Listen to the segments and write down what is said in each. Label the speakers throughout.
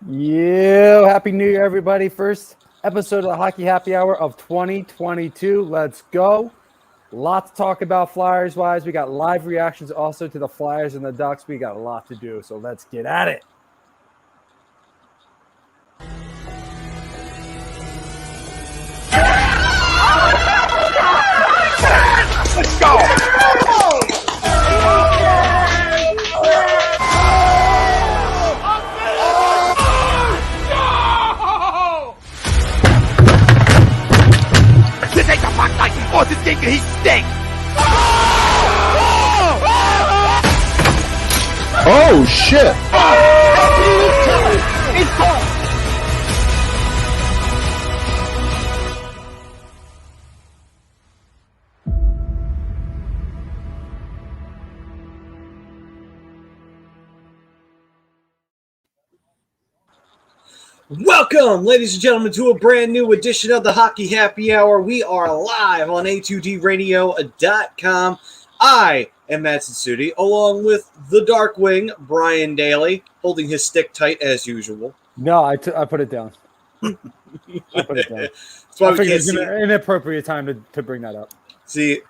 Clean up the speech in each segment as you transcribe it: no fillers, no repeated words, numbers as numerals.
Speaker 1: Yeah, happy New Year, everybody. First episode of the Hockey Happy Hour of 2022. Let's go. Lot to talk about Flyers-wise. We got live reactions also to the Flyers and the Ducks. We got a lot to do, so let's get at it.
Speaker 2: Let's go! This ain't the puck like he wants his game, he stinks!
Speaker 3: Oh, shit!
Speaker 2: He's caught!
Speaker 4: Welcome, ladies and gentlemen, to a brand new edition of the Hockey Happy Hour. We are live on A2DRadio.com. I am Matt Sudi, along with the Dark Wing, Brian Daly, holding his stick tight as usual.
Speaker 1: No, I put it down. I put it down.
Speaker 4: That's why
Speaker 1: I
Speaker 4: we
Speaker 1: figured
Speaker 4: can't
Speaker 1: it's
Speaker 4: see.
Speaker 1: an inappropriate time to bring that up.
Speaker 4: See.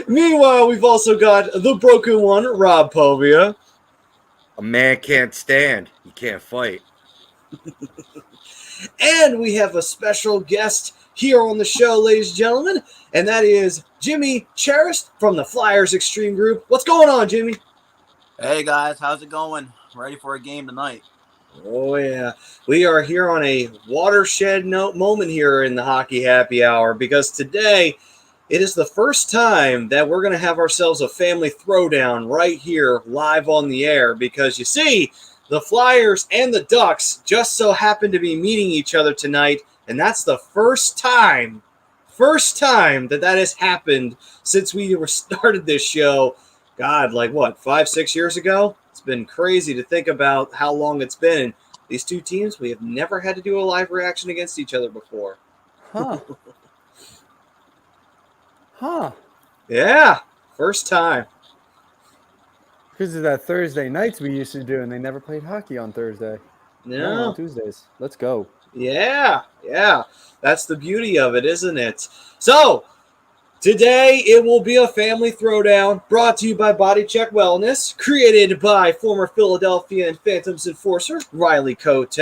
Speaker 4: Meanwhile, we've also got the broken one, Rob Povia.
Speaker 5: A man can't stand. He can't fight.
Speaker 4: And we have a special guest here on the show, ladies and gentlemen, and that is Jimmy Charest from the Flyers Extreme Group. What's going on, Jimmy?
Speaker 6: Hey guys, how's it going? Ready for a game tonight?
Speaker 4: Oh, yeah. We are here on a watershed moment here in the Hockey Happy Hour because today it is the first time that we're going to have ourselves a family throwdown right here live on the air because you see, the Flyers and the Ducks just so happen to be meeting each other tonight, and that's the first time that has happened since we started this show. God, like what, 5-6 years ago? It's been crazy to think about how long it's been. These two teams, we have never had to do a live reaction against each other before.
Speaker 1: Huh.
Speaker 4: Yeah, first time.
Speaker 1: Because of that Thursday nights we used to do, and they never played hockey on Thursday.
Speaker 4: No.
Speaker 1: On Tuesdays. Let's go.
Speaker 4: Yeah. That's the beauty of it, isn't it? So, today it will be a family throwdown brought to you by Body Check Wellness, created by former Philadelphia and Phantoms enforcer Riley Cote.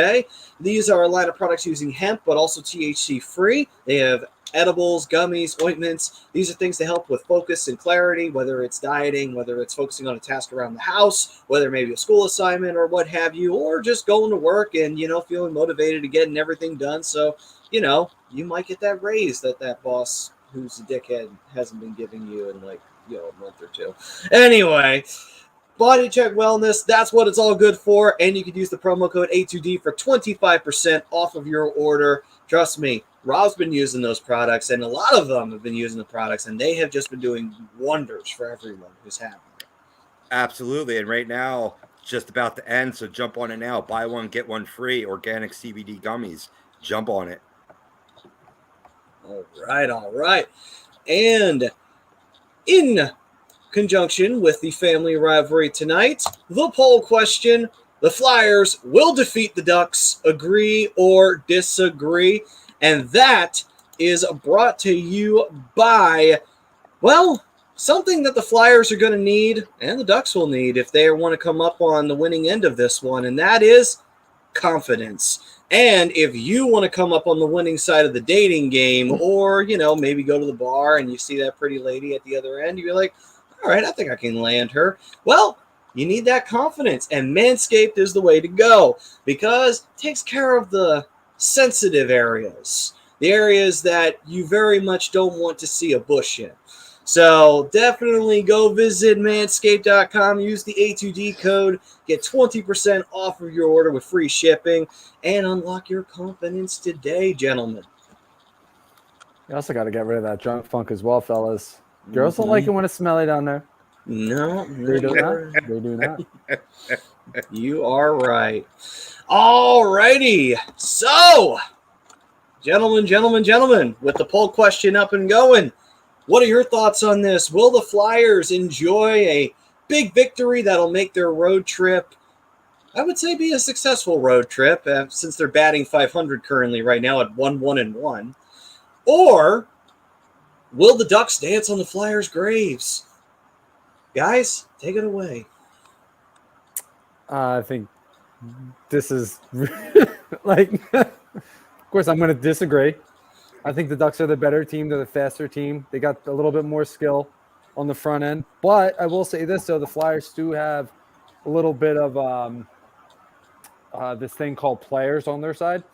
Speaker 4: These are a line of products using hemp, but also THC-free. They have edibles, gummies, ointments. These are things to help with focus and clarity, whether it's dieting, whether it's focusing on a task around the house, whether maybe a school assignment or what have you, or just going to work and, feeling motivated to getting everything done. So, you might get that raise that boss who's a dickhead hasn't been giving you in a month or two. Anyway, Body Check Wellness, that's what it's all good for. And you can use the promo code A2D for 25% off of your order. Trust me, Rob's been using those products, and a lot of them have been using the products, and they have just been doing wonders for everyone who's having it.
Speaker 5: Absolutely. And right now, it's just about to end, so jump on it now. Buy one, get one free. Organic CBD gummies. Jump on it.
Speaker 4: All right. And in conjunction with the family rivalry tonight, the poll question, the Flyers will defeat the Ducks, agree or disagree? And that is brought to you by, something that the Flyers are going to need and the Ducks will need if they want to come up on the winning end of this one, and that is confidence. And if you want to come up on the winning side of the dating game or, maybe go to the bar and you see that pretty lady at the other end, you're like, all right, I think I can land her. Well, you need that confidence, and Manscaped is the way to go because it takes care of the sensitive areas, the areas that you very much don't want to see a bush in. So definitely go visit manscaped.com, use the A2D code, get 20% off of your order with free shipping, and unlock your confidence today, gentlemen.
Speaker 1: You also got to get rid of that junk funk as well, fellas. Girls don't like it when it's smelly down there.
Speaker 4: No,
Speaker 1: They do not. They do not.
Speaker 4: You are right. All righty. So, gentlemen, with the poll question up and going, what are your thoughts on this? Will the Flyers enjoy a big victory that'll make their road trip, I would say, be a successful road trip, since they're batting .500 currently right now at 1-1-1? Or will the Ducks dance on the Flyers' graves? Guys, take it away.
Speaker 1: I think this is like, of course, I'm going to disagree. I think the Ducks are the better team. They're the faster team. They got a little bit more skill on the front end. But I will say this, though, the Flyers do have a little bit of this thing called FLYERS on their side.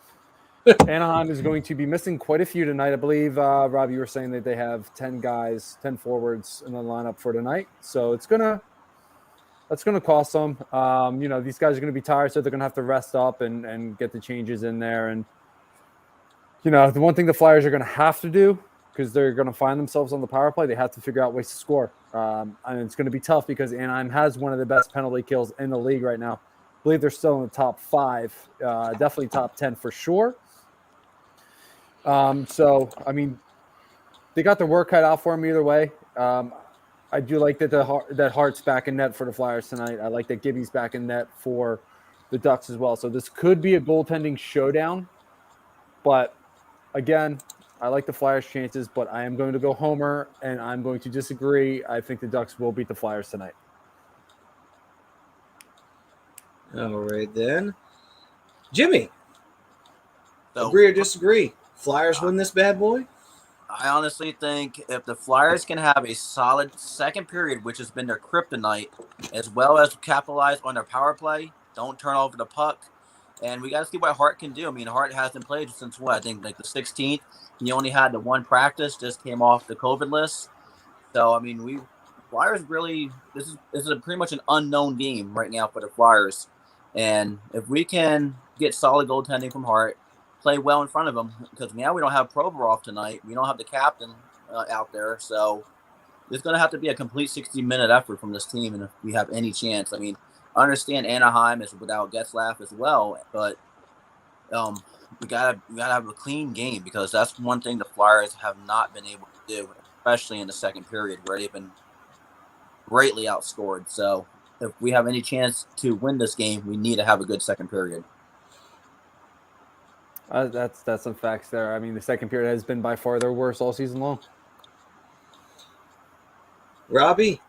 Speaker 1: Anaheim is going to be missing quite a few tonight. I believe, Rob, you were saying that they have 10 guys, 10 forwards in the lineup for tonight. So that's going to cost them. These guys are going to be tired, so they're going to have to rest up and get the changes in there. And, the one thing the Flyers are going to have to do, because they're going to find themselves on the power play, they have to figure out ways to score. And it's going to be tough because Anaheim has one of the best penalty kills in the league right now. I believe they're still in the top 5, definitely top 10 for sure. They got their work cut out for them either way. I do like that Hart's back in net for the Flyers tonight. I like that Gibby's back in net for the Ducks as well. So this could be a goaltending showdown. But again, I like the Flyers' chances, but I am going to go Homer, and I'm going to disagree. I think the Ducks will beat the Flyers tonight.
Speaker 4: All right, then. Jimmy,
Speaker 6: So,
Speaker 4: agree or disagree? Flyers win this bad boy?
Speaker 6: I honestly think if the Flyers can have a solid second period, which has been their kryptonite, as well as capitalize on their power play, don't turn over the puck, and we got to see what Hart can do. I mean, Hart hasn't played since what? I think like the 16th. He only had the one practice, just came off the COVID list. So, I mean, Flyers really, this is pretty much an unknown game right now for the Flyers. And if we can get solid goaltending from Hart, play well in front of him, because now we don't have Provorov tonight. We don't have the captain out there. So it's going to have to be a complete 60-minute effort from this team, and if we have any chance. I mean, I understand Anaheim is without Getzlaf as well, but we gotta have a clean game, because that's one thing the Flyers have not been able to do, especially in the second period where they've been greatly outscored. So if we have any chance to win this game, we need to have a good second period.
Speaker 1: That's some facts there. I mean, the second period has been by far their worst all season long.
Speaker 4: Robbie?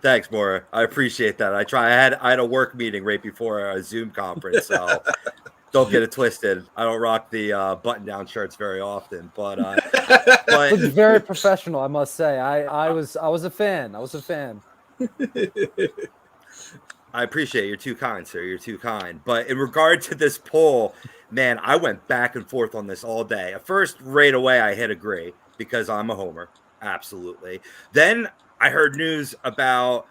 Speaker 5: Thanks, Maura. I appreciate that. I had a work meeting right before a Zoom conference, so don't get it twisted. I don't rock the button-down shirts very often, but
Speaker 1: It's very professional, I must say. I was a fan.
Speaker 5: I appreciate it. You're too kind, sir. You're too kind. But in regard to this poll, man, I went back and forth on this all day. At first, right away, I hit agree because I'm a homer. Absolutely. Then I heard news about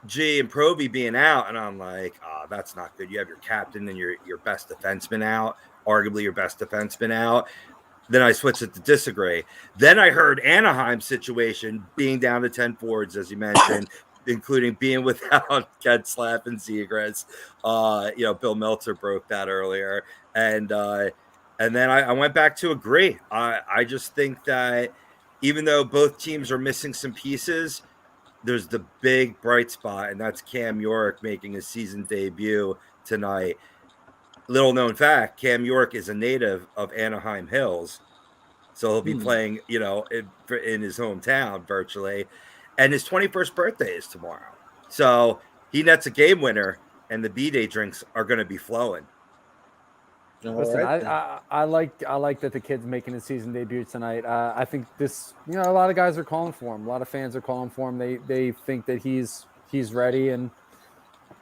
Speaker 5: G and Proby being out, and I'm like, that's not good. You have your captain and your best defenseman out, arguably your best defenseman out. Then I switched it to disagree. Then I heard Anaheim's situation being down to 10 forwards, as you mentioned, including being without Getzlaf and Zegras. Bill Meltzer broke that earlier. And then I went back to agree. I just think that even though both teams are missing some pieces, there's the big bright spot, and that's Cam York making his season debut tonight. Little known fact, Cam York is a native of Anaheim Hills, so he'll be playing, in his hometown virtually. And his 21st birthday is tomorrow. So he nets a game winner, and the B-Day drinks are going to be flowing.
Speaker 1: Listen, I like that the kid's making his season debut tonight. I think this, a lot of guys are calling for him. A lot of fans are calling for him. They think that he's ready, and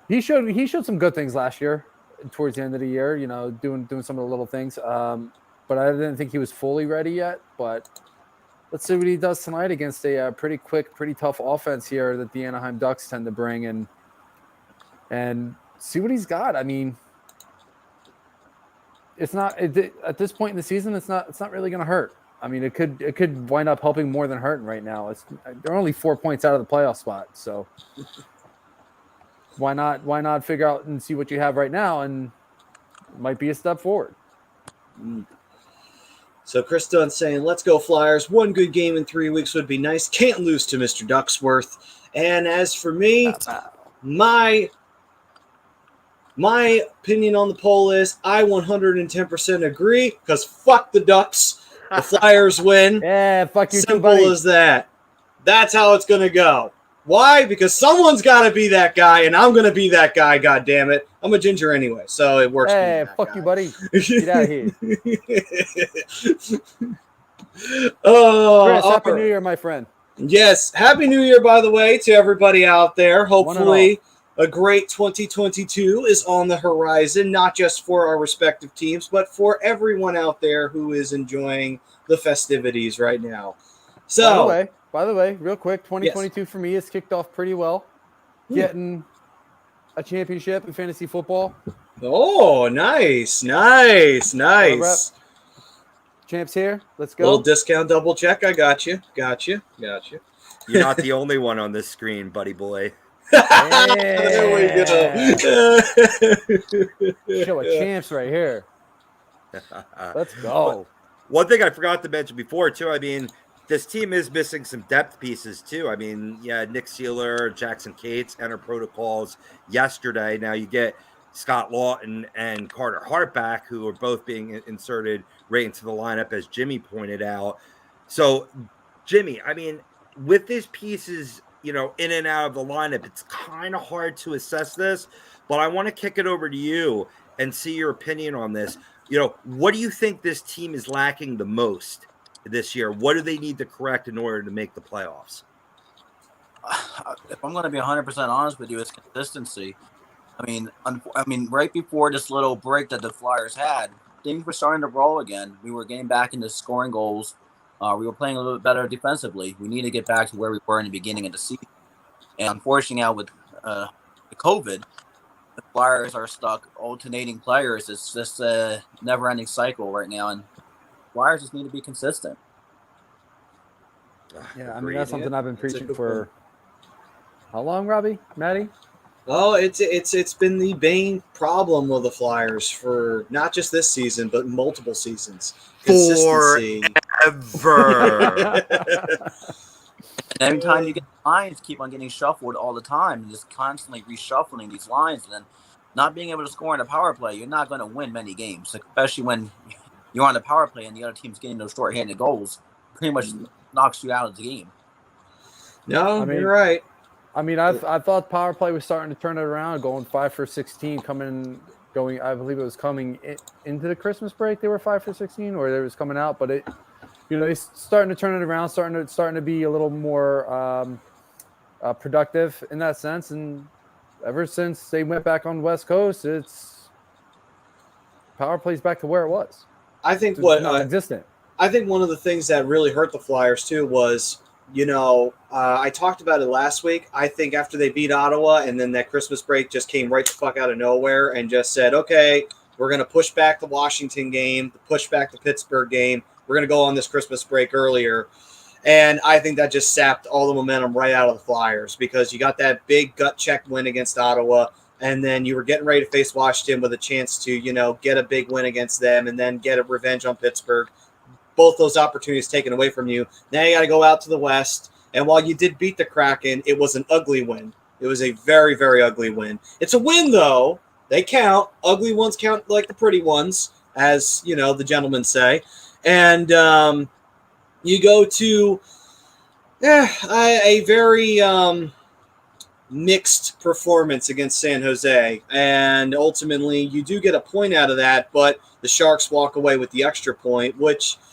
Speaker 1: he showed some good things last year towards the end of the year, doing some of the little things. But I didn't think he was fully ready yet. But let's see what he does tonight against a pretty quick, pretty tough offense here that the Anaheim Ducks tend to bring, and see what he's got. I mean, it's not at this point in the season. It's not really going to hurt. I mean, it could wind up helping more than hurting right now. They're only 4 points out of the playoff spot, so why not figure out and see what you have right now, and it might be a step forward.
Speaker 4: So Chris Dunn saying, let's go Flyers. One good game in 3 weeks would be nice. Can't lose to Mr. Ducksworth. And as for me, my opinion on the poll is I 110% agree because fuck the Ducks. The Flyers win.
Speaker 1: Yeah, fuck you too,
Speaker 4: Simple
Speaker 1: buddy.
Speaker 4: as that. That's how it's going to go. Why? Because someone's got to be that guy, and I'm going to be that guy, God damn it. I'm a ginger anyway, so it works.
Speaker 1: Hey, fuck you, buddy. Get out of here.
Speaker 4: Oh,
Speaker 1: Chris, Happy New Year, my friend.
Speaker 4: Yes, Happy New Year, by the way, to everybody out there. Hopefully a great 2022 is on the horizon, not just for our respective teams, but for everyone out there who is enjoying the festivities right now. So,
Speaker 1: By the way, real quick, 2022 for me has kicked off pretty well. Getting a championship in fantasy football.
Speaker 4: Oh, nice.
Speaker 1: Champs here. Let's go.
Speaker 4: Little discount double check. I got you.
Speaker 5: You're not the only one on this screen, buddy boy.
Speaker 4: There we go.
Speaker 1: Show a champs right here. Let's go.
Speaker 5: One thing I forgot to mention before, too, I mean, this team is missing some depth pieces, too. I mean, yeah, Nick Seeler, Jackson Cates enter protocols yesterday. Now you get Scott Laughton and Carter Hart back, who are both being inserted right into the lineup, as Jimmy pointed out. So, Jimmy, I mean, with these pieces, you know, in and out of the lineup, it's kind of hard to assess this, but I want to kick it over to you and see your opinion on this. You know, what do you think this team is lacking the most this year? What do they need to correct in order to make the playoffs?
Speaker 6: If I'm going to be 100% honest with you, it's consistency. I mean, right before this little break that the Flyers had, things were starting to roll again. We were getting back into scoring goals. We were playing a little bit better defensively. We need to get back to where we were in the beginning of the season. And unfortunately, now with the COVID, the Flyers are stuck alternating players. It's just a never-ending cycle right now, and Flyers just need to be consistent.
Speaker 1: Yeah, I mean, that's something I've been preaching for how long, Robbie? Matty?
Speaker 4: Oh, it's been the bane problem of the Flyers for not just this season, but multiple seasons. Consistency.
Speaker 5: Forever.
Speaker 6: And every time you get lines, keep on getting shuffled all the time, and just constantly reshuffling these lines, and then not being able to score in a power play, you're not going to win many games, especially when you're on the power play and the other team's getting those short-handed goals. Pretty much knocks you out of the game.
Speaker 4: No, you're right.
Speaker 1: I mean, I thought power play was starting to turn it around, going 5 for 16, going. I believe it was coming into the Christmas break. They were 5 for 16, or they was coming out, but it, you know, it's starting to turn it around, starting to be a little more productive in that sense. And ever since they went back on the West Coast, it's power plays back to where it was.
Speaker 4: I think
Speaker 1: non-existent.
Speaker 4: I think one of the things that really hurt the Flyers too was, you know, I talked about it last week. I think after they beat Ottawa and then that Christmas break just came right the fuck out of nowhere and just said, okay, we're going to push back the Washington game, push back the Pittsburgh game. We're going to go on this Christmas break earlier. And I think that just sapped all the momentum right out of the Flyers because you got that big gut check win against Ottawa. And then you were getting ready to face Washington with a chance to, you know, get a big win against them and then get a revenge on Pittsburgh. Both those opportunities taken away from you. Now you got to go out to the West. And while you did beat the Kraken, it was an ugly win. It was a very, very ugly win. It's a win, though. They count. Ugly ones count like the pretty ones, as, you know, the gentlemen say. And you go to a very mixed performance against San Jose. And ultimately, you do get a point out of that, but the Sharks walk away with the extra point, which –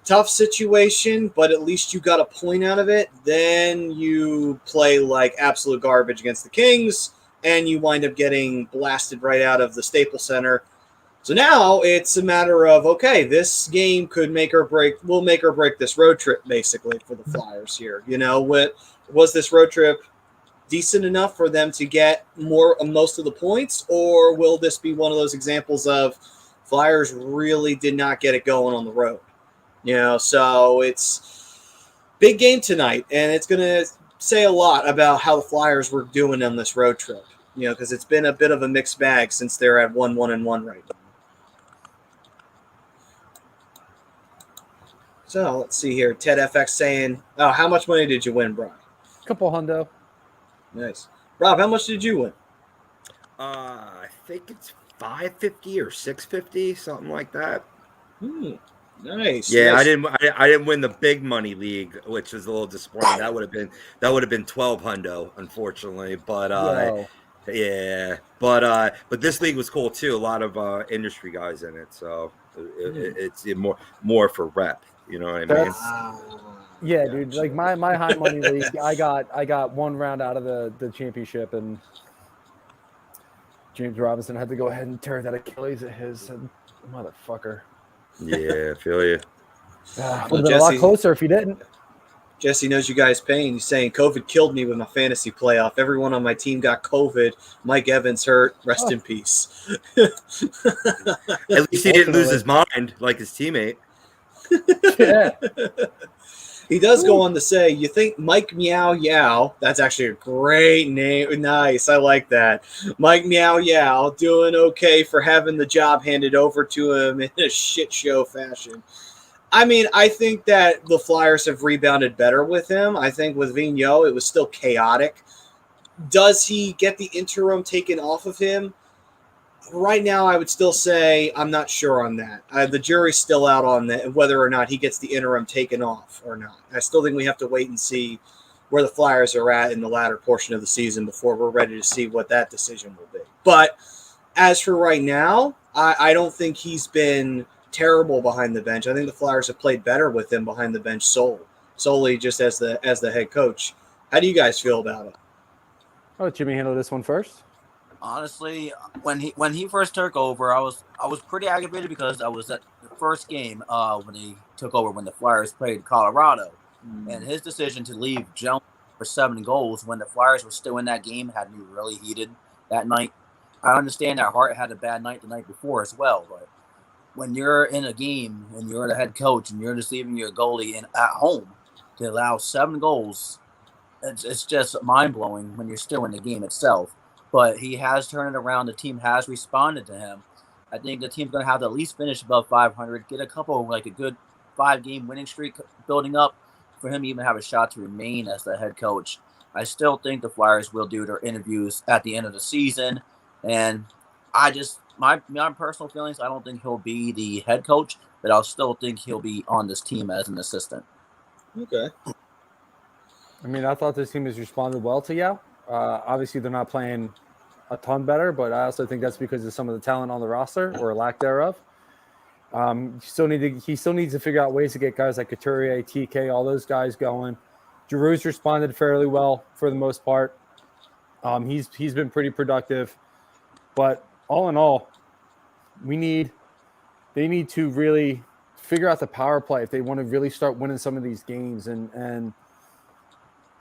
Speaker 4: tough situation, but at least you got a point out of it. Then you play like absolute garbage against the Kings, and you wind up getting blasted right out of the Staples Center. So now it's a matter of, okay, this game could make or break, will make or break this road trip, basically, for the Flyers here. You know, was this road trip decent enough for them to get most of the points, or will this be one of those examples of Flyers really did not get it going on the road? You know, so it's big game tonight, and it's going to say a lot about how the Flyers were doing on this road trip, you know, because it's been a bit of a mixed bag since they're at 1-1-1 right So let's see here. Ted FX saying, "Oh, how much money did you win, Brock?"
Speaker 1: Couple hundo.
Speaker 4: Nice. Rob, how much did you win?
Speaker 5: I think it's 550 or 650, something like that.
Speaker 4: Nice.
Speaker 5: Yeah,
Speaker 4: nice.
Speaker 5: I didn't win the big money league, which was a little disappointing. That would have been 12 hundo, unfortunately. But
Speaker 1: Yo.
Speaker 5: yeah, but this league was cool too. A lot of industry guys in it, so it's more for rep. You know what I mean?
Speaker 1: That's- Yeah, dude. Like my high money league, I got one round out of the championship, and James Robinson had to go ahead and tear that Achilles of his. And, motherfucker.
Speaker 5: Yeah, I feel you.
Speaker 1: Would have been a lot closer if he didn't.
Speaker 4: Jesse knows you guys pain. He's saying COVID killed me with my fantasy playoff. Everyone on my team got COVID. Mike Evans hurt. Rest in peace.
Speaker 5: At least he didn't lose his mind like his teammate.
Speaker 1: Yeah.
Speaker 4: He does go on to say, you think Mike Meow Yow, that's actually a great name. Nice. I like that. Mike Meow Yow doing okay for having the job handed over to him in a shit show fashion. I mean, I think that the Flyers have rebounded better with him. I think with Vigneault, it was still chaotic. Does he get the interim taken off of him? Right now, I would still say I'm not sure on that. The jury's still out on that, whether or not he gets the interim taken off or not. I still think we have to wait and see where the Flyers are at in the latter portion of the season before we're ready to see what that decision will be. But as for right now, I don't think he's been terrible behind the bench. I think the Flyers have played better with him behind the bench solely just as the head coach. How do you guys feel about it?
Speaker 1: I'll let Jimmy handle this one first.
Speaker 6: Honestly, when he first took over, I was pretty aggravated because I was at the first game when he took over when the Flyers played Colorado, and his decision to leave Jones for 7 goals when the Flyers were still in that game had me really heated that night. I understand that Hart had a bad night the night before as well, but when you're in a game and you're the head coach and you're just leaving your goalie at home to allow 7 goals, it's just mind blowing when you're still in the game itself. But he has turned it around. The team has responded to him. I think the team's going to have to at least finish above 500, get a couple, like a good 5-game winning streak building up for him to even have a shot to remain as the head coach. I still think the Flyers will do their interviews at the end of the season. And I just, my personal feelings, I don't think he'll be the head coach, but I'll still think he'll be on this team as an assistant.
Speaker 4: Okay.
Speaker 1: I mean, I thought this team has responded well to Yao. Obviously, they're not playing a ton better, but I also think that's because of some of the talent on the roster or lack thereof. He still needs to figure out ways to get guys like Couturier, TK, all those guys going. Giroux responded fairly well for the most part. He's been pretty productive, but all in all, they need to really figure out the power play if they want to really start winning some of these games. And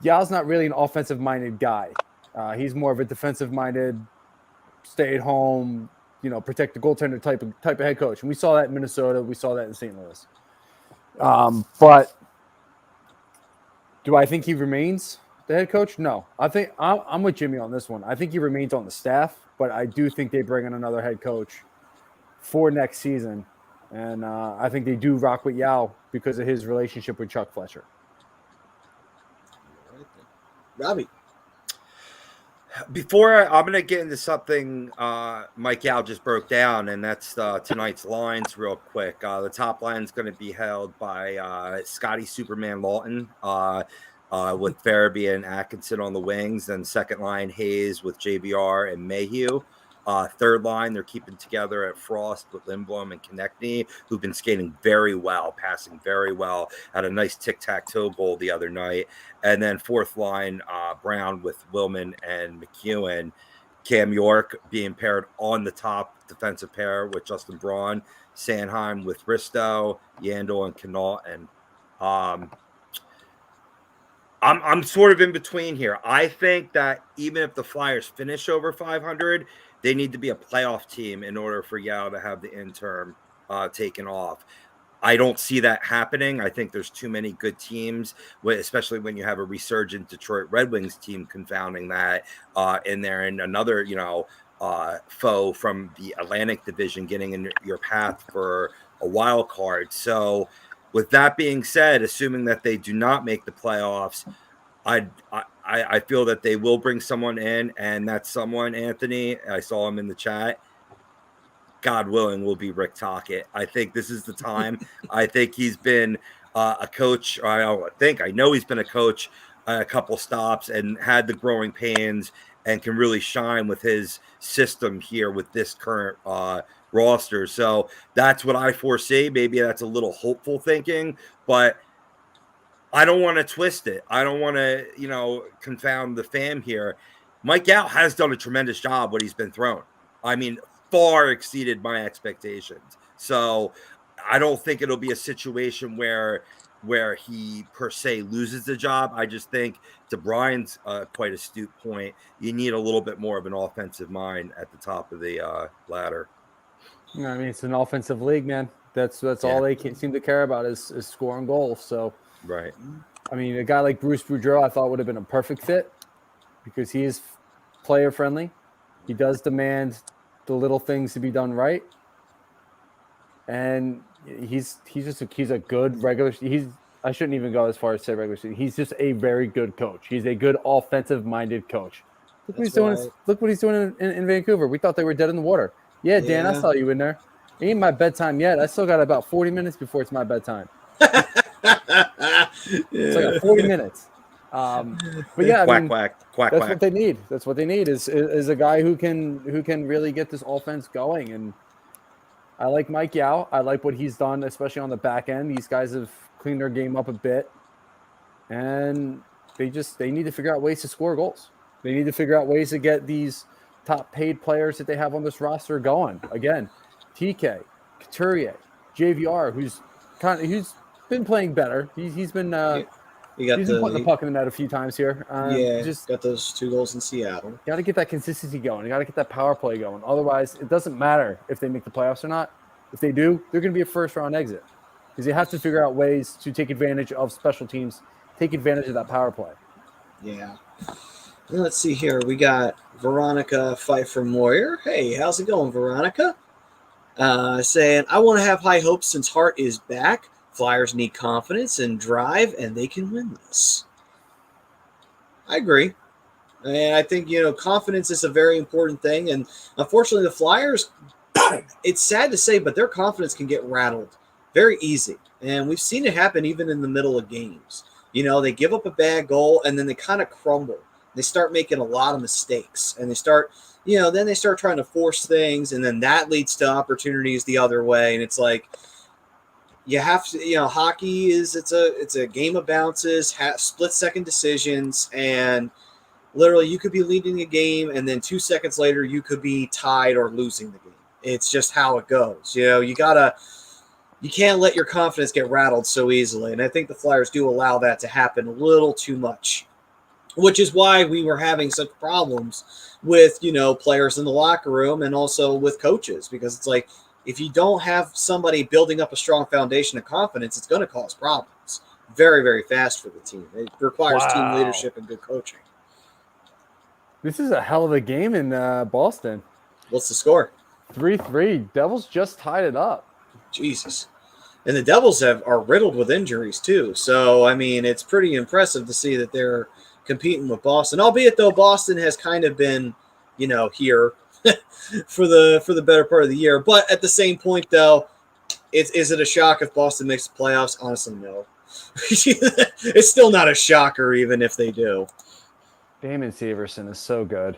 Speaker 1: Yao's not really an offensive-minded guy. He's more of a defensive-minded, stay-at-home, protect the goaltender type of head coach. And we saw that in Minnesota. We saw that in St. Louis. But do I think he remains the head coach? No. I think I'm with Jimmy on this one. I think he remains on the staff, but I do think they bring in another head coach for next season. And I think they do rock with Yao because of his relationship with Chuck Fletcher.
Speaker 4: Robbie.
Speaker 5: Before I'm going to get into something Mike Yeo just broke down, and that's tonight's lines real quick. The top line is going to be held by Scotty Superman Laughton with Farabee and Atkinson on the wings. Then second line, Hayes with JVR and Mayhew. Third line, they're keeping together at Frost with Lindblom and Konechny, who've been skating very well, passing very well, had a nice tic-tac-toe goal the other night. And then fourth line, Brown with Willman and McEwen. Cam York being paired on the top defensive pair with Justin Braun. Sanheim with Risto, Yandel and Connaught. And I'm sort of in between here. I think that even if the Flyers finish over 500, they need to be a playoff team in order for Yao to have the interim taken off. I don't see that happening. I think there's too many good teams, especially when you have a resurgent Detroit Red Wings team confounding that in there, and another, foe from the Atlantic Division getting in your path for a wild card. So with that being said, assuming that they do not make the playoffs, I feel that they will bring someone in, and that someone, Anthony, I saw him in the chat, God willing, will be Rick Tocchet. I think this is the time. I think he's been a coach. I know he's been a coach a couple stops and had the growing pains and can really shine with his system here with this current roster. So that's what I foresee. Maybe that's a little hopeful thinking, but I don't want to twist it. I don't want to, confound the fam here. Mike Yeo has done a tremendous job what he's been thrown. I mean, far exceeded my expectations. So I don't think it'll be a situation where he per se loses the job. I just think, to Brian's quite astute point, you need a little bit more of an offensive mind at the top of the ladder.
Speaker 1: I mean, it's an offensive league, man. That's all they seem to care about is scoring goals. So,
Speaker 5: right.
Speaker 1: I mean, a guy like Bruce Boudreau, I thought would have been a perfect fit because he is player friendly. He does demand the little things to be done right, and he's a good regular. I shouldn't even go as far as say regular season. He's just a very good coach. He's a good offensive minded coach. Look what he's doing. Look what he's doing in Vancouver. We thought they were dead in the water. Yeah, Dan, I saw you in there. It ain't my bedtime yet. I still got about 40 minutes before it's my bedtime. It's like 40 minutes. But yeah,
Speaker 5: quack.
Speaker 1: That's what they need. That's what they need is a guy who can really get this offense going. And I like Mike Yeo. I like what he's done, especially on the back end. These guys have cleaned their game up a bit, and they need to figure out ways to score goals. They need to figure out ways to get these top paid players that they have on this roster going. Again, TK, Couturier, JVR, who's been playing better. He's been putting the puck in the net a few times here.
Speaker 4: Just got those 2 goals in Seattle.
Speaker 1: Got to get that consistency going. You got to get that power play going. Otherwise, it doesn't matter if they make the playoffs or not. If they do, they're going to be a first-round exit because you have to figure out ways to take advantage of special teams, take advantage of that power play.
Speaker 4: Yeah. Let's see here. We got Veronica Fight for Moyer. Hey, how's it going, Veronica? Saying, I want to have high hopes since Hart is back. Flyers need confidence and drive, and they can win this. I agree. And I think, confidence is a very important thing. And unfortunately, the Flyers, it's sad to say, but their confidence can get rattled very easy. And we've seen it happen even in the middle of games. They give up a bad goal, and then they kind of crumble. They start making a lot of mistakes, and they start, then they start trying to force things, and then that leads to opportunities the other way. And it's like, you have to, hockey is it's a game of bounces, split-second decisions, and literally you could be leading a game, and then 2 seconds later you could be tied or losing the game. It's just how it goes. You can't let your confidence get rattled so easily, and I think the Flyers do allow that to happen a little too much, which is why we were having such problems with players in the locker room and also with coaches, because it's like, if you don't have somebody building up a strong foundation of confidence, it's going to cause problems very, very fast for the team. It requires team leadership and good coaching.
Speaker 1: This is a hell of a game in Boston.
Speaker 4: What's the score?
Speaker 1: 3-3. Devils just tied it up.
Speaker 4: Jesus. And the Devils are riddled with injuries too. So, I mean, it's pretty impressive to see that they're competing with Boston, albeit though Boston has kind of been, here for the better part of the year. But at the same point, though, is it a shock if Boston makes the playoffs? Honestly, no. It's still not a shocker, even if they do.
Speaker 1: Damon Severson is so good.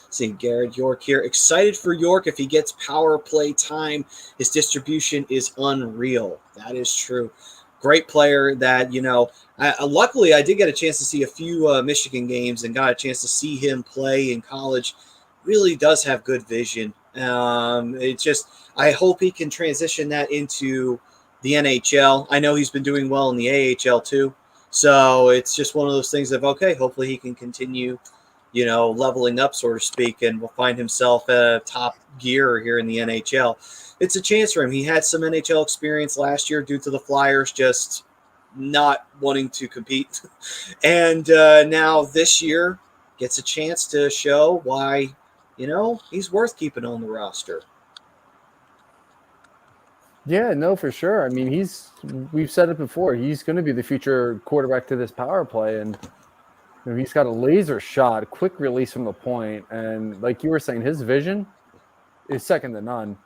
Speaker 4: See Garrett York here. Excited for York if he gets power play time. His distribution is unreal. That is true. Great player that, luckily I did get a chance to see a few Michigan games and got a chance to see him play in college. Really does have good vision. It's just, I hope he can transition that into the NHL. I know he's been doing well in the AHL too. So it's just one of those things of, okay, hopefully he can continue, leveling up, so to speak, and will find himself a top gear here in the NHL. It's a chance for him. He had some NHL experience last year due to the Flyers just not wanting to compete. And now this year gets a chance to show why, he's worth keeping on the roster.
Speaker 1: Yeah, no, for sure. I mean, we've said it before. He's going to be the future quarterback to this power play, and he's got a laser shot, quick release from the point, and like you were saying, his vision is second to none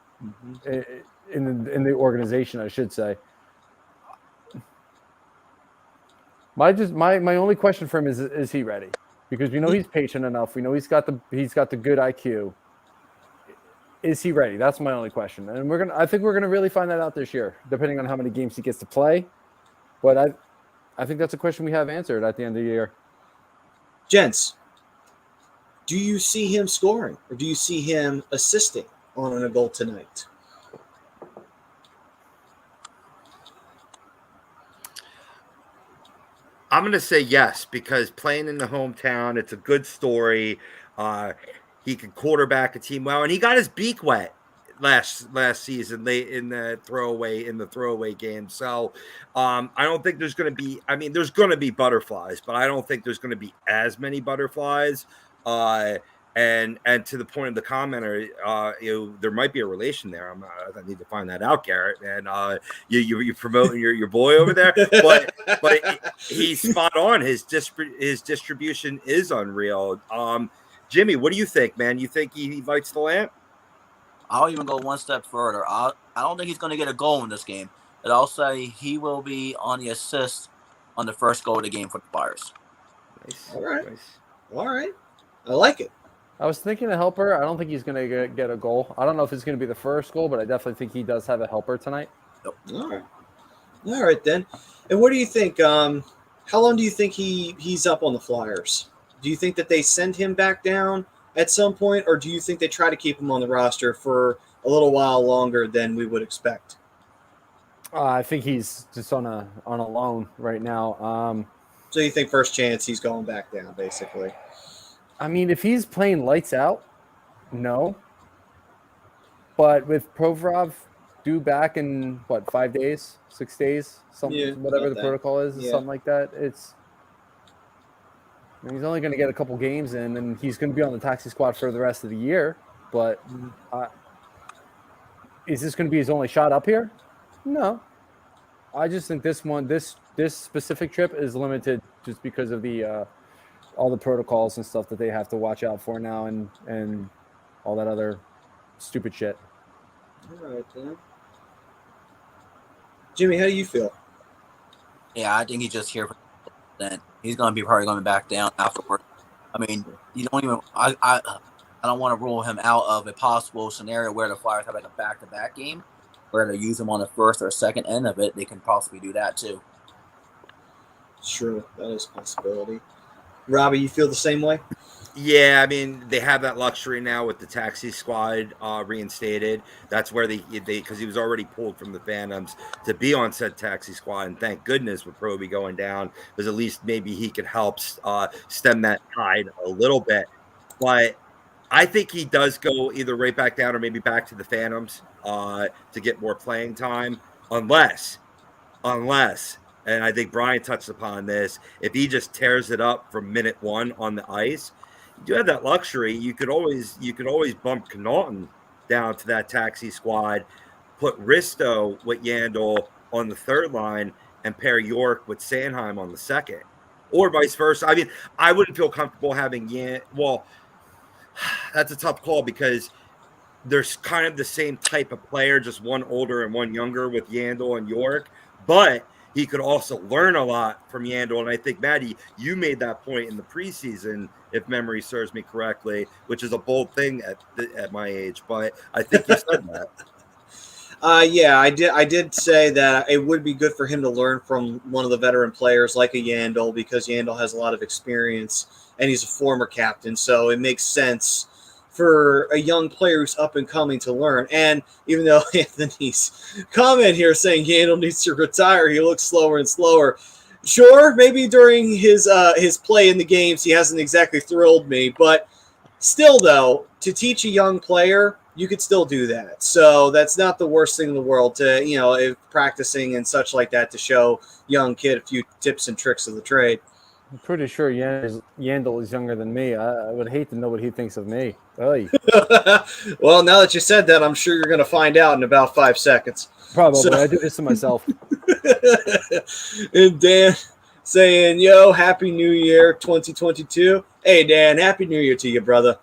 Speaker 1: in the organization, I should say. My only question for him is he ready? Because we know he's patient enough. We know he's got the good IQ. Is he ready? That's my only question. And I think we're gonna really find that out this year, depending on how many games he gets to play. But I think that's a question we have answered at the end of the year.
Speaker 4: Gents, do you see him scoring, or do you see him assisting on a goal tonight?
Speaker 5: I'm going to say yes, because playing in the hometown, it's a good story. He can quarterback a team well, and he got his beak wet last season late in the throwaway game. So I don't think there's going to be. I mean, there's going to be butterflies, but I don't think there's going to be as many butterflies. And to the point of the commenter, there might be a relation there. I need to find that out, Garrett. And you promoting your boy over there, but he's spot on. His distribution is unreal. Jimmy, what do you think, man? You think he lights the lamp?
Speaker 6: I'll even go one step further. I don't think he's going to get a goal in this game, but I'll say he will be on the assist on the first goal of the game for the Flyers.
Speaker 5: Nice.
Speaker 4: All right.
Speaker 5: Nice.
Speaker 4: All right. I like it.
Speaker 1: I was thinking a helper. I don't think he's going to get a goal. I don't know if it's going to be the first goal, but I definitely think he does have a helper tonight.
Speaker 6: Yep.
Speaker 4: All right then. And what do you think? How long do you think he's up on the Flyers? Do you think that they send him back down at some point, or do you think they try to keep him on the roster for a little while longer than we would expect?
Speaker 1: I think he's just on a loan right now.
Speaker 4: So you think first chance he's going back down, basically?
Speaker 1: I mean, if he's playing lights out, no. But with Provorov due back in, 5 days, 6 days, whatever the protocol is, something like that, he's only going to get a couple games in, and he's going to be on the taxi squad for the rest of the year. But is this going to be his only shot up here? No. I just think this specific trip is limited just because of the all the protocols and stuff that they have to watch out for now, and all that other stupid shit.
Speaker 4: All right, then. Jimmy, how do you feel?
Speaker 6: Yeah, I think he's just here for then. He's going to be probably going back down afterward. I mean, you don't even. I don't want to rule him out of a possible scenario where the Flyers have like a back-to-back game, where they use him on the first or second end of it. They can possibly do that too.
Speaker 4: Sure, that is a possibility. Robbie, you feel the same way?
Speaker 5: Yeah, I mean, they have that luxury now with the taxi squad reinstated. That's where they because he was already pulled from the Phantoms to be on said taxi squad, and thank goodness with Proby going down, because at least maybe he could help stem that tide a little bit. But I think he does go either right back down or maybe back to the Phantoms to get more playing time, unless. And I think Brian touched upon this. If he just tears it up from minute one on the ice, you do have that luxury. You could always bump Connaughton down to that taxi squad, put Risto with Yandel on the third line, and pair York with Sanheim on the second, or vice versa. I mean, I wouldn't feel comfortable having Well, that's a tough call because there's kind of the same type of player, just one older and one younger with Yandel and York, but he could also learn a lot from Yandel. And I think, Matty, you made that point in the preseason, if memory serves me correctly, which is a bold thing at my age. But I think you said that.
Speaker 4: Yeah, I did say that it would be good for him to learn from one of the veteran players like a Yandel, because Yandel has a lot of experience and he's a former captain. So it makes sense for a young player who's up and coming to learn. And even though Anthony's comment here saying Yandel needs to retire, he looks slower and slower. Sure, maybe during his play in the games, he hasn't exactly thrilled me, but still, though, to teach a young player, you could still do that. So that's not the worst thing in the world to, if practicing and such like that, to show young kid a few tips and tricks of the trade.
Speaker 1: I'm pretty sure Yandel is younger than me. I would hate to know what he thinks of me. Oy.
Speaker 4: Well, now that you said that, I'm sure you're going to find out in about 5 seconds.
Speaker 1: Probably.
Speaker 4: So-
Speaker 1: I do this to myself.
Speaker 4: And Dan saying, yo, Happy New Year 2022. Hey, Dan, Happy New Year to you, brother.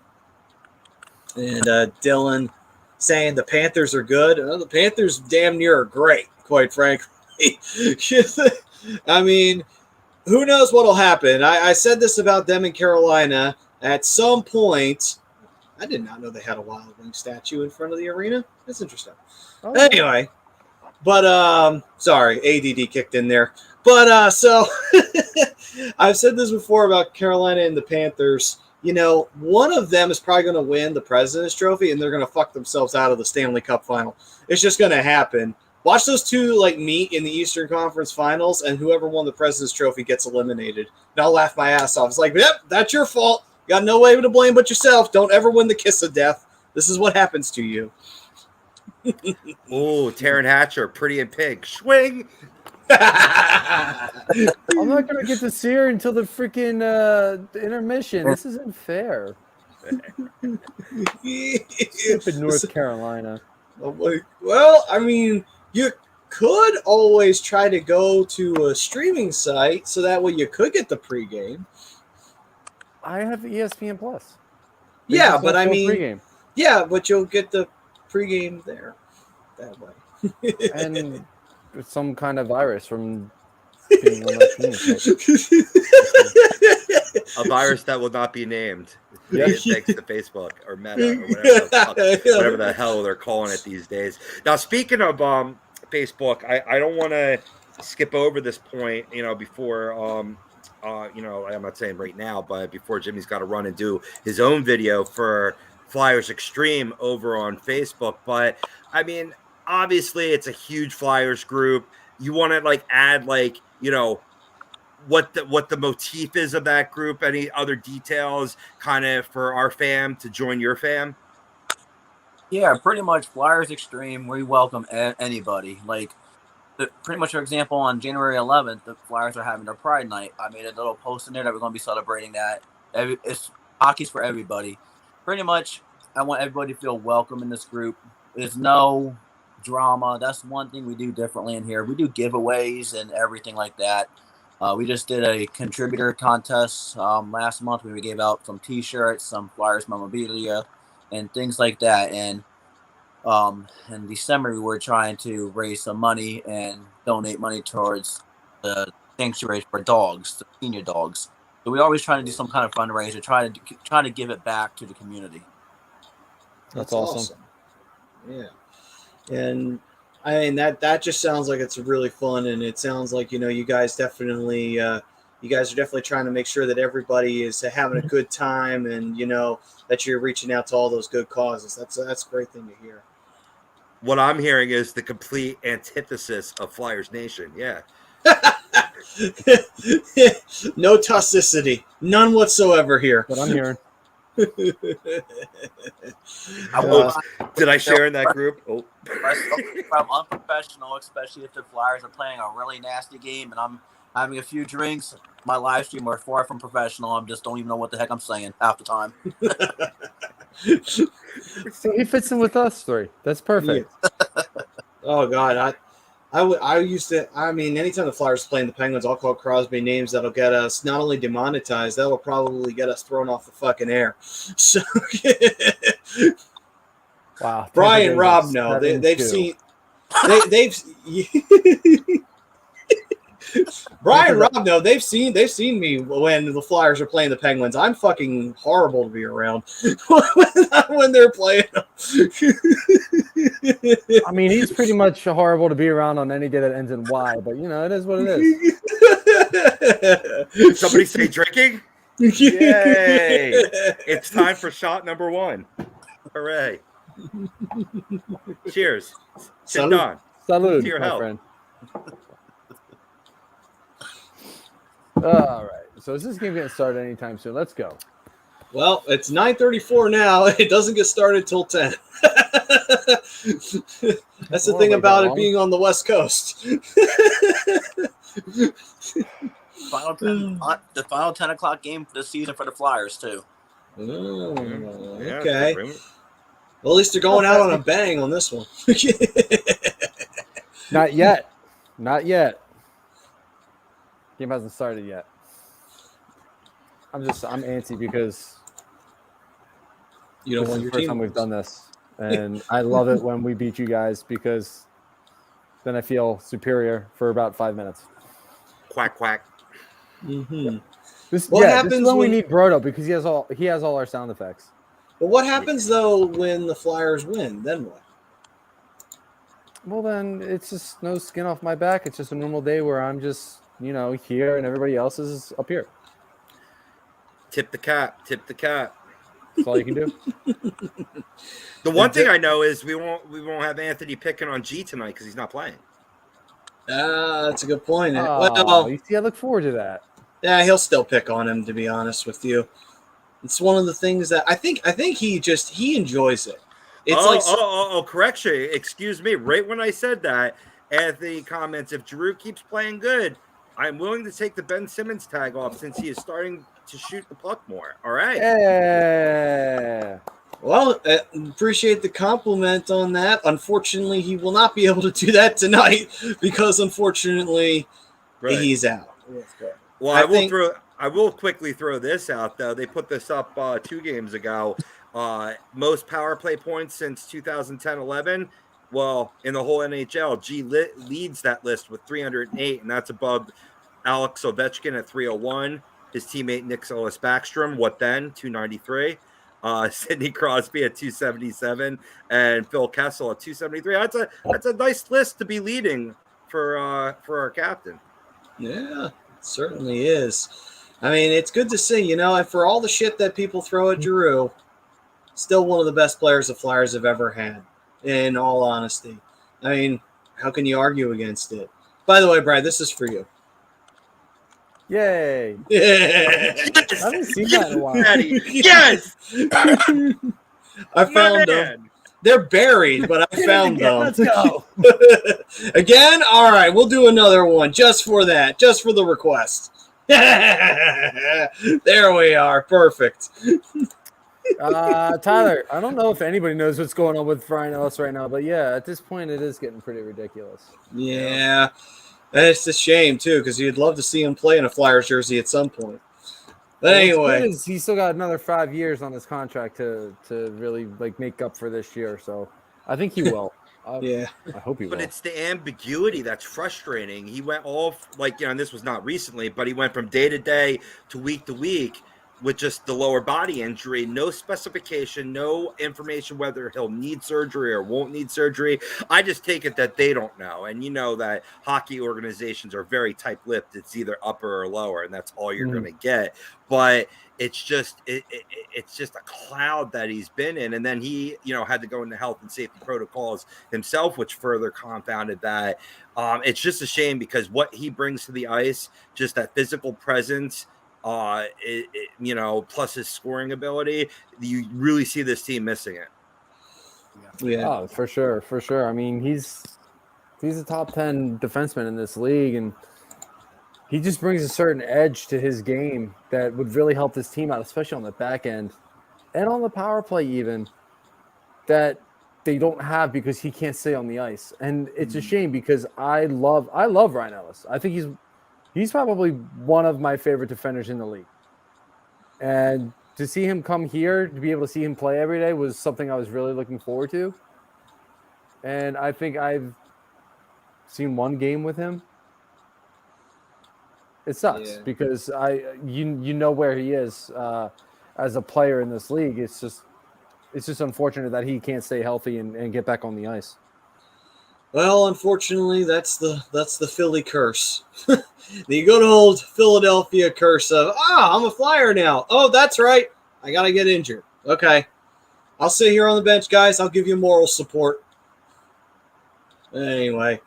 Speaker 4: And Dylan saying the Panthers are good. The Panthers damn near are great, quite frankly. I mean, who knows what will happen? I said this about them in Carolina. At some point, I did not know they had a Wild Wing statue in front of the arena. That's interesting.
Speaker 1: Oh,
Speaker 4: Anyway, but sorry, ADD kicked in there. But so I've said this before about Carolina and the Panthers. You know, one of them is probably going to win the President's Trophy, and they're going to fuck themselves out of the Stanley Cup final. It's just going to happen. Watch those two meet in the Eastern Conference Finals, and whoever won the President's Trophy gets eliminated. And I'll laugh my ass off. It's like, yep, that's your fault. Got no way to blame but yourself. Don't ever win the kiss of death. This is what happens to you.
Speaker 5: Oh, Taryn Hatcher, Pretty in Pink. Swing.
Speaker 1: I'm not going to get to see her until the freaking intermission. This isn't fair. Stupid North Carolina.
Speaker 4: Well, I mean, you could always try to go to a streaming site so that way you could get the pregame.
Speaker 1: I have ESPN Plus.
Speaker 4: Yeah, but I
Speaker 1: no
Speaker 4: mean,
Speaker 1: pregame.
Speaker 4: yeah, but you'll get the pregame there that way.
Speaker 1: And with some kind of virus from being on that team.
Speaker 5: A virus that will not be named.
Speaker 1: Yeah.
Speaker 5: Thanks to Facebook or Meta or whatever the hell they're calling it these days. Now, speaking of Facebook, I don't want to skip over this point, before, I'm not saying right now, but before Jimmy's got to run and do his own video for Flyers Extreme over on Facebook. But, I mean, obviously it's a huge Flyers group. You want to add what the motif is of that group, any other details kind of for our fam to join your fam?
Speaker 6: Yeah, pretty much Flyers Extreme, we welcome anybody. Pretty much, for example, on January 11th, the Flyers are having their Pride Night. I made a little post in there that we're going to be celebrating that. It's hockey's for everybody. Pretty much, I want everybody to feel welcome in this group. There's no drama. That's one thing we do differently in here. We do giveaways and everything like that. We just did a contributor contest last month where we gave out some T-shirts, some Flyers memorabilia, and things like that. And in December, we were trying to raise some money and donate money towards the sanctuary for dogs, the senior dogs. So we always try to do some kind of fundraiser, trying to give it back to the community.
Speaker 1: That's awesome.
Speaker 4: Yeah, and I mean that just sounds like it's really fun, and it sounds like you guys definitely are definitely trying to make sure that everybody is having a good time, and that you're reaching out to all those good causes. That's a great thing to hear.
Speaker 5: What I'm hearing is the complete antithesis of Flyers Nation. Yeah.
Speaker 4: No toxicity, none whatsoever here.
Speaker 1: What I'm hearing.
Speaker 5: Did I share in that group? Oh.
Speaker 6: I'm unprofessional, especially if the Flyers are playing a really nasty game and I'm having a few drinks. My live stream are far from professional. I just don't even know what the heck I'm saying half the time.
Speaker 1: So he fits in with us three. That's perfect.
Speaker 4: Yeah. Oh God, I used to. I mean, anytime the Flyers playing the Penguins, I'll call Crosby names that'll get us not only demonetized, that'll probably get us thrown off the fucking air. So,
Speaker 1: Wow.
Speaker 4: Brian, Rob, no, they've seen. They've. Brian, Rob, no, they've seen me when the Flyers are playing the Penguins. I'm fucking horrible to be around when they're playing.
Speaker 1: I mean, he's pretty much horrible to be around on any day that ends in Y, but it is what it is.
Speaker 5: Somebody say drinking? Yay! It's time for shot number 1. Hooray! Cheers. Sit down.
Speaker 1: Salud,
Speaker 5: to your
Speaker 1: my
Speaker 5: health.
Speaker 1: friend. All right. So is this game getting started anytime soon? Let's go.
Speaker 4: Well, it's 9:34 now. It doesn't get started till 10. That's the thing about it being on the West Coast.
Speaker 6: final 10 o'clock game this season for the Flyers too.
Speaker 4: Oh,
Speaker 5: Yeah,
Speaker 4: okay.
Speaker 5: really.
Speaker 4: Well, at least they're going out on a bang on this one.
Speaker 1: Not yet. Not yet. Game hasn't started yet. I'm antsy because
Speaker 4: You don't
Speaker 1: this
Speaker 4: want
Speaker 1: is
Speaker 4: your
Speaker 1: the first
Speaker 4: team.
Speaker 1: time we've done this. And I love it when we beat you guys because then I feel superior for about 5 minutes.
Speaker 5: Quack quack.
Speaker 4: Mm-hmm.
Speaker 1: This
Speaker 4: What
Speaker 1: is
Speaker 4: happens
Speaker 1: when we
Speaker 4: when-
Speaker 1: need Brodo because he has all our sound effects.
Speaker 4: But what happens though when the Flyers win? Then what?
Speaker 1: Well, then it's just no skin off my back. It's just a normal day where I'm just, here and everybody else is up here.
Speaker 5: Tip the cap. Tip the cap.
Speaker 1: That's all you can do.
Speaker 5: The one thing I know is we won't have Anthony picking on G tonight because he's not playing.
Speaker 4: That's a good point.
Speaker 1: Oh,
Speaker 4: Well,
Speaker 1: you see, I look forward to that.
Speaker 4: yeah, he'll still pick on him. To be honest with you, it's one of the things that I think he enjoys it. It's
Speaker 5: correction. Excuse me. Right when I said that, Anthony comments, if Giroux keeps playing good, I'm willing to take the Ben Simmons tag off since he is starting to shoot the puck more. All right.
Speaker 1: Yeah.
Speaker 4: Well, appreciate the compliment on that. Unfortunately, he will not be able to do that tonight because unfortunately he's out.
Speaker 5: Well, I will quickly throw this out though. They put this up 2 games ago. Most power play points since 2010-11. Well, in the whole NHL, G leads that list with 308, and that's above Alex Ovechkin at 301. His teammate Nicolas Backstrom, 293. Sidney Crosby at 277, and Phil Kessel at 273. That's a nice list to be leading for our captain.
Speaker 4: Yeah, it certainly is. I mean, it's good to see, and for all the shit that people throw at Giroux, still one of the best players the Flyers have ever had, in all honesty. I mean, how can you argue against it? By the way, Brad, this is for you.
Speaker 1: Yay.
Speaker 4: Yeah.
Speaker 1: I haven't seen that in a while.
Speaker 5: Yes.
Speaker 4: I found them. They're buried, but I found them.
Speaker 1: Let's go.
Speaker 4: Again? All right, we'll do another one just for that, just for the request. There we are. Perfect.
Speaker 1: Tyler, I don't know if anybody knows what's going on with Brian Ellis right now, but yeah, at this point, it is getting pretty ridiculous.
Speaker 4: Yeah. It's a shame, too, because you'd love to see him play in a Flyers jersey at some point. But anyway.
Speaker 1: He's still got another 5 years on his contract to really make up for this year, so I think he will.
Speaker 4: Yeah.
Speaker 1: I hope he will.
Speaker 5: But it's the ambiguity that's frustrating. He went off, and this was not recently, but he went from day to day to week with just the lower body injury, no specification, no information whether he'll need surgery or won't need surgery. I just take it that they don't know. And you know that hockey organizations are very tight-lipped. It's either upper or lower, and that's all you're going to get. But it's just it's just a cloud that he's been in. And then he, had to go into health and safety protocols himself, which further confounded that. It's just a shame because what he brings to the ice, just that physical presence, plus his scoring ability, you really see this team missing it.
Speaker 4: Yeah.
Speaker 1: Oh, for sure. I mean, he's a top 10 defenseman in this league, and he just brings a certain edge to his game that would really help this team out, especially on the back end and on the power play even, that they don't have because he can't stay on the ice. And it's a shame because I love Ryan Ellis. I think he's probably one of my favorite defenders in the league. And to see him come here, to be able to see him play every day was something I was really looking forward to. And I think I've seen one game with him. It sucks because you know where he is as a player in this league. It's just unfortunate that he can't stay healthy and get back on the ice.
Speaker 4: Well, unfortunately, that's the Philly curse. The good old Philadelphia curse of, I'm a Flyer now. Oh, that's right. I got to get injured. Okay. I'll sit here on the bench, guys. I'll give you moral support. Anyway.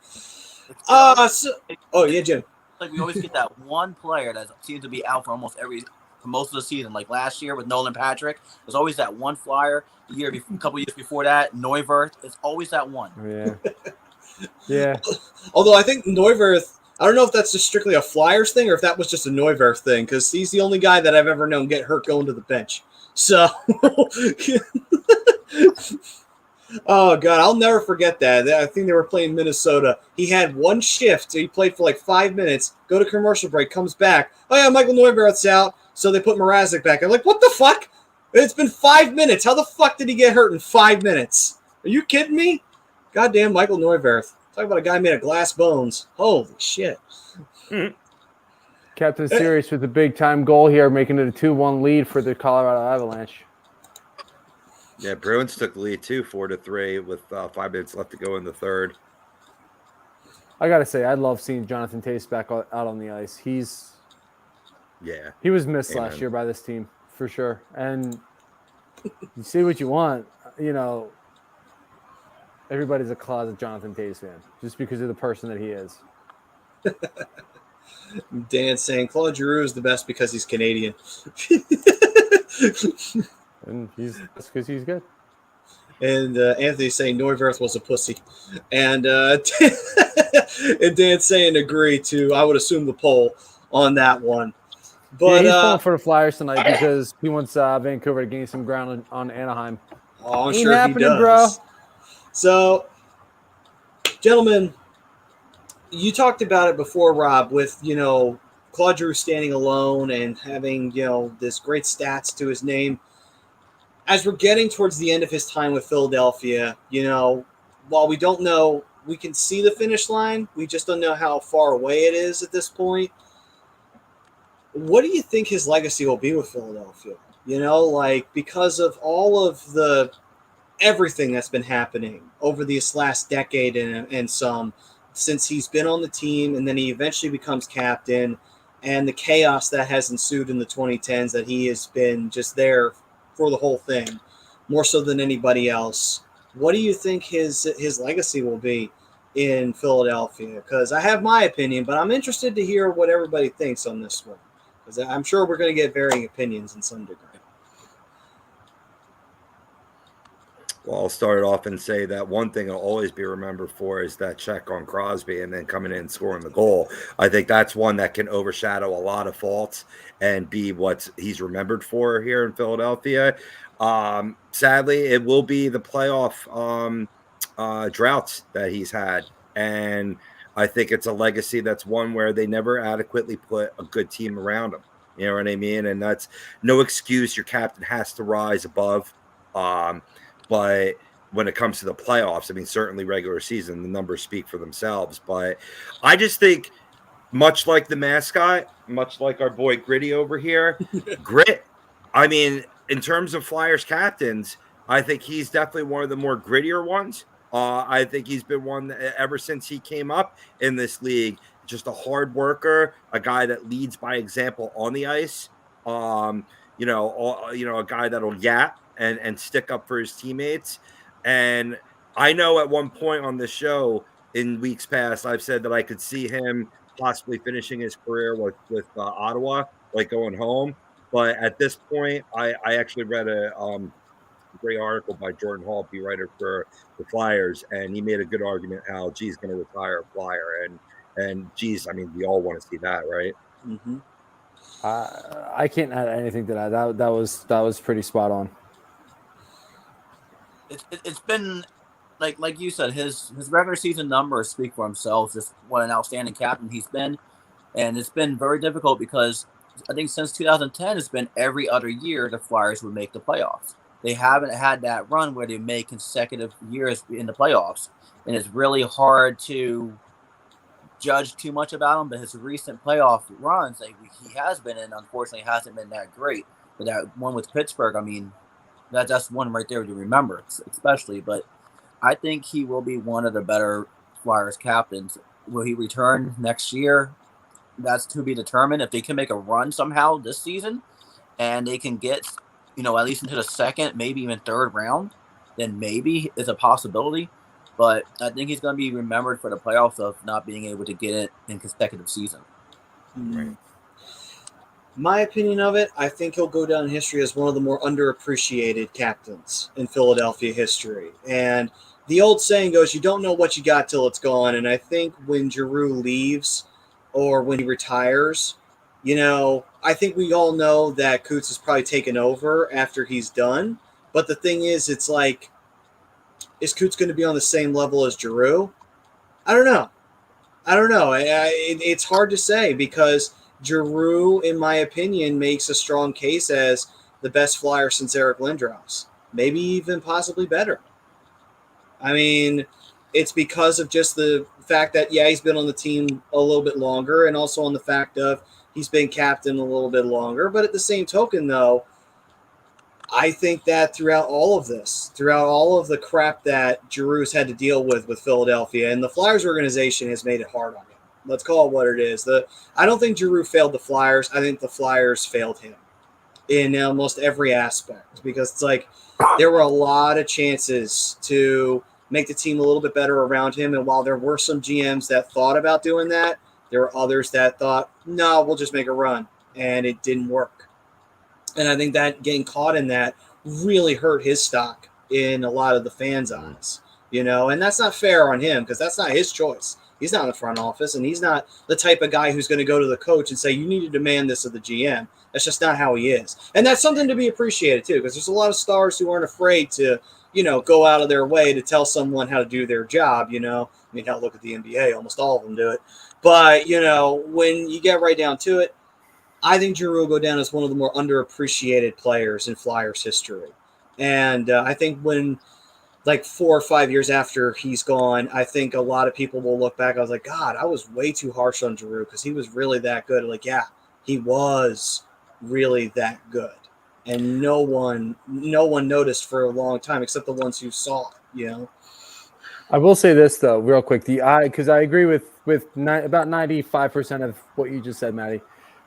Speaker 4: Yeah, Jim.
Speaker 6: We always get that one player that seems to be out for most of the season. Like last year with Nolan Patrick, there's always that one Flyer. A couple years before that, Neuwirth. It's always that one.
Speaker 1: Yeah. Yeah.
Speaker 4: Although I think Neuwirth I don't know if that's just strictly a Flyers thing or if that was just a Neuwirth thing, because he's the only guy that I've ever known get hurt going to the bench. So, oh, God, I'll never forget that. I think they were playing Minnesota. He had one shift. So he played for like 5 minutes, go to commercial break, comes back. Oh, yeah, Michael Neuwirth's out. So they put Mrazek back. I'm like, what the fuck? It's been 5 minutes. How the fuck did he get hurt in 5 minutes? Are you kidding me? Goddamn Michael Neuwirth. Talk about a guy made of glass bones. Holy shit.
Speaker 1: Captain Series with a big-time goal here, making it a 2-1 lead for the Colorado Avalanche.
Speaker 5: Yeah, Bruins took the lead too, 4-3, with 5 minutes left to go in the third.
Speaker 1: I got to say, I love seeing Jonathan Tace back out on the ice. He was missed last year by this team, for sure. And you say what you want, everybody's a closet Jonathan Tace fan just because of the person that he is.
Speaker 4: Dan saying Claude Giroux is the best because he's Canadian.
Speaker 1: And that's because he's good.
Speaker 4: And Anthony saying Neuwirth was a pussy. And and Dan saying agree to, I would assume, the poll on that one. But
Speaker 1: he's pulling for the Flyers tonight because he wants Vancouver to gain some ground on Anaheim.
Speaker 4: Oh, I'm
Speaker 1: Ain't
Speaker 4: sure
Speaker 1: happening,
Speaker 4: he does.
Speaker 1: bro.
Speaker 4: So, gentlemen, you talked about it before, Rob, with, Claude Giroux standing alone and having, this great stats to his name. As we're getting towards the end of his time with Philadelphia, while we don't know, we can see the finish line. We just don't know how far away it is at this point. What do you think his legacy will be with Philadelphia? Because of all of the everything that's been happening over this last decade and some, since he's been on the team, and then he eventually becomes captain, and the chaos that has ensued in the 2010s, that he has been just there for the whole thing, more so than anybody else. What do you think his legacy will be in Philadelphia? Because I have my opinion, but I'm interested to hear what everybody thinks on this one, because I'm sure we're going to get varying opinions in some degree.
Speaker 5: Well, I'll start off and say that one thing I'll always be remembered for is that check on Crosby and then coming in and scoring the goal. I think that's one that can overshadow a lot of faults and be what he's remembered for here in Philadelphia. Sadly, it will be the playoff droughts that he's had. And I think it's a legacy that's one where they never adequately put a good team around him. You know what I mean? And that's no excuse. Your captain has to rise above. But when it comes to the playoffs, I mean, certainly regular season, the numbers speak for themselves. But I just think, much like the mascot, much like our boy Gritty over here, Grit, I mean, in terms of Flyers captains, I think he's definitely one of the more grittier ones. I think he's been one ever since he came up in this league, just a hard worker, a guy that leads by example on the ice, a guy that'll yap and stick up for his teammates. And I know at one point on this show in weeks past, I've said that I could see him possibly finishing his career with Ottawa, like going home. But at this point, I actually read a great article by Jordan Hall, beat writer for the Flyers, and he made a good argument how G's going to retire a Flyer. And geez, I mean, we all want to see that, right?
Speaker 4: Mm-hmm.
Speaker 1: I can't add anything to that. That was pretty spot on.
Speaker 6: It's been like you said, his regular season numbers speak for themselves. Just what an outstanding captain he's been, and it's been very difficult because I think since 2010, it's been every other year the Flyers would make the playoffs. They haven't had that run where they make consecutive years in the playoffs, and it's really hard to judge too much about him. But his recent playoff runs, he has been in, unfortunately, hasn't been that great. But that one with Pittsburgh, I mean, that's one right there to remember, especially. But I think he will be one of the better Flyers captains. Will he return next year? That's to be determined. If they can make a run somehow this season and they can get, at least into the second, maybe even third round, then maybe it's a possibility. But I think he's going to be remembered for the playoffs of not being able to get it in consecutive season.
Speaker 4: Right. My opinion of it, I think he'll go down in history as one of the more underappreciated captains in Philadelphia history. And the old saying goes, you don't know what you got till it's gone. And I think when Giroux leaves, or when he retires. I think we all know that Coots is probably taken over after he's done. But the thing is, it's like, is Coots going to be on the same level as Giroux? I don't know. It's hard to say because Giroux, in my opinion, makes a strong case as the best Flyer since Eric Lindros. Maybe even possibly better. I mean, it's because of just the fact that, he's been on the team a little bit longer, and also on the fact of he's been captain a little bit longer. But at the same token, though, I think that throughout all of the crap that Giroux's had to deal with Philadelphia, and the Flyers organization has made it hard on him. Let's call it what it is. I don't think Giroux failed the Flyers. I think the Flyers failed him in almost every aspect, because it's like there were a lot of chances to make the team a little bit better around him. And while there were some GMs that thought about doing that, there were others that thought, no, we'll just make a run. And it didn't work. And I think that getting caught in that really hurt his stock in a lot of the fans' eyes, and that's not fair on him because that's not his choice. He's not in the front office, and he's not the type of guy who's going to go to the coach and say, you need to demand this of the GM. That's just not how he is. And that's something to be appreciated, too, because there's a lot of stars who aren't afraid to, go out of their way to tell someone how to do their job, I mean, hell, look at the NBA. Almost all of them do it. But, when you get right down to it, I think Giroux will go down as one of the more underappreciated players in Flyers history. And I think when, 4 or 5 years after he's gone, I think a lot of people will look back. I was like, God, I was way too harsh on Giroux because he was really that good. He was really that good. And no one noticed for a long time except the ones who saw it,
Speaker 1: I will say this, though, real quick. Because I agree with about 95% of what you just said, Matty.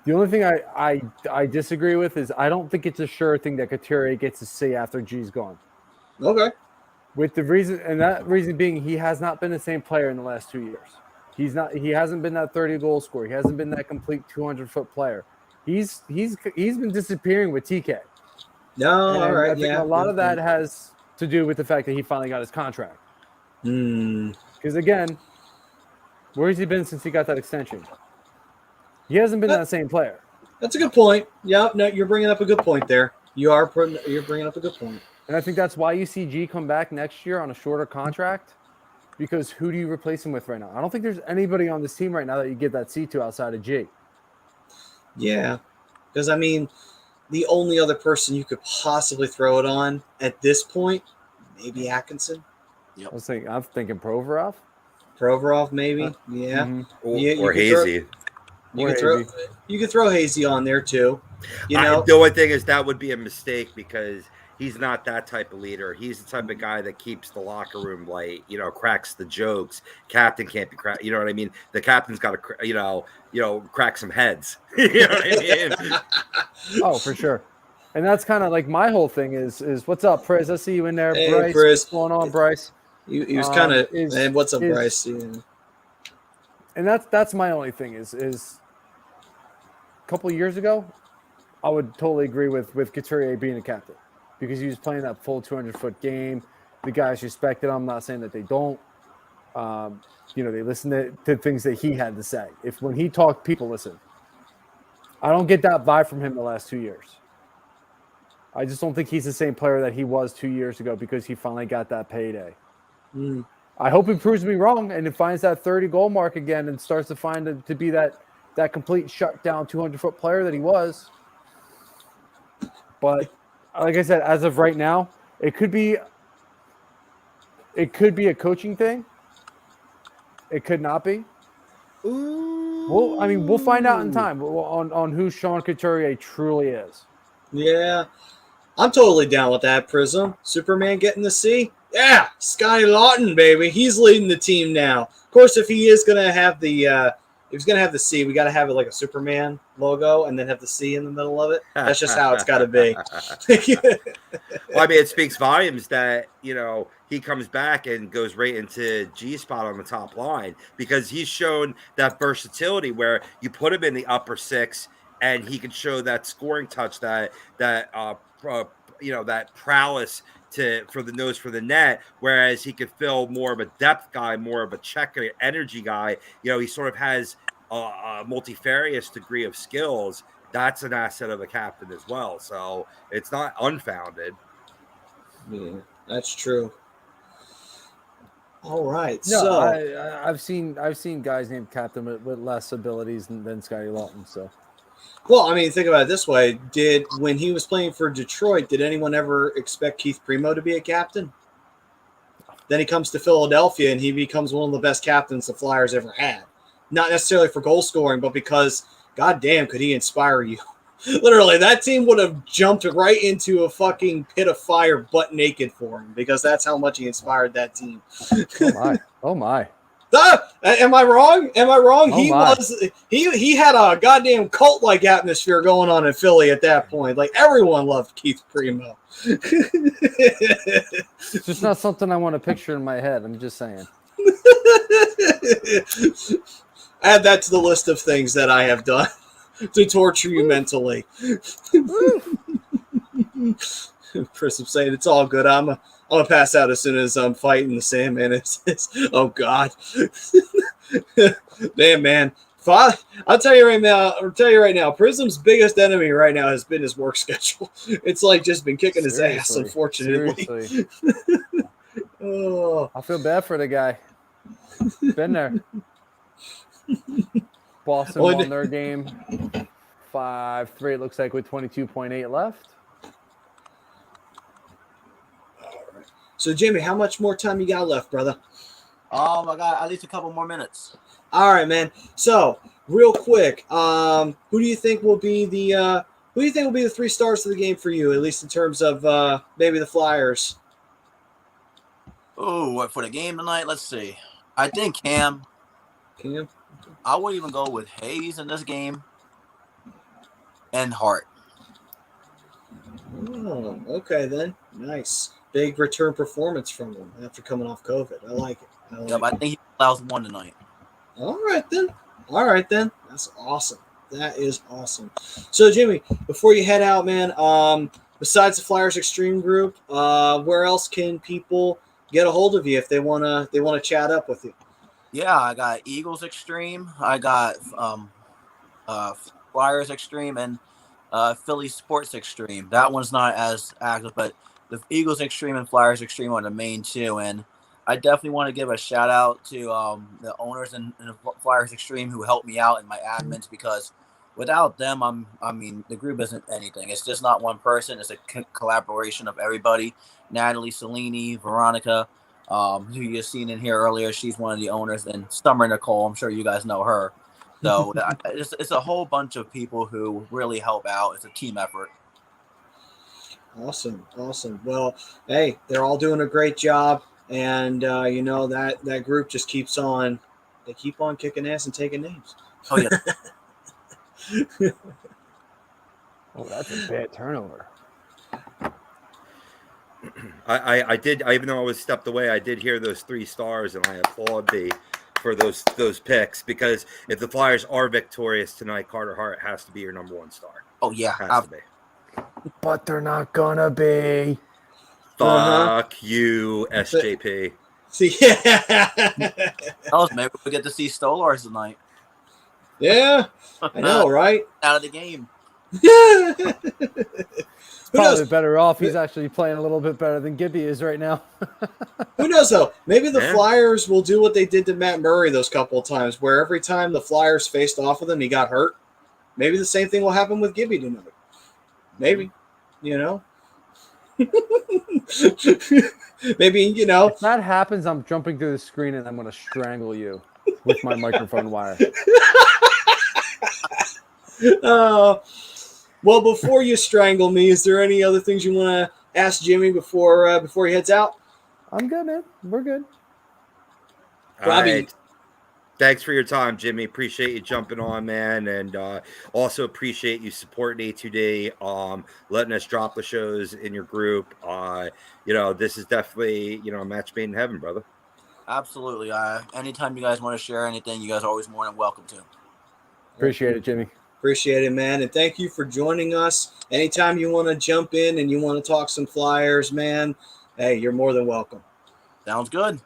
Speaker 1: The only thing I disagree with is I don't think it's a sure thing that Couturier gets to see after G's gone.
Speaker 4: Okay.
Speaker 1: With the reason, and that reason being, he has not been the same player in the last 2 years. He hasn't been that 30-goal scorer. He hasn't been that complete 200-foot player. He's been disappearing with TK.
Speaker 4: No,
Speaker 1: and
Speaker 4: all right.
Speaker 1: I think a lot of that has to do with the fact that he finally got his contract. Because again, where has he been since he got that extension? He hasn't been that same player.
Speaker 4: That's a good point. Yeah, no, you're bringing up a good point there. You're bringing up a good point.
Speaker 1: And I think that's why you see G come back next year on a shorter contract, because who do you replace him with right now? I don't think there's anybody on this team right now that you give that seat to outside of G.
Speaker 4: Yeah, because, I mean, the only other person you could possibly throw it on at this point, maybe Atkinson.
Speaker 1: Yep. I'm thinking Provorov.
Speaker 4: Provorov, maybe. Yeah.
Speaker 5: Mm-hmm. Or Hazy.
Speaker 4: You could throw Hazy on there too.
Speaker 5: The only thing is that would be a mistake because he's not that type of leader. He's the type of guy that keeps the locker room light. Cracks the jokes. Captain can't be cracked. You know what I mean? The captain's got to crack some heads. You know what I mean?
Speaker 1: Oh, for sure. And that's kind of like my whole thing is what's up, Priz? I see you in there,
Speaker 4: hey,
Speaker 1: Bryce.
Speaker 4: Priz.
Speaker 1: What's going on, Bryce?
Speaker 4: He was kind of. And what's up, Bryce? Yeah.
Speaker 1: And that's my only thing is a couple of years ago, I would totally agree with Couturier being a captain because he was playing that full 200-foot game. The guys respected him. I'm not saying that they don't. They listen to things that he had to say. When he talked, people listen. I don't get that vibe from him the last 2 years. I just don't think he's the same player that he was 2 years ago because he finally got that payday. I hope he proves me wrong and it finds that 30-goal mark again and starts to find to be that complete shutdown 200-foot player that he was. But like I said, as of right now, it could be a coaching thing. It could not be. We'll find out in time on who Sean Couturier truly is.
Speaker 4: Yeah, I'm totally down with that, Prism. Superman getting the C? Yeah, Scotty Laughton, baby. He's leading the team now. Of course, if he is going to have the C, we got to have it like a Superman logo and then have the C in the middle of it. That's just how it's got to be.
Speaker 5: Well, I mean, it speaks volumes that, he comes back and goes right into G spot on the top line because he's shown that versatility where you put him in the upper six and he can show that scoring touch, that prowess for the nose for the net, whereas he could fill more of a depth guy, more of a checker energy guy. He sort of has a multifarious degree of skills, that's an asset of a captain as well. So it's not unfounded.
Speaker 4: Yeah, that's true. All right.
Speaker 1: No,
Speaker 4: So
Speaker 1: I've seen guys named captain with less abilities than Scotty Laughton. So,
Speaker 4: well, I mean, think about it this way: when he was playing for Detroit, did anyone ever expect Keith Primo to be a captain? Then he comes to Philadelphia and he becomes one of the best captains the Flyers ever had. Not necessarily for goal scoring, but because, goddamn, could he inspire you? Literally, that team would have jumped right into a fucking pit of fire butt naked for him because that's how much he inspired that team.
Speaker 1: oh my, oh my.
Speaker 4: Am I wrong? Am I wrong?
Speaker 1: Oh
Speaker 4: He had a goddamn cult-like atmosphere going on in Philly at that point. Like, everyone loved Keith Primo.
Speaker 1: It's just not something I want to picture in my head. I'm just saying.
Speaker 4: Add that to the list of things that I have done to torture you mentally. Chris, I'm saying it's all good. I'm gonna pass out as soon as I'm fighting the Sandman. Oh God, damn man. I'll tell you right now. Prism's biggest enemy right now has been his work schedule. It's like just been kicking his ass, unfortunately. Oh,
Speaker 1: I feel bad for the guy. Been there. Boston won their game 5-3. It looks like with 22.8 left.
Speaker 4: All right. So Jimmy, how much more time you got left, brother?
Speaker 6: I got at least a couple more minutes.
Speaker 4: All right, man. So, real quick, who do you think will be the 3 stars of the game for you, at least in terms of maybe the Flyers?
Speaker 6: Oh, what for the game tonight? Let's see. I think Cam.
Speaker 4: Cam?
Speaker 6: I would even go with Hayes in this game and Hart.
Speaker 4: Oh, okay then. Nice. Big return performance from him after coming off COVID. I like it.
Speaker 6: I think he allows one tonight.
Speaker 4: All right then. That's awesome. That is awesome. So Jimmy, before you head out, man, besides the Flyers Extreme group, where else can people get a hold of you if they wanna chat up with you?
Speaker 6: Yeah, I got Eagles Extreme. I got Flyers Extreme and Philly Sports Extreme. That one's not as active, but the Eagles Extreme and Flyers Extreme are the main two. And I definitely want to give a shout out to the owners in Flyers Extreme who helped me out and my admins, because without them, the group isn't anything. It's just not one person. It's a collaboration of everybody. Natalie Cellini, Veronica, who you've seen in here earlier. She's one of the owners. And Summer Nicole, I'm sure you guys know her. So it's a whole bunch of people who really help out. It's a team effort.
Speaker 4: Awesome. Well, hey, they're all doing a great job. And, that group just keeps on. They keep on kicking ass and taking names.
Speaker 6: Oh, yeah.
Speaker 1: Oh, that's a bad turnover.
Speaker 5: I did, even though I was stepped away, I did hear those 3 stars, and I applaud for those picks, because if the Flyers are victorious tonight, Carter Hart has to be your number 1 star.
Speaker 6: Oh, yeah.
Speaker 5: Has to be.
Speaker 1: But they're not gonna be.
Speaker 5: Fuck you, SJP.
Speaker 4: See, yeah.
Speaker 6: Maybe we get to see Stolars tonight.
Speaker 4: Yeah, I know, right?
Speaker 6: Out of the game.
Speaker 1: Probably better off. He's actually playing a little bit better than Gibby is right now.
Speaker 4: Who knows, though? Maybe the Flyers will do what they did to Matt Murray those couple of times, where every time the Flyers faced off with him, he got hurt. Maybe the same thing will happen with Gibby tonight. Maybe, Maybe,
Speaker 1: If that happens, I'm jumping through the screen and I'm going to strangle you with my microphone wire.
Speaker 4: Well, before you strangle me, is there any other things you want to ask Jimmy before he heads out?
Speaker 1: I'm good, man. We're good.
Speaker 4: Robbie.
Speaker 5: All right. Thanks for your time, Jimmy. Appreciate you jumping on, man, and also appreciate you supporting A2D, letting us drop the shows in your group. This is definitely, a match made in heaven, brother.
Speaker 6: Absolutely. Anytime you guys want to share anything, you guys are always more than welcome to.
Speaker 1: Appreciate it, Jimmy.
Speaker 4: Appreciate it, man. And thank you for joining us. Anytime you want to jump in and you want to talk some Flyers, man, hey, you're more than welcome.
Speaker 6: Sounds good.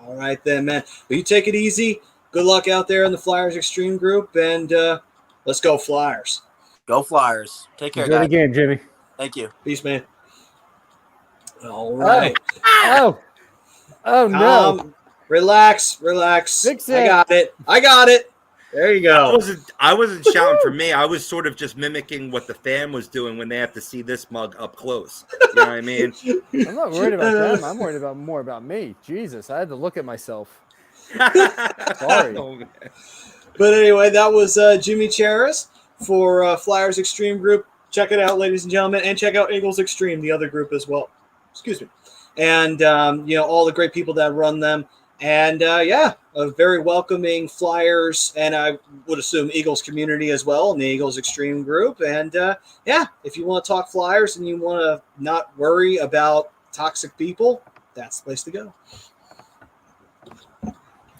Speaker 4: All right then, man. Well, you take it easy. good luck out there in the Flyers Extreme group, and let's go Flyers.
Speaker 6: Go Flyers. Take care,
Speaker 1: Enjoy the
Speaker 6: guys.
Speaker 1: game, Jimmy.
Speaker 6: Thank you.
Speaker 4: Peace, man. All right.
Speaker 1: Oh no.
Speaker 4: Relax.
Speaker 1: Fix
Speaker 4: I
Speaker 1: it.
Speaker 4: got it. There you go.
Speaker 5: I wasn't shouting for me. I was sort of just mimicking what the fan was doing when they have to see this mug up close. You know what I mean?
Speaker 1: I'm not worried about them. I'm worried about more about me. Jesus, I had to look at myself. Sorry.
Speaker 5: Oh,
Speaker 4: But anyway, that was Jimmy Charis for Flyers Extreme Group. Check it out, ladies and gentlemen, and check out Eagles Extreme, the other group as well. Excuse me. And, all the great people that run them. And, a very welcoming Flyers, and I would assume Eagles community as well in the Eagles Extreme group. And, if you want to talk Flyers and you want to not worry about toxic people, that's the place to go.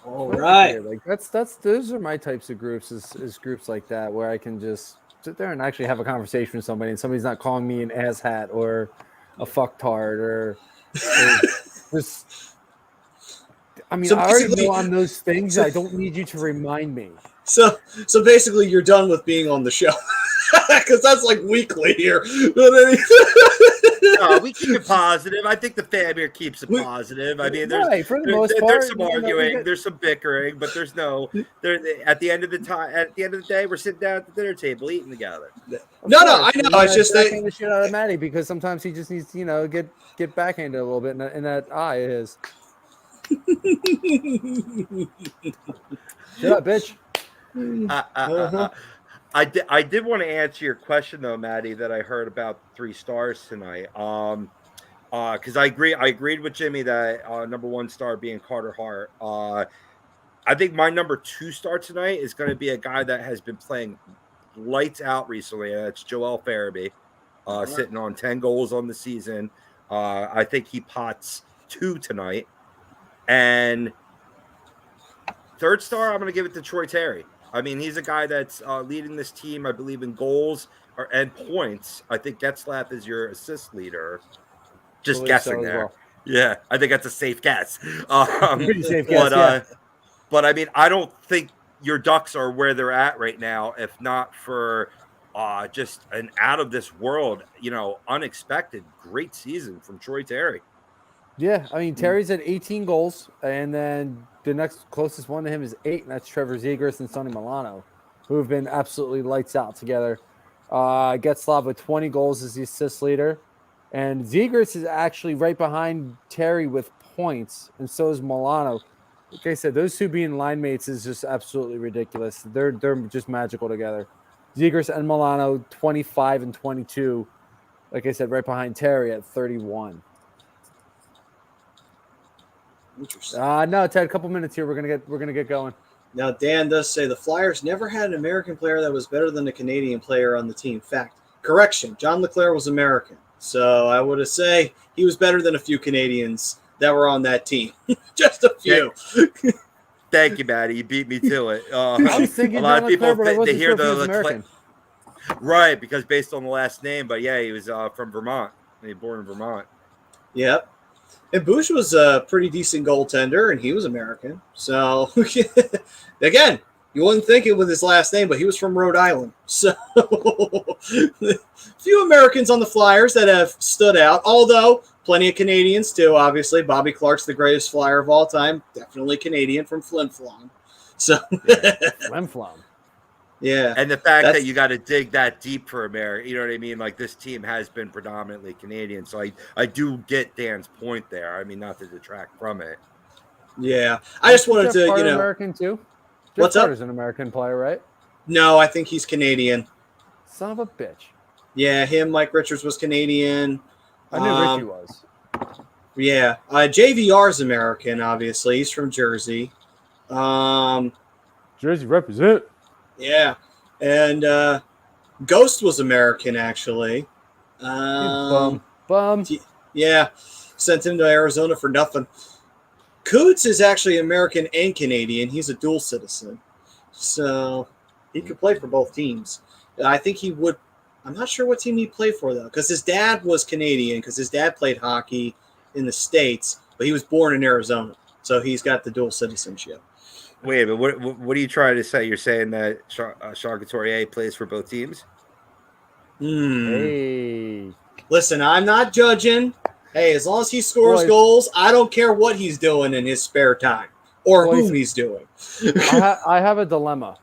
Speaker 4: All right.
Speaker 1: Like that's those are my types of groups is groups like that where I can just sit there and actually have a conversation with somebody and somebody's not calling me an asshat or a fucktard or just I mean,
Speaker 4: So
Speaker 1: I already
Speaker 4: basically-
Speaker 1: know on those things. I don't need you to remind me.
Speaker 4: So basically, you're done with being on the show because that's like weekly here.
Speaker 5: No, we keep it positive. I think the fam here keeps it positive. I mean, there's
Speaker 1: Right, for the most part,
Speaker 5: there's some
Speaker 1: you know,
Speaker 5: arguing, there's some bickering, but there's no. At the end of the day, we're sitting down at the dinner table eating together.
Speaker 4: No, I know. It's just that
Speaker 1: backhand the shit out of Matty because sometimes he just needs to, get backhanded a little bit in that eye of his. Shut up, bitch.
Speaker 5: I did want to answer your question though, Matty, that I heard about 3 stars tonight. Because I agreed with Jimmy that number 1 star being Carter Hart. I think my number 2 star tonight is going to be a guy that has been playing lights out recently. That's Joel Farabee, sitting on 10 goals on the season. I think he pots 2 tonight. And 3rd star, I'm going to give it to Troy Terry. I mean, he's a guy that's leading this team, I believe, in goals and points. I think Getzlaf is your assist leader. Just guessing there. Well. Yeah, I think that's a safe guess.
Speaker 1: Pretty safe guess, yeah.
Speaker 5: But, I mean, I don't think your Ducks are where they're at right now, if not for just an out-of-this-world, unexpected great season from Troy Terry.
Speaker 1: Yeah, I mean, Terry's at 18 goals, and then the next closest one to him is 8, and that's Trevor Zegras and Sonny Milano, who have been absolutely lights out together. Getzlaf with 20 goals as the assist leader, and Zegras is actually right behind Terry with points, and so is Milano. Like I said, those 2 being line mates is just absolutely ridiculous. They're just magical together. Zegras and Milano, 25 and 22. Like I said, right behind Terry at 31.
Speaker 4: interesting.
Speaker 1: No, Ted, a couple minutes here. We're gonna get going.
Speaker 4: Now, Dan does say the Flyers never had an American player that was better than the Canadian player on the team. Fact. Correction. John LeClaire was American. So I would say he was better than a few Canadians that were on that team. Just a few.
Speaker 5: Thank you, Matty. You beat me to it.
Speaker 1: I was thinking
Speaker 5: a lot of people
Speaker 1: they
Speaker 5: hear the
Speaker 1: American.
Speaker 5: Right, because based on the last name. But yeah, he was from Vermont. He was born in Vermont.
Speaker 4: Yep. And Bush was a pretty decent goaltender, and he was American. So, again, you wouldn't think it with his last name, but he was from Rhode Island. So, few Americans on the Flyers that have stood out, although plenty of Canadians too, obviously. Bobby Clark's the greatest Flyer of all time. Definitely Canadian from Flin Flon. So,
Speaker 1: Flin Flon.
Speaker 4: Yeah.
Speaker 5: And the fact that you got to dig that deep for America, you know what I mean? Like, this team has been predominantly Canadian. So I do get Dan's point there. I mean, not to detract from it.
Speaker 4: Yeah. I just wanted to,
Speaker 1: American too?
Speaker 4: What's up?
Speaker 1: Carter's an American player, right?
Speaker 4: No, I think he's Canadian.
Speaker 1: Son of a bitch.
Speaker 4: Yeah, Mike Richards was Canadian.
Speaker 1: I knew Richie was.
Speaker 4: Yeah. JVR's American, obviously. He's from Jersey.
Speaker 1: Jersey represent.
Speaker 4: Yeah, and Ghost was American, actually.
Speaker 1: Bum.
Speaker 4: Yeah, sent him to Arizona for nothing. Coots is actually American and Canadian. He's a dual citizen. So he could play for both teams. I think he would. I'm not sure what team he'd play for, though, because his dad was Canadian, because his dad played hockey in the States, but he was born in Arizona. So he's got the dual citizenship.
Speaker 5: Wait a minute. What are you trying to say? You're saying that Sean Couturier plays for both teams?
Speaker 1: Hey.
Speaker 4: Listen, I'm not judging. Hey, as long as he scores
Speaker 1: Boys.
Speaker 4: goals, I don't care what he's doing in his spare time or
Speaker 1: Boys.
Speaker 4: whom he's doing.
Speaker 1: I have a dilemma.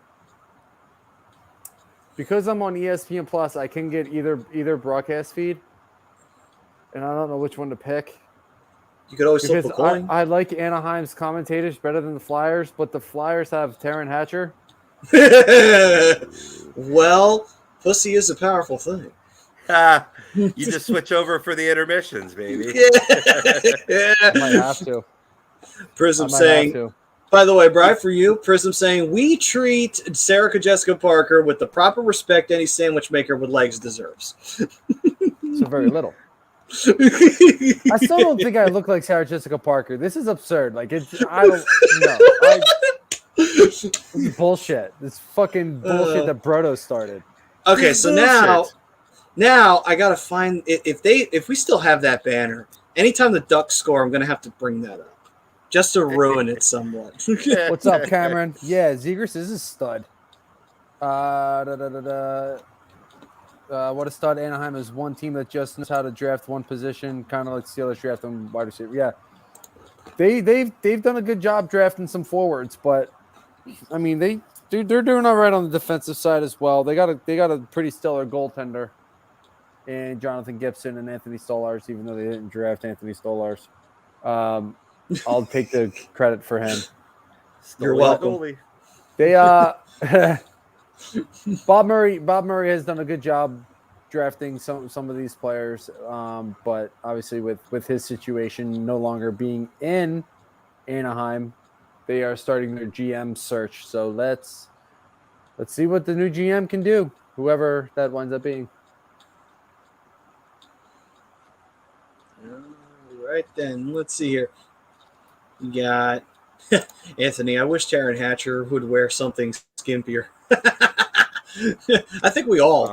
Speaker 1: Because I'm on ESPN Plus, I can get either broadcast feed, and I don't know which one to pick.
Speaker 4: You could always flip a
Speaker 1: Because
Speaker 4: coin.
Speaker 1: I like Anaheim's commentators better than the Flyers, but the Flyers have Taryn Hatcher.
Speaker 4: Well, pussy is a powerful thing.
Speaker 5: You just switch over for the intermissions, baby.
Speaker 1: I might have to.
Speaker 4: Prism
Speaker 1: I might
Speaker 4: saying,
Speaker 1: have to.
Speaker 4: by the way, Bri, for you, Prism saying, we treat Sarah Jessica Parker with the proper respect any sandwich maker with legs deserves.
Speaker 1: So very little. I still don't think I look like Sarah Jessica Parker. This is absurd. Like I don't know. This is bullshit. This fucking bullshit that Brodo started.
Speaker 4: Okay, so now I gotta find if we still have that banner. Anytime the Ducks score, I'm gonna have to bring that up just to ruin it somewhat.
Speaker 1: What's up, Cameron? Yeah, Zegras is a stud. What a stud. Anaheim is one team that just knows how to draft one position, kind of like Steelers draft on wide receiver. Yeah, they've done a good job drafting some forwards, but I mean they're doing all right on the defensive side as well. They got a pretty stellar goaltender in Jonathan Gibson and Anthony Stolarz, even though they didn't draft Anthony Stolarz. I'll take the credit for him.
Speaker 4: You're welcome.
Speaker 1: They Bob Murray has done a good job drafting some of these players, but obviously with his situation no longer being in Anaheim, they are starting their GM search. So let's see what the new GM can do, whoever that winds up being.
Speaker 4: All right then, let's see here. We got Anthony. I wish Taryn Hatcher would wear something skimpier. I think we all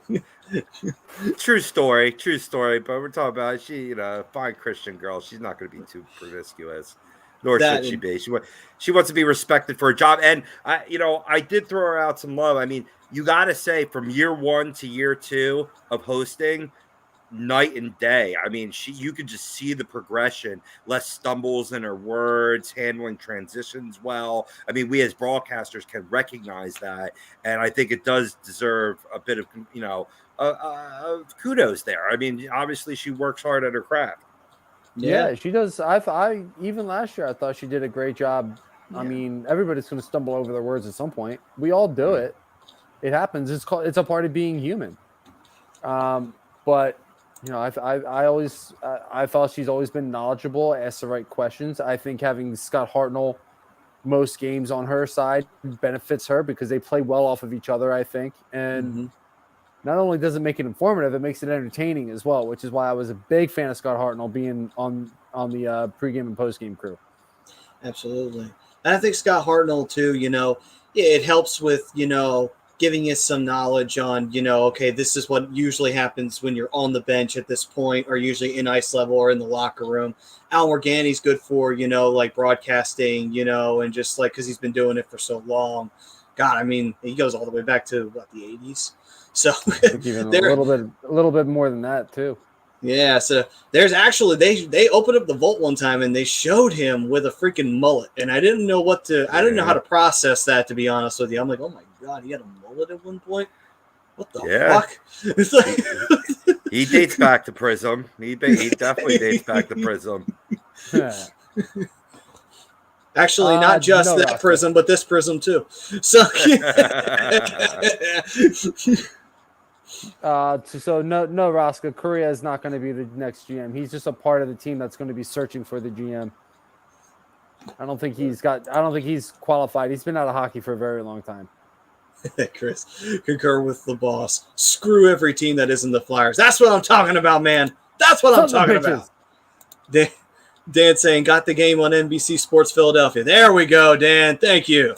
Speaker 4: would.
Speaker 5: True story. But we're talking about she, fine Christian girl. She's not going to be too promiscuous, nor should she be. She wants to be respected for her job, and I did throw her out some love. I mean, you got to say from year 1 to year 2 of hosting, night and day. I mean, you could just see the progression, less stumbles in her words, handling transitions well. I mean, we as broadcasters can recognize that, and I think it does deserve a bit of kudos there. I mean, obviously she works hard at her craft.
Speaker 1: Yeah, she does. I even last year I thought she did a great job. Yeah. I mean, everybody's going to stumble over their words at some point. We all do it. It happens. It's a part of being human. But I felt she's always been knowledgeable, asked the right questions. I think having Scott Hartnell most games on her side benefits her because they play well off of each other, I think. And not only does it make it informative, it makes it entertaining as well, which is why I was a big fan of Scott Hartnell being on the pregame and postgame crew.
Speaker 4: Absolutely. And I think Scott Hartnell, too, it helps with, giving us some knowledge on, okay, this is what usually happens when you're on the bench at this point, or usually in ice level or in the locker room. Al Morgani's good for, like broadcasting, and just like, because he's been doing it for so long. God, I mean, he goes all the way back to the 80s. So
Speaker 1: even a little bit more than that too.
Speaker 4: Yeah, so there's actually they opened up the vault one time and they showed him with a freaking mullet, and I didn't know I didn't know how to process that, to be honest with you. I'm like, oh my god, he had a mullet at one point. What the fuck? It's like
Speaker 5: he dates back to Prism. He definitely dates back to Prism.
Speaker 4: Actually, not just that Prism, but this Prism too. So.
Speaker 1: So no, Raska. Correa is not going to be the next GM. He's just a part of the team that's going to be searching for the GM. I don't think he's qualified. He's been out of hockey for a very long time.
Speaker 4: Chris, concur with the boss. Screw every team that isn't the Flyers. That's what I'm talking about, man. That's what I'm talking about. Dan saying, got the game on NBC Sports Philadelphia. There we go, Dan. Thank you.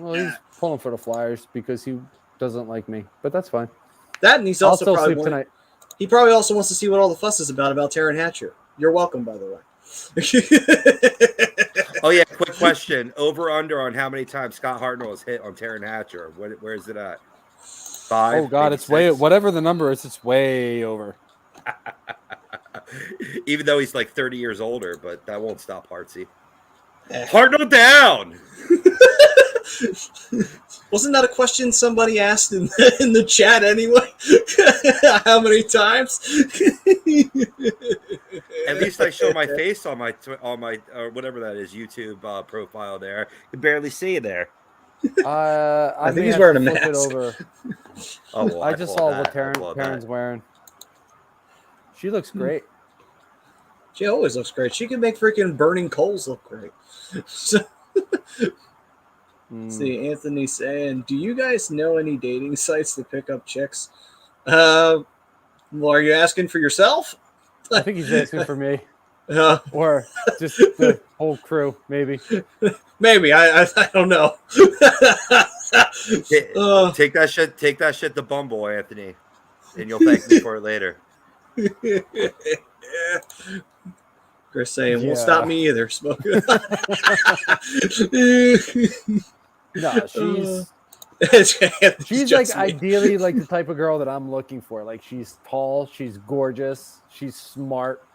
Speaker 1: Well, he's pulling for the Flyers because he doesn't like me, but that's fine.
Speaker 4: That, and he's also probably
Speaker 1: tonight.
Speaker 4: He probably also wants to see what all the fuss is about Taryn Hatcher. You're welcome, by the way.
Speaker 5: Oh yeah, quick question: over under on how many times Scott Hartnell has hit on Taryn Hatcher? Where is it at? 5?
Speaker 1: Oh God,
Speaker 5: maybe
Speaker 1: it's way
Speaker 5: 6?
Speaker 1: whatever the number is. It's way over.
Speaker 5: Even though he's like 30 years older, but that won't stop Hartsey. Hartnell down.
Speaker 4: Wasn't that a question somebody asked in the chat anyway? How many times?
Speaker 5: At least I show my face on my or whatever that is YouTube profile there. You can barely see it there.
Speaker 1: I
Speaker 4: think he's wearing a mask.
Speaker 1: It over.
Speaker 5: Oh, well,
Speaker 1: I just saw what
Speaker 5: Taryn's
Speaker 1: Taryn's wearing. She looks great.
Speaker 4: She always looks great. She can make freaking burning coals look great. See, Anthony saying, do you guys know any dating sites to pick up chicks? Well, are you asking for yourself?
Speaker 1: I think he's asking for me. Or just the whole crew, maybe.
Speaker 4: Maybe. I don't know.
Speaker 5: Take that shit to Bumble, Anthony. And you'll thank me for it later.
Speaker 4: Chris saying, won't stop me either. Smoking.
Speaker 1: No, she's like ideally like the type of girl that I'm looking for. Like she's tall, she's gorgeous, she's smart.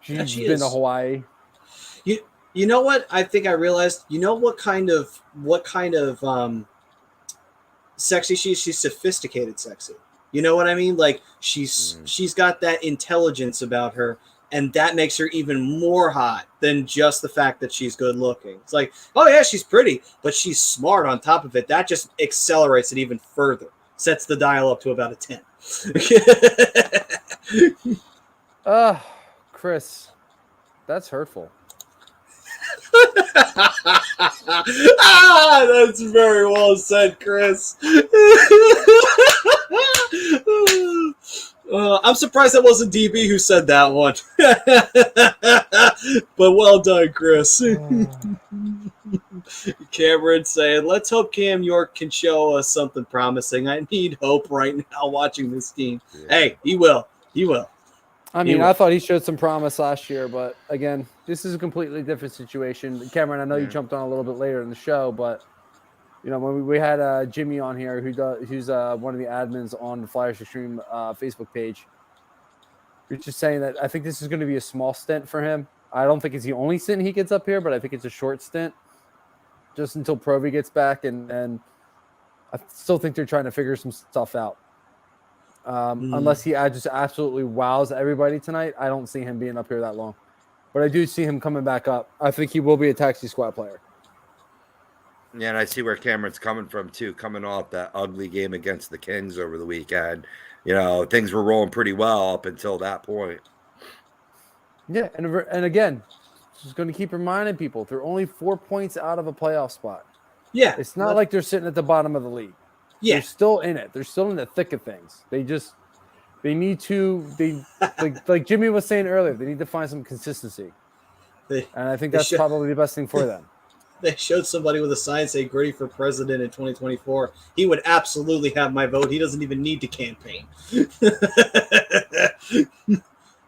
Speaker 1: She's been to Hawaii.
Speaker 4: You know what? I think I realized. You know what kind of sexy she is? She's sophisticated sexy. You know what I mean? Like she's got that intelligence about her. And that makes her even more hot than just the fact that she's good looking. It's like, oh yeah, she's pretty, but she's smart on top of it. That just accelerates it even further. Sets the dial up to about a 10.
Speaker 1: Chris, that's hurtful.
Speaker 4: That's very well said, Chris. I'm surprised that wasn't DB who said that one. But well done, Chris. Cameron saying, let's hope Cam York can show us something promising. I need hope right now watching this team. Yeah. Hey, he will. He will.
Speaker 1: I mean, I thought he showed some promise last year, but again, this is a completely different situation. Cameron, I know you jumped on a little bit later in the show, but you know, when we had Jimmy on here, who's one of the admins on the Flyers Extreme Facebook page, you're just saying that I think this is going to be a small stint for him. I don't think it's the only stint he gets up here, but I think it's a short stint, just until Provi gets back, and I still think they're trying to figure some stuff out. Unless he just absolutely wows everybody tonight, I don't see him being up here that long. But I do see him coming back up. I think he will be a taxi squad player.
Speaker 5: Yeah, and I see where Cameron's coming from, too, coming off that ugly game against the Kings over the weekend. You know, things were rolling pretty well up until that point.
Speaker 1: Yeah, and again, just going to keep reminding people, they're only 4 points out of a playoff spot. Yeah. It's not like they're sitting at the bottom of the league. Yeah. They're still in it. They're still in the thick of things. They need to, like Jimmy was saying earlier, they need to find some consistency. And I think that's probably the best thing for them.
Speaker 4: They showed somebody with a sign saying Gritty for president in 2024. He would absolutely have my vote. He doesn't even need to campaign.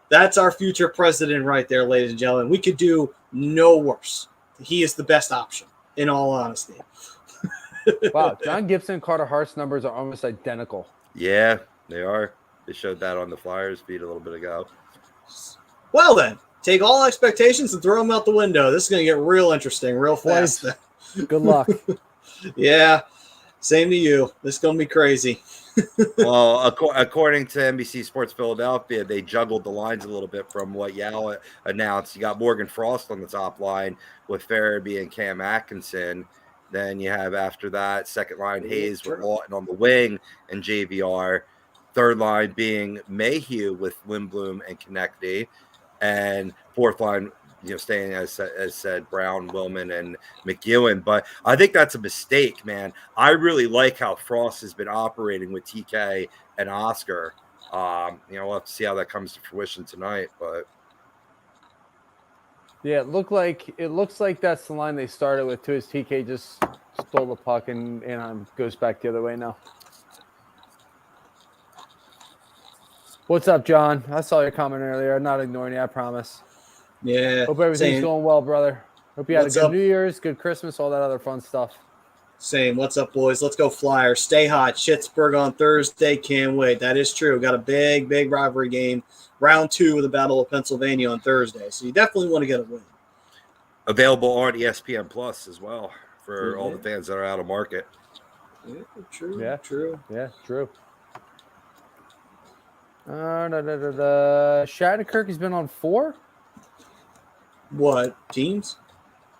Speaker 4: That's our future president right there, ladies and gentlemen. We could do no worse. He is the best option, in all honesty.
Speaker 1: Wow, John Gibson and Carter Hart's numbers are almost identical.
Speaker 5: Yeah, they are. They showed that on the Flyers feed a little bit ago.
Speaker 4: Well then, take all expectations and throw them out the window. This is going to get real interesting real fast.
Speaker 1: Good luck.
Speaker 4: Yeah, same to you. This is going to be crazy.
Speaker 5: Well, according to NBC Sports Philadelphia, they juggled the lines a little bit from what Yao announced. You got Morgan Frost on the top line with Farabee and Cam Atkinson. Then you have after that second line Hayes with Laughton on the wing and JVR. Third line being Mayhew with Lindblom and Konechny, and fourth line, you know, staying as said Brown, Willman, and McEwen. But I think that's a mistake, man. I really like how Frost has been operating with TK and Oscar. You know, we'll have to see how that comes to fruition tonight, but.
Speaker 1: Yeah, it looks like that's the line they started with too. Is TK just stole the puck and goes back the other way now. What's up, John? I saw your comment earlier. I'm not ignoring you, I promise.
Speaker 4: Yeah.
Speaker 1: Hope everything's going well, brother. Hope you had
Speaker 4: What's
Speaker 1: a good
Speaker 4: up?
Speaker 1: New Year's, good Christmas, all that other fun stuff.
Speaker 4: Same. What's up, boys? Let's go Flyers. Stay hot. Schittsburg on Thursday. Can't wait. That is true. Got a big rivalry game. Round 2 of the Battle of Pennsylvania on Thursday. So you definitely want to get a win.
Speaker 5: Available on ESPN Plus as well for all the fans that are out of market.
Speaker 4: Yeah, true.
Speaker 1: Yeah.
Speaker 4: True.
Speaker 1: Yeah, true. Shattenkirk has been on 4?
Speaker 4: What? Teams?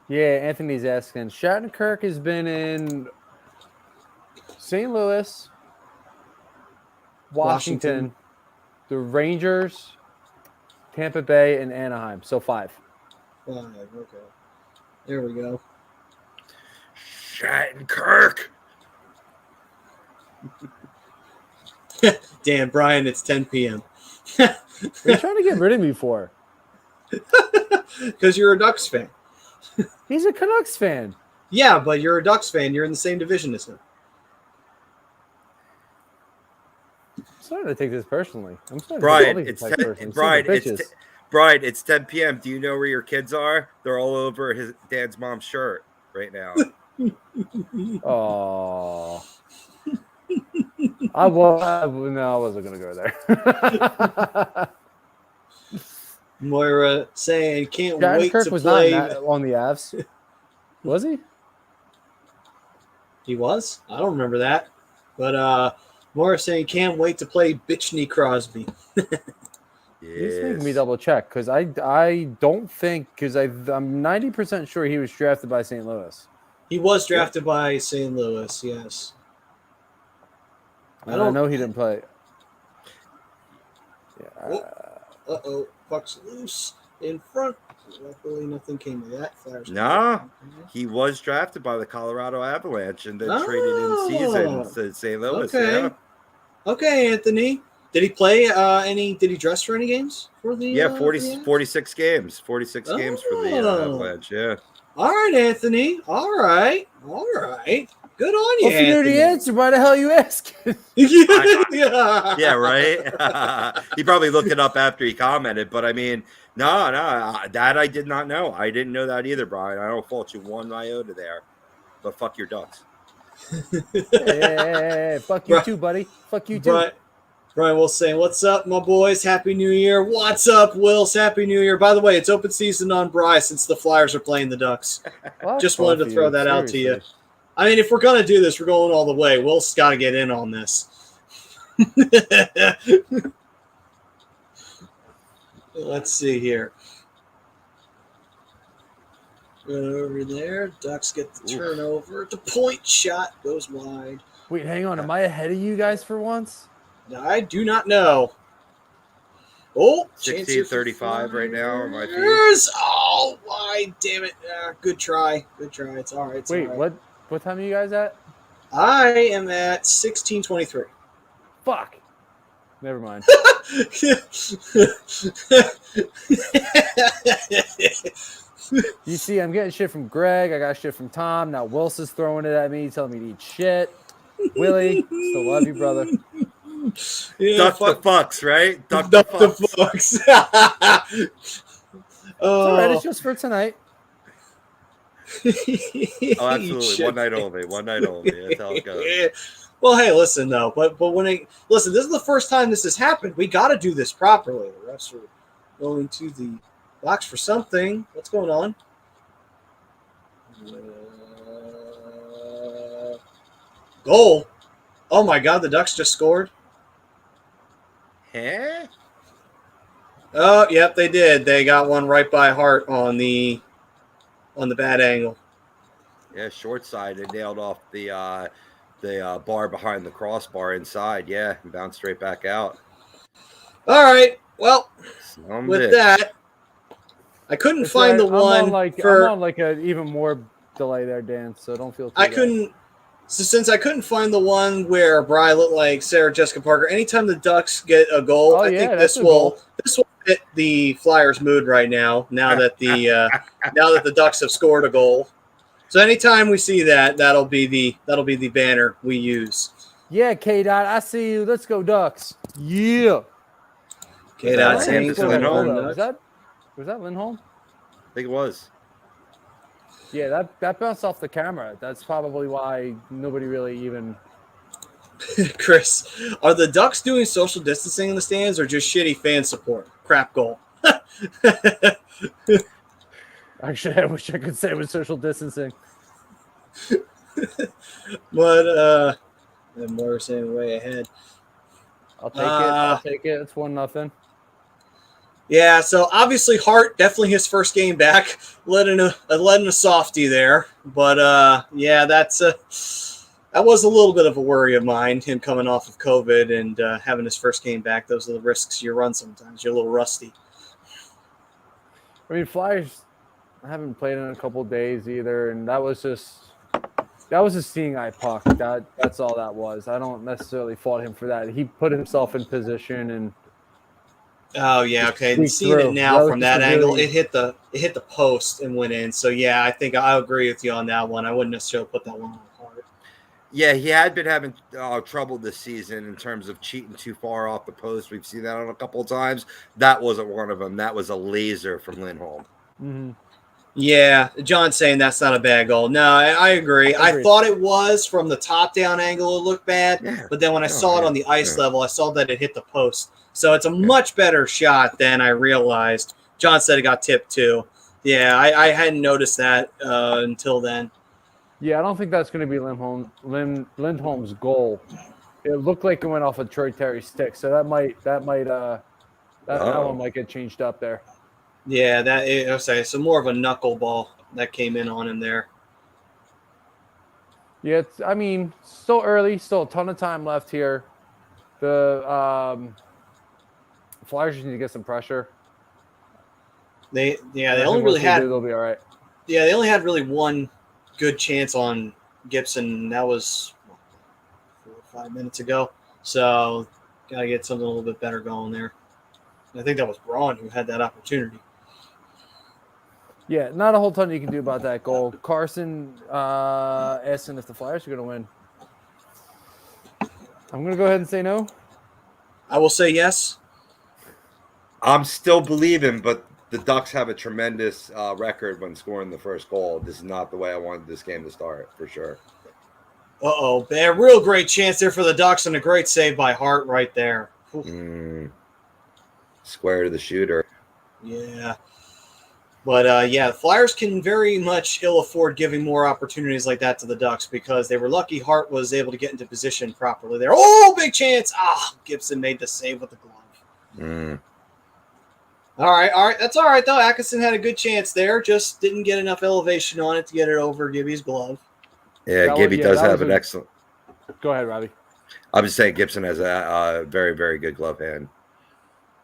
Speaker 1: Yeah, Anthony's asking. Shattenkirk has been in St. Louis, Washington, the Rangers, Tampa Bay, and Anaheim. So 5.
Speaker 4: 5. Okay. There we go.
Speaker 5: Shattenkirk.
Speaker 4: Damn, Brian, it's 10 p.m.
Speaker 1: What are you trying to get rid of me for?
Speaker 4: Because you're a Ducks fan.
Speaker 1: He's a Canucks fan.
Speaker 4: Yeah, but you're a Ducks fan. You're in the same division as him.
Speaker 1: I'm starting to take this personally. I'm starting
Speaker 5: Brian,
Speaker 1: to take
Speaker 5: it's
Speaker 1: this personally.
Speaker 5: Brian, it's 10 p.m. Do you know where your kids are? They're all over his dad's mom's shirt right now.
Speaker 1: Oh. I wasn't going to go there.
Speaker 4: Moira saying, can't wait
Speaker 1: Kirk
Speaker 4: to
Speaker 1: was
Speaker 4: play.
Speaker 1: not on the Avs. Was he?
Speaker 4: He was? I don't remember that. But Moira saying, can't wait to play Bitchney Crosby.
Speaker 1: He's making me double check because I don't think because I'm 90% sure he was drafted by St. Louis.
Speaker 4: He was drafted by St. Louis, yes.
Speaker 1: I know he didn't play. Yeah.
Speaker 4: Uh-oh. Puck's loose in front. Luckily, nothing came of that. Flyers.
Speaker 5: No, he was drafted by the Colorado Avalanche and then traded in season to St. Louis.
Speaker 4: Okay.
Speaker 5: Yeah.
Speaker 4: Okay, Anthony. Did he play did he dress for any games for the
Speaker 5: 46 games. 46 games for the Avalanche, yeah.
Speaker 4: All right, Anthony. All right. Good on you,
Speaker 1: If you knew
Speaker 4: Anthony.
Speaker 1: the answer, why the hell you asking?
Speaker 5: Yeah, right? He probably looked it up after he commented, but I mean, no, that I did not know. I didn't know that either, Brian. I don't fault you one iota there, but fuck your Ducks.
Speaker 1: Hey, fuck you too, buddy. Fuck you too.
Speaker 4: Brian Will's saying, what's up, my boys? Happy New Year. What's up, Wills? Happy New Year. By the way, it's open season on Bry since the Flyers are playing the Ducks.
Speaker 1: Well,
Speaker 4: just wanted to throw that out to you. I mean, if we're going to do this, we're going all the way. Will's got to get in on this. Let's see here. Right over there. Ducks get the turnover. The point shot goes wide.
Speaker 1: Wait, hang on. Am I ahead of you guys for once?
Speaker 4: I do not know. Oh,
Speaker 5: 60-35 right now on my feed.
Speaker 4: Oh, why? Damn it. Good try. It's all right.
Speaker 1: Wait, what time are you guys at?
Speaker 4: I am at 16:23.
Speaker 1: Fuck. Never mind. You see, I'm getting shit from Greg. I got shit from Tom. Now Wilson's throwing it at me, telling me to eat shit. Willie, still love you, brother.
Speaker 4: Yeah,
Speaker 5: Duck the fucks, right?
Speaker 4: Duck the fucks.
Speaker 1: It's all right. It's just for tonight.
Speaker 5: Oh, absolutely. One night only. That's how it goes.
Speaker 4: Well, hey, listen though, but listen, this is the first time this has happened. We got to do this properly. The refs are going to the box for something. What's going on? Goal! Oh my God, the Ducks just scored.
Speaker 5: Huh?
Speaker 4: Oh, yep, they did. They got one right by Hart on the bad angle.
Speaker 5: Yeah, short side. They nailed off the bar behind the crossbar inside. Yeah, and bounced straight back out.
Speaker 4: All right. Well, with that, I couldn't find the one
Speaker 1: I'm on like an even more delay there, Dan. So don't feel too bad.
Speaker 4: So since I couldn't find the one where Bry looked like Sarah Jessica Parker, anytime the Ducks get a goal, I think this will fit the Flyers' mood right now. Now that the Ducks have scored a goal, so anytime we see that, that'll be the banner we use.
Speaker 1: Yeah, K-Dot, I see you. Let's go Ducks. Yeah.
Speaker 4: K-Dot saying
Speaker 1: was that Lindholm?
Speaker 5: I think it was.
Speaker 1: Yeah, that bounced off the camera. That's probably why nobody really even.
Speaker 4: Chris, are the Ducks doing social distancing in the stands or just shitty fan support? Crap goal.
Speaker 1: Actually, I wish I could say it was social distancing.
Speaker 4: But and we're saying way ahead.
Speaker 1: I'll take it. I'll take it. It's 1-0.
Speaker 4: Yeah, so obviously Hart, definitely his first game back, letting a softie there. But yeah, that was a little bit of a worry of mine, him coming off of COVID and having his first game back. Those are the risks you run sometimes. You're a little rusty.
Speaker 1: I mean, Flyers haven't played in a couple of days either, and that was a seeing eye puck. That's all that was. I don't necessarily fault him for that. He put himself in position and.
Speaker 4: Oh yeah, okay. And seeing it now from that angle, it hit the post and went in. So yeah, I think I agree with you on that one. I wouldn't necessarily put that one on Hart.
Speaker 5: Yeah, he had been having trouble this season in terms of cheating too far off the post. We've seen that on a couple of times. That wasn't one of them. That was a laser from Lindholm.
Speaker 1: Mm-hmm.
Speaker 4: Yeah, John's saying that's not a bad goal. No, I agree. I thought it was from the top-down angle. It looked bad, but then when I saw it on the ice level, I saw that it hit the post. So it's a much better shot than I realized. John said it got tipped too. Yeah, I hadn't noticed that until then.
Speaker 1: Yeah, I don't think that's going to be Lindholm's goal. It looked like it went off of Troy Terry's stick, so that one might get changed up there.
Speaker 4: Yeah, I say so more of a knuckleball that came in on him there.
Speaker 1: Yeah, I mean, still early, still a ton of time left here. The Flyers just need to get some pressure.
Speaker 4: They only really had.
Speaker 1: They'll be all right.
Speaker 4: Yeah, they only had really one good chance on Gibson. That was 4 or 5 minutes ago. So gotta get something a little bit better going there. I think that was Braun who had that opportunity.
Speaker 1: Yeah, not a whole ton you can do about that goal. Carson asking if the Flyers are going to win. I'm going to go ahead and say no.
Speaker 4: I will say yes.
Speaker 5: I'm still believing, but the Ducks have a tremendous record when scoring the first goal. This is not the way I wanted this game to start, for sure.
Speaker 4: Uh-oh. A real great chance there for the Ducks and a great save by Hart right there.
Speaker 5: Square to the shooter.
Speaker 4: Yeah. But, yeah, the Flyers can very much ill afford giving more opportunities like that to the Ducks because they were lucky Hart was able to get into position properly there. Oh, big chance. Gibson made the save with the glove. All right. That's all right, though. Atkinson had a good chance there. Just didn't get enough elevation on it to get it over Gibby's glove.
Speaker 5: Yeah, Gibby does have an excellent.
Speaker 1: Go ahead, Robbie.
Speaker 5: I was saying Gibson has a very, very good glove hand.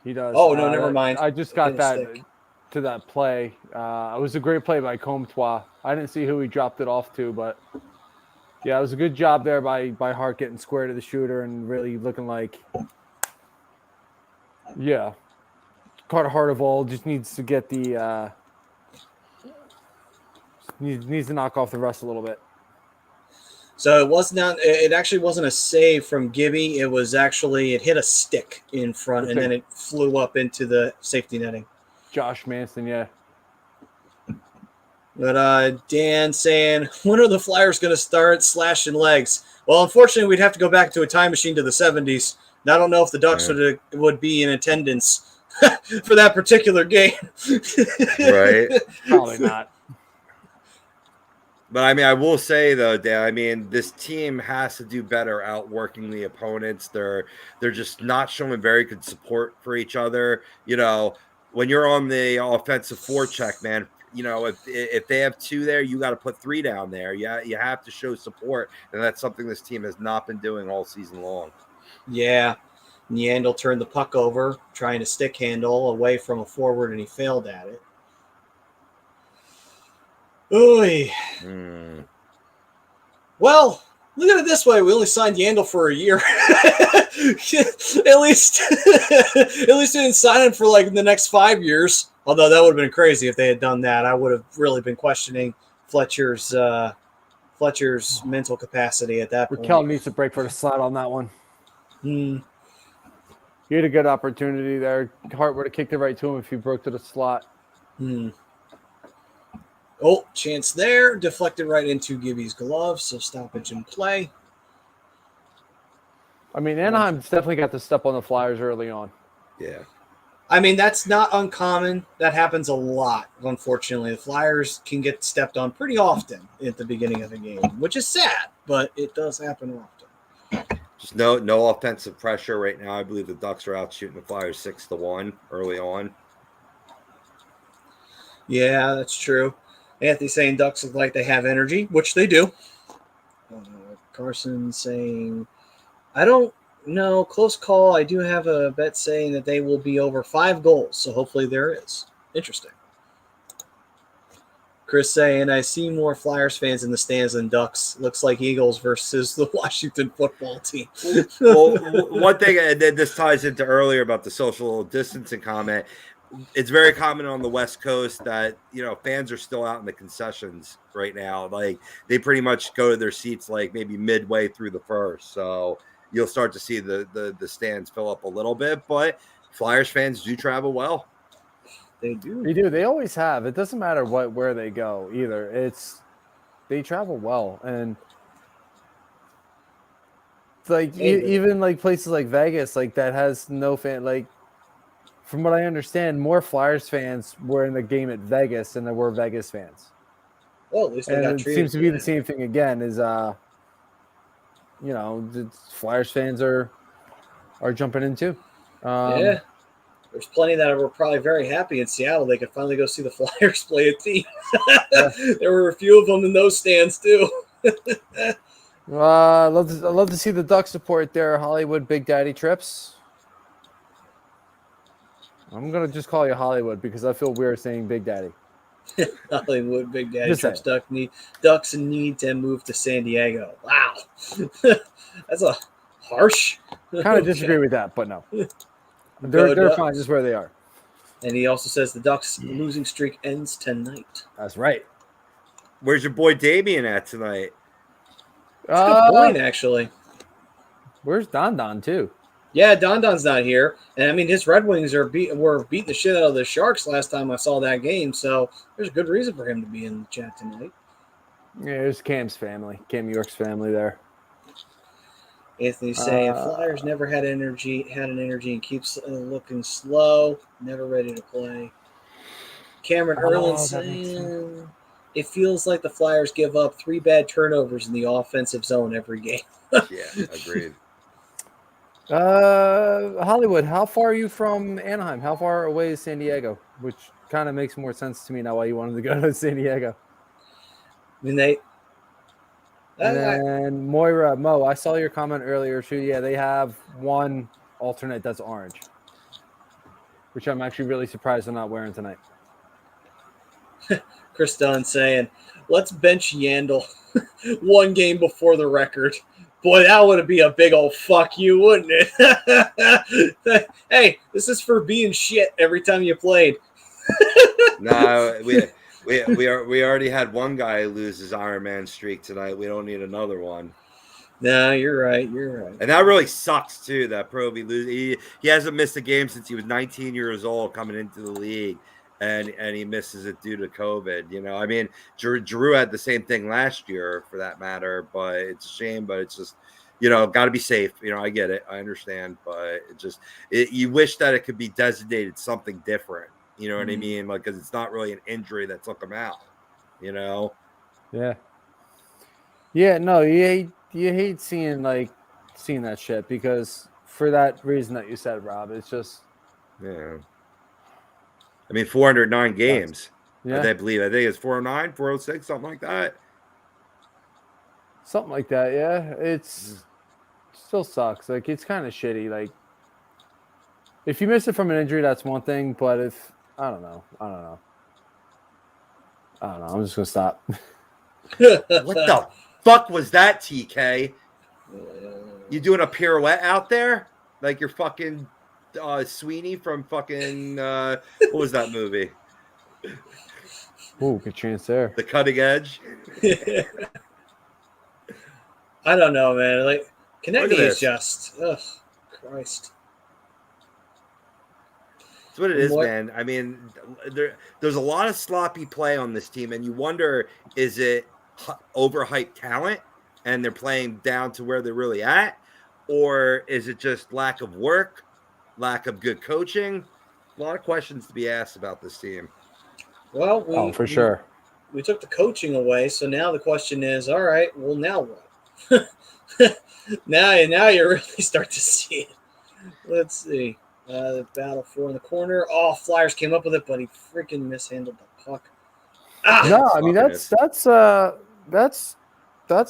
Speaker 1: He does.
Speaker 4: Oh, no, never mind.
Speaker 1: I just got that to that play. It was a great play by Comtois. I didn't see who he dropped it off to, but yeah, it was a good job there by Hart getting square to the shooter and really looking like, yeah, Carter Hart of old just needs to get the needs to knock off the rust a little bit.
Speaker 4: So it actually wasn't a save from Gibby. It was actually, it hit a stick in front and then it flew up into the safety netting.
Speaker 1: Josh Manson, yeah.
Speaker 4: But Dan saying, when are the Flyers going to start slashing legs? Well, unfortunately, we'd have to go back to a time machine to the 70s. And I don't know if the Ducks would be in attendance for that particular game.
Speaker 5: Right?
Speaker 1: Probably not.
Speaker 5: But, I mean, I will say, though, Dan, I mean, this team has to do better outworking the opponents. They're just not showing very good support for each other. You know, when you're on the offensive forecheck, man, you know, if they have 2 there, you got to put 3 down there. Yeah, you have to show support, and that's something this team has not been doing all season long.
Speaker 4: Yeah. Nyandl turned the puck over, trying to stick handle away from a forward, and he failed at it. Oy. Well, look at it this way. We only signed Yandel for a year. at least we didn't sign him for like the next 5 years. Although that would have been crazy if they had done that. I would have really been questioning Fletcher's mental capacity at that point.
Speaker 1: Raquel needs to break for the slot on that one. He had a good opportunity there. Hart would have kicked it right to him if he broke to the slot.
Speaker 4: Oh, chance there. Deflected right into Gibby's glove, so stoppage in play.
Speaker 1: I mean, Anaheim's definitely got to step on the Flyers early on.
Speaker 5: Yeah.
Speaker 4: I mean, that's not uncommon. That happens a lot, unfortunately. The Flyers can get stepped on pretty often at the beginning of a game, which is sad, but it does happen often.
Speaker 5: Just no offensive pressure right now. I believe the Ducks are out shooting the Flyers 6-1 early on.
Speaker 4: Yeah, that's true. Anthony's saying Ducks look like they have energy, which they do. Carson saying, I don't know, close call. I do have a bet saying that they will be over 5 goals, so hopefully there is. Interesting. Chris saying, I see more Flyers fans in the stands than Ducks. Looks like Eagles versus the Washington football team.
Speaker 5: Well, one thing, and then this ties into earlier about the social distancing comment. It's very common on the West Coast that, fans are still out in the concessions right now. Like, they pretty much go to their seats like maybe midway through the first. So you'll start to see the stands fill up a little bit. But Flyers fans do travel well.
Speaker 4: They do.
Speaker 1: They do. They always have. It doesn't matter where they go either. They travel well, and it's like even like places like Vegas, like that has no fan. Like, from what I understand, more Flyers fans were in the game at Vegas than there were Vegas fans.
Speaker 4: Well, at least they got
Speaker 1: And it
Speaker 4: treated.
Speaker 1: seems to be the same thing again. Is the Flyers fans are jumping in too.
Speaker 4: Yeah. There's plenty that were probably very happy in Seattle. They could finally go see the Flyers play a team. There were a few of them in those stands too.
Speaker 1: I love to see the Duck support their Hollywood Big Daddy trips. I'm gonna just call you Hollywood because I feel weird saying Big Daddy.
Speaker 4: Hollywood Big Daddy
Speaker 1: Just
Speaker 4: trips. Ducks need to move to San Diego. Wow, that's a harsh.
Speaker 1: Kind of disagree with that, but no. They're fine just where they are.
Speaker 4: And he also says the Ducks' losing streak ends tonight.
Speaker 1: That's right.
Speaker 5: Where's your boy Damien at tonight?
Speaker 4: Good point, actually.
Speaker 1: Where's Don Don too?
Speaker 4: Yeah, Don Don's not here, and I mean his Red Wings were beating the shit out of the Sharks last time I saw that game. So there's a good reason for him to be in the chat tonight.
Speaker 1: Yeah, there's Cam's family, Cam York's family there.
Speaker 4: Anthony's saying Flyers never had an energy and keeps looking slow, never ready to play. Cameron Erlin saying it feels like the Flyers give up 3 bad turnovers in the offensive zone every game.
Speaker 5: Yeah, agreed.
Speaker 1: Hollywood, how far are you from Anaheim? How far away is San Diego? Which kind of makes more sense to me now why you wanted to go to San Diego.
Speaker 4: I mean,
Speaker 1: And Mo, I saw your comment earlier too. Yeah, they have one alternate that's orange, which I'm actually really surprised they're not wearing tonight.
Speaker 4: Chris Dunn saying, let's bench Yandel 1 game before the record. Boy, that would be a big old fuck you, wouldn't it? Hey, this is for being shit every time you played.
Speaker 5: No, we already had one guy lose his Iron Man streak tonight. We don't need another one.
Speaker 4: No, you're right.
Speaker 5: And that really sucks too. That Proby lose. He hasn't missed a game since he was 19 years old coming into the league, and he misses it due to COVID. I mean, Giroux had the same thing last year for that matter. But it's a shame. But it's just got to be safe. I get it. I understand. But you wish that it could be designated something different. You know what I mean? Like, because it's not really an injury that took him out.
Speaker 1: Yeah. Yeah. No, you hate seeing that shit because for that reason that you said, Rob, it's just.
Speaker 5: Yeah. I mean, 409 games.
Speaker 1: Yeah.
Speaker 5: I think it's 409, 406, something like that.
Speaker 1: Something like that. Yeah. It's still sucks. Like, it's kind of shitty. Like, if you miss it from an injury, that's one thing. But if I don't know. I'm just gonna stop.
Speaker 5: What the fuck was that, TK? You doing a pirouette out there? Like you're fucking Sweeney from fucking what was that movie?
Speaker 1: Ooh, good chance there.
Speaker 5: The Cutting Edge.
Speaker 4: I don't know, man. Like Konechny is
Speaker 5: this.
Speaker 4: just, Christ.
Speaker 5: That's what it is, man. I mean, there's a lot of sloppy play on this team, and you wonder, is it overhyped talent and they're playing down to where they're really at, or is it just lack of work, lack of good coaching? A lot of questions to be asked about this team.
Speaker 4: Well,
Speaker 1: for sure.
Speaker 4: We took the coaching away, so now the question is, all right, well, now what? now you really start to see it. Let's see. The battle four in the corner. Oh, Flyers came up with it, but he freaking mishandled the puck.
Speaker 1: No, I mean that's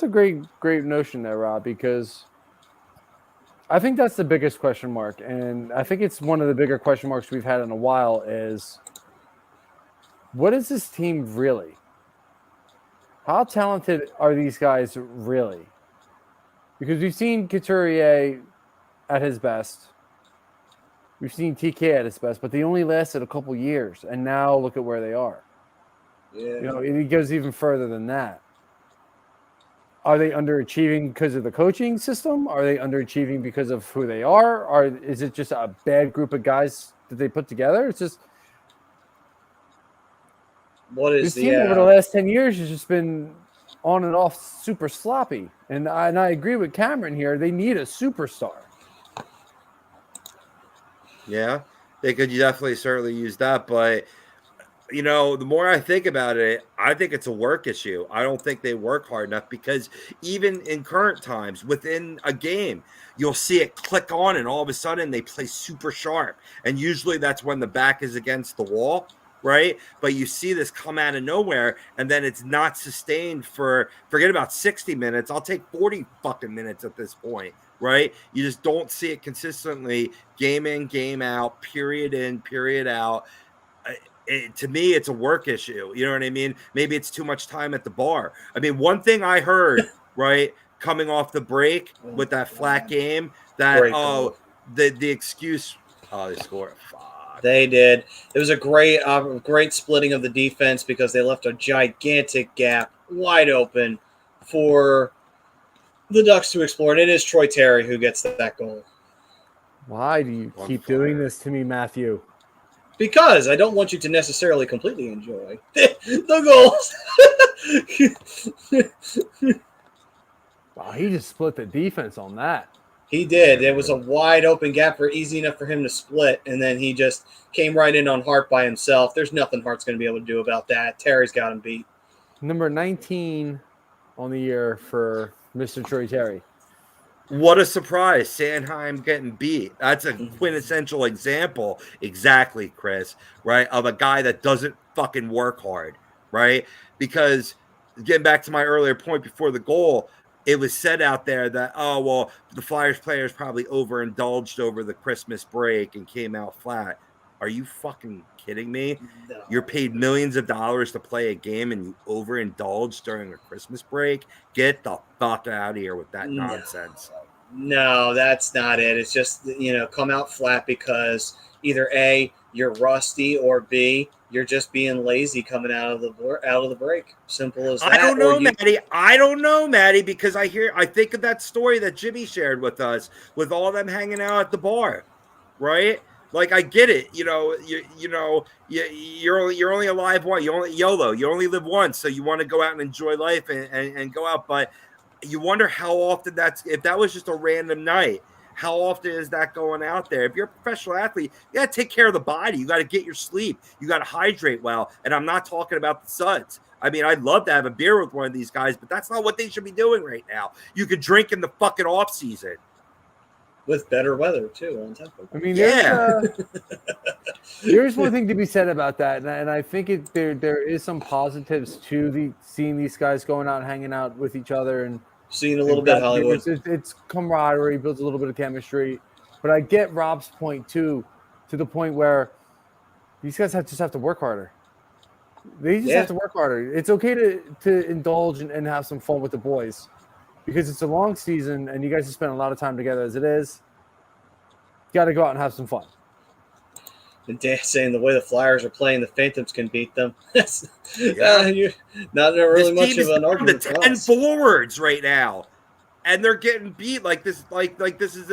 Speaker 1: a great notion there, Rob, because I think that's the biggest question mark, and I think it's one of the bigger question marks we've had in a while is what is this team really? How talented are these guys really? Because we've seen Couturier at his best. We've seen TK at his best, but they only lasted a couple years, and now look at where they are.
Speaker 4: Yeah.
Speaker 1: It goes even further than that. Are they underachieving because of the coaching system? Are they underachieving because of who they are? Or is it just a bad group of guys that they put together? It's just this team over the last 10 years has just been on and off super sloppy. And I agree with Cameron here. They need a superstar.
Speaker 5: Yeah, they could definitely certainly use that. But, the more I think about it, I think it's a work issue. I don't think they work hard enough because even in current times, within a game, you'll see it click on and all of a sudden they play super sharp. And usually that's when the back is against the wall, right? But you see this come out of nowhere and then it's not sustained forget about 60 minutes. I'll take 40 fucking minutes at this point. Right? You just don't see it consistently, game in, game out, period in, period out. To me, it's a work issue. You know what I mean? Maybe it's too much time at the bar. I mean, one thing I heard, right, coming off the break with that flat game, that, the excuse, they scored. Fuck.
Speaker 4: They did. It was a great splitting of the defense because they left a gigantic gap wide open for the Ducks to explore, and it is Troy Terry who gets that goal. Why
Speaker 1: do you keep doing this to me, Matthew?
Speaker 4: Because I don't want you to necessarily completely enjoy the goals.
Speaker 1: Wow, he just split the defense on that.
Speaker 4: He did. It was a wide open gap easy enough for him to split, and then he just came right in on Hart by himself. There's nothing Hart's going to be able to do about that. Terry's got him beat.
Speaker 1: Number 19 on the year for Mr. Troy Terry.
Speaker 5: What a surprise. Sanheim getting beat. That's a quintessential example. Exactly, Chris, right? Of a guy that doesn't fucking work hard, right? Because getting back to my earlier point before the goal, it was said out there that, the Flyers players probably overindulged over the Christmas break and came out flat. Are you fucking kidding me?
Speaker 4: No.
Speaker 5: You're paid millions of dollars to play a game and you overindulge during a Christmas break? Get the fuck out of here with that nonsense.
Speaker 4: No, that's not it. It's just, come out flat because either A, you're rusty, or B, you're just being lazy coming out of the break. Simple as that.
Speaker 5: I don't know, Matty, because I think of that story that Jimmy shared with us with all them hanging out at the bar, right? Like, I get it. You're only alive once. You only live once. So you want to go out and enjoy life and go out. But you wonder how often if that was just a random night, how often is that going out there? If you're a professional athlete, you got to take care of the body. You got to get your sleep. You got to hydrate well. And I'm not talking about the suds. I mean, I'd love to have a beer with one of these guys, but that's not what they should be doing right now. You could drink in the fucking off season.
Speaker 4: With better weather, too, on top of it.
Speaker 1: I mean, there's one thing to be said about that, and I think there is some positives to seeing these guys going out and hanging out with each other and
Speaker 4: seeing a little bit Hollywood.
Speaker 1: It's camaraderie, builds a little bit of chemistry. But I get Rob's point, too, to the point where these guys just have to work harder. They just have to work harder. It's okay to indulge and have some fun with the boys. Because it's a long season and you guys have spent a lot of time together as it is. You got to go out and have some fun.
Speaker 4: And Dan saying the way the Flyers are playing, the Phantoms can beat them. That's you're not really much of an argument.
Speaker 5: The 10 forwards right now, and they're getting beat like this. Like this is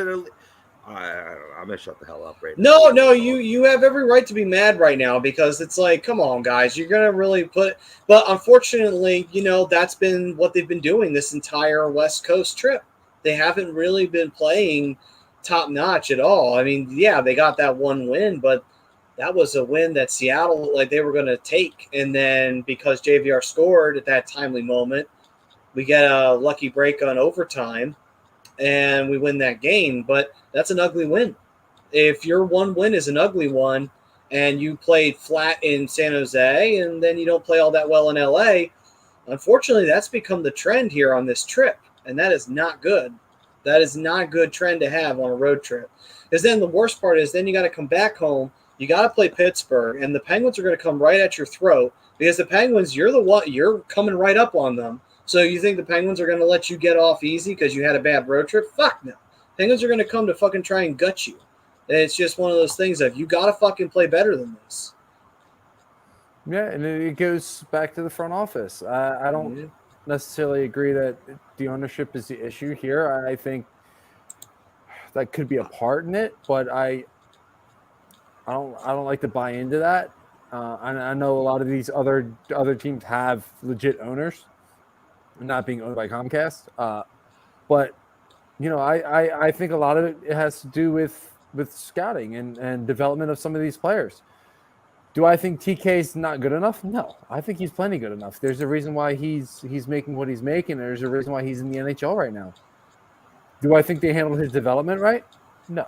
Speaker 5: I'm gonna shut the hell up right now.
Speaker 4: No, you have every right to be mad right now because it's like, come on, guys, you're gonna really put. But unfortunately, that's been what they've been doing this entire West Coast trip. They haven't really been playing top notch at all. I mean, yeah, they got that one win, but that was a win that Seattle they were gonna take, and then because JVR scored at that timely moment, we get a lucky break on overtime, and we win that game. But that's an ugly win. If your one win is an ugly one and you played flat in San Jose and then you don't play all that well in LA, unfortunately, that's become the trend here on this trip. And that is not good. That is not a good trend to have on a road trip. Because then the worst part is then you got to come back home. You got to play Pittsburgh, and the Penguins are going to come right at your throat because the Penguins, you're coming right up on them. So you think the Penguins are going to let you get off easy because you had a bad road trip? Fuck no. Penguins are going to come to fucking try and gut you. It's just one of those things of you got to fucking play better than this.
Speaker 1: Yeah, and it goes back to the front office. I don't necessarily agree that the ownership is the issue here. I think that could be a part in it, but I don't like to buy into that. I know a lot of these other teams have legit owners, not being owned by Comcast. But I think a lot of it has to do with scouting and development of some of these players. Do I think TK's not good enough? No, I think he's plenty good enough. There's a reason why he's making what he's making. There's a reason why he's in the NHL right now. Do I think they handled his development right? No.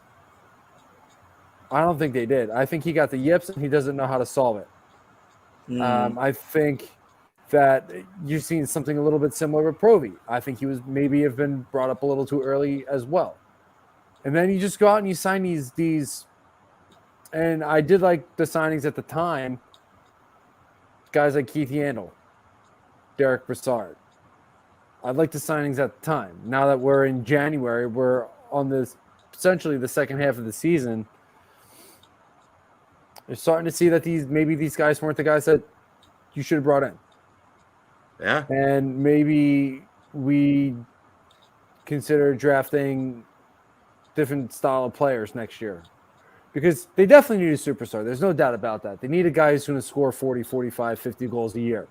Speaker 1: I don't think they did. I think he got the yips and he doesn't know how to solve it. I think that you've seen something a little bit similar with Provi. I think he was maybe have been brought up a little too early as well. And then you just go out and you sign these, and I did like the signings at the time. Guys like Keith Yandel, Derek Brassard. I like the signings at the time. Now that we're in January, we're on this essentially the second half of the season. You're starting to see that these guys weren't the guys that you should have brought in.
Speaker 5: Yeah.
Speaker 1: And maybe we consider drafting different style of players next year. Because they definitely need a superstar. There's no doubt about that. They need a guy who's going to score 40, 45, 50 goals a year.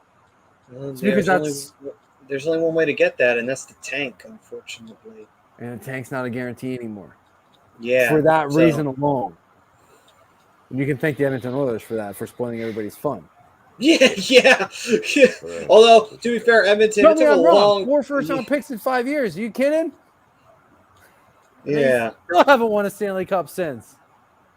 Speaker 4: Well, there's only one way to get that, and that's the tank, unfortunately.
Speaker 1: And the tank's not a guarantee anymore.
Speaker 4: Yeah.
Speaker 1: For that reason alone. And you can thank the Edmonton Oilers for that, for spoiling everybody's fun.
Speaker 4: Yeah. Although, to be fair, Edmonton, it took a long...
Speaker 1: 4 first-round picks in 5 years. Are you kidding?
Speaker 4: Yeah.
Speaker 1: They still haven't won a Stanley Cup since.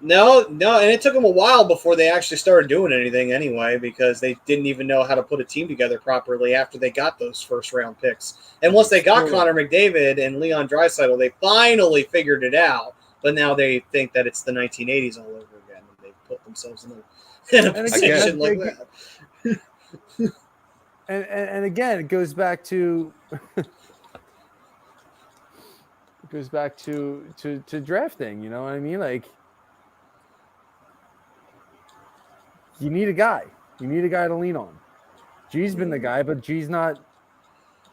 Speaker 4: No, and it took them a while before they actually started doing anything anyway, because they didn't even know how to put a team together properly after they got those first-round picks. And once they got Connor McDavid and Leon Draisaitl, they finally figured it out. But now they think that it's the 1980s all over again, and they put themselves in a position like that.
Speaker 1: And again, it goes back to drafting. You know what I mean? Like, you need a guy. You need a guy to lean on. G's been the guy, but G's not.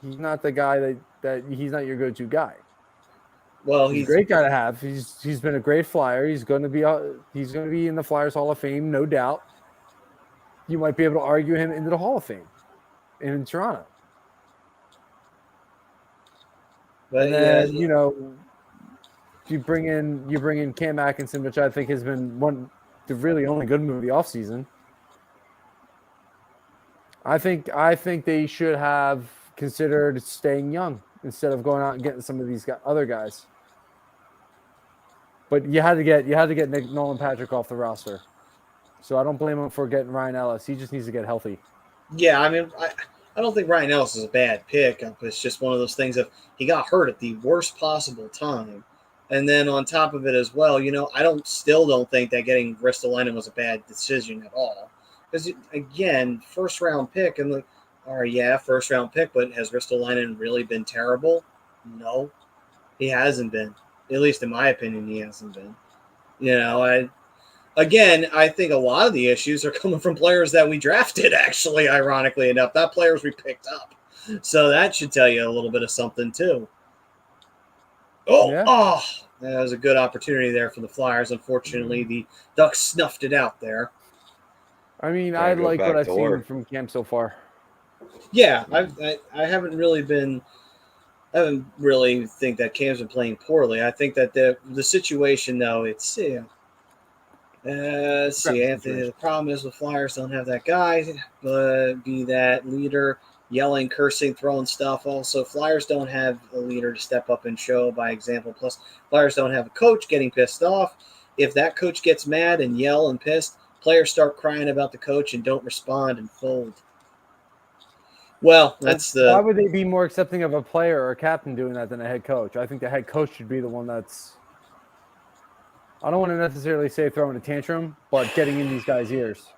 Speaker 1: He's not the guy that he's not your go-to guy.
Speaker 4: Well,
Speaker 1: he's a great guy to have. He's been a great Flyer. He's going to be in the Flyers Hall of Fame, no doubt. You might be able to argue him into the Hall of Fame in Toronto.
Speaker 4: But
Speaker 1: and then, you bring in Cam Atkinson, which I think has been the really only good move of the offseason. I think they should have considered staying young instead of going out and getting some of these other guys. But you had to get Nick Nolan Patrick off the roster. So I don't blame him for getting Ryan Ellis. He just needs to get healthy.
Speaker 4: Yeah, I mean, I don't think Ryan Ellis is a bad pick. It's just one of those things of he got hurt at the worst possible time. And then on top of it as well, I still don't think that getting Ristolainen was a bad decision at all. Because, again, first-round pick, and first-round pick, but has Ristolainen really been terrible? No, he hasn't been. At least in my opinion, he hasn't been. I think a lot of the issues are coming from players that we drafted, actually, ironically enough, not players we picked up. So that should tell you a little bit of something, too. That was a good opportunity there for the Flyers. Unfortunately, the Ducks snuffed it out there.
Speaker 1: I mean,
Speaker 5: Trying
Speaker 1: I
Speaker 5: to go
Speaker 1: like what
Speaker 5: back
Speaker 1: I've
Speaker 5: door.
Speaker 1: seen from camp so far.
Speaker 4: Yeah, I haven't really been. I haven't really think that Cam's been playing poorly. I think that the situation though, it's let's see, Anthony. The problem is the Flyers don't have that guy, but be that leader, yelling, cursing, throwing stuff. Also, Flyers don't have a leader to step up and show by example. Plus, Flyers don't have a coach getting pissed off. If that coach gets mad and yell and pissed, players start crying about the coach and don't respond and fold. Well, that's
Speaker 1: Why
Speaker 4: the
Speaker 1: would they be more accepting of a player or a captain doing that than a head coach? I think the head coach should be the one that's. I don't want to necessarily say throwing a tantrum, but getting in these guys' ears.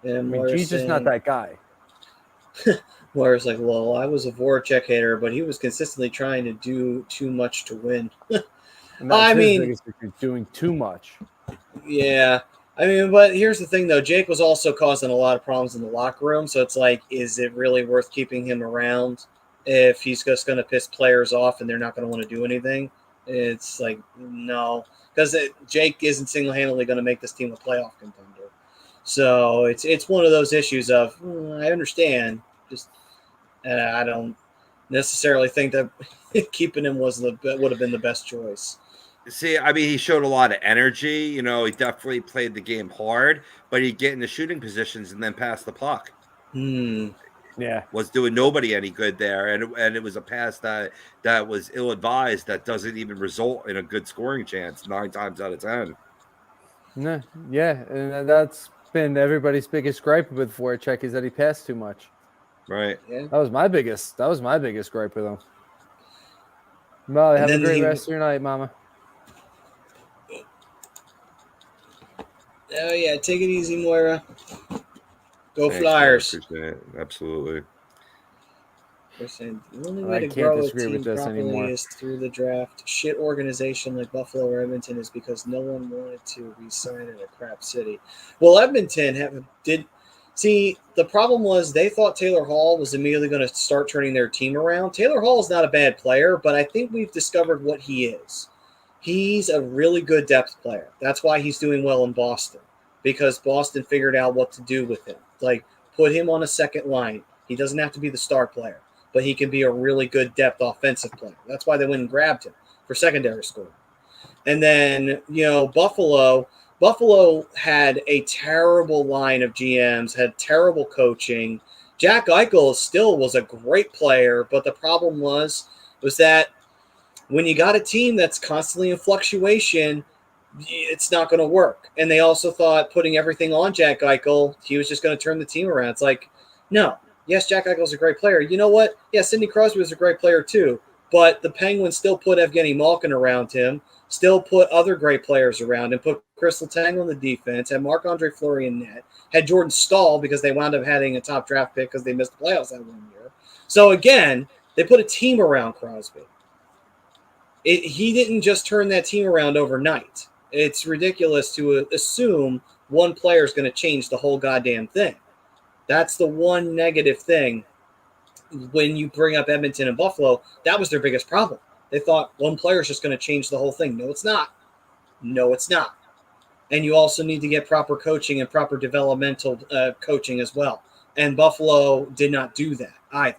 Speaker 1: I mean, G's just not that guy.
Speaker 4: Whereas, like, well, I was a Voracek hater, but he was consistently trying to do too much to win.
Speaker 1: And that's his biggest issue, doing too much.
Speaker 4: Yeah. I mean, but here's the thing, though. Jake was also causing a lot of problems in the locker room, so it's like, is it really worth keeping him around if he's just going to piss players off and they're not going to want to do anything? It's like, no. Because Jake isn't single-handedly going to make this team a playoff contender. So it's one of those issues of, I understand, just I don't necessarily think that keeping him would have been the best choice.
Speaker 5: See, I mean, he showed a lot of energy. You know, he definitely played the game hard, but he'd get into shooting positions and then pass the puck.
Speaker 1: Yeah,
Speaker 5: was doing nobody any good there, and it was a pass that was ill-advised that doesn't even result in a good scoring chance 9 times out of 10.
Speaker 1: Yeah, and that's been everybody's biggest gripe with Voracek is that he passed too much.
Speaker 5: Right.
Speaker 4: Yeah.
Speaker 1: That was my biggest gripe with him. Well, have a great rest of your night, Mama.
Speaker 4: Oh yeah, take it easy, Moira. Go
Speaker 5: Thanks,
Speaker 4: Flyers!
Speaker 5: man. Appreciate it. Absolutely.
Speaker 4: They're saying the only way to
Speaker 1: can't
Speaker 4: grow a
Speaker 1: disagree
Speaker 4: team
Speaker 1: with this
Speaker 4: properly
Speaker 1: anymore.
Speaker 4: is through the draft. Shit organization like Buffalo or Edmonton is because no one wanted to re-sign in a crap city. Well, Edmonton see, the problem was they thought Taylor Hall was immediately going to start turning their team around. Taylor Hall is not a bad player, but I think we've discovered what he is. He's a really good depth player. That's why he's doing well in Boston, because Boston figured out what to do with him. Like, put him on a second line. He doesn't have to be the star player, but he can be a really good depth offensive player. That's why they went and grabbed him for secondary scoring. And then, Buffalo had a terrible line of GMs, had terrible coaching. Jack Eichel still was a great player, but the problem was that when you got a team that's constantly in fluctuation, it's not going to work. And they also thought putting everything on Jack Eichel, he was just going to turn the team around. It's like, no. Yes, Jack Eichel's a great player. You know what? Yeah, Sidney Crosby was a great player too. But the Penguins still put Evgeny Malkin around him, still put other great players around him, put Chris Letang on the defense, had Marc-Andre Fleury in net, had Jordan Staal because they wound up having a top draft pick because they missed the playoffs that 1 year. So again, they put a team around Crosby. He didn't just turn that team around overnight. It's ridiculous to assume one player is going to change the whole goddamn thing. That's the one negative thing when you bring up Edmonton and Buffalo. That was their biggest problem. They thought one player is just going to change the whole thing. No, it's not. No, it's not. And you also need to get proper coaching and proper developmental coaching as well. And Buffalo did not do that either.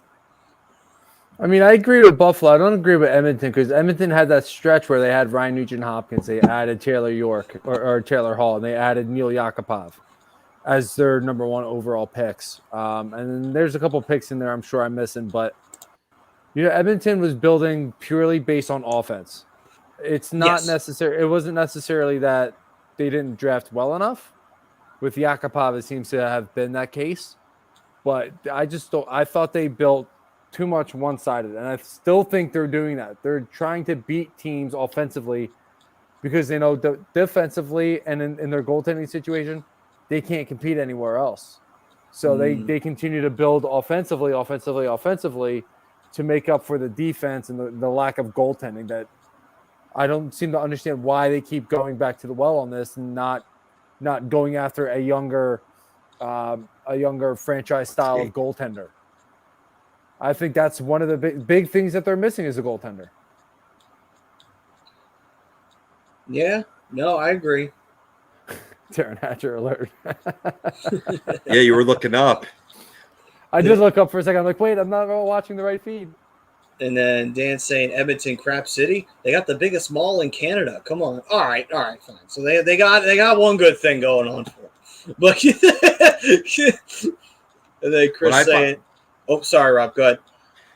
Speaker 1: I mean, I agree with Buffalo. I don't agree with Edmonton because Edmonton had that stretch where they had Ryan Nugent-Hopkins. They added Taylor York or Taylor Hall, and they added Neil Yakupov as their number 1 overall picks. And then there's a couple picks in there I'm sure I'm missing. But, Edmonton was building purely based on offense. It's not necessary. It wasn't necessarily that they didn't draft well enough. With Yakupov, it seems to have been that case. But I thought they built too much one-sided, and I still think they're doing that. They're trying to beat teams offensively because they know defensively and in their goaltending situation, they can't compete anywhere else. So they continue to build offensively to make up for the defense and the lack of goaltending that I don't seem to understand why they keep going back to the well on this and not going after a younger franchise style of goaltender. I think that's one of the big things that they're missing is a goaltender.
Speaker 4: Yeah, no, I agree.
Speaker 1: Darren Hatcher alert.
Speaker 5: Yeah, you were looking up.
Speaker 1: I did look up for a second. I'm like, wait, I'm not watching the right feed.
Speaker 4: And then Dan's saying Edmonton, Crap City. They got the biggest mall in Canada. Come on. All right, fine. So they got one good thing going on for them. But and then Chris saying, "Oh, sorry, Rob. Go ahead."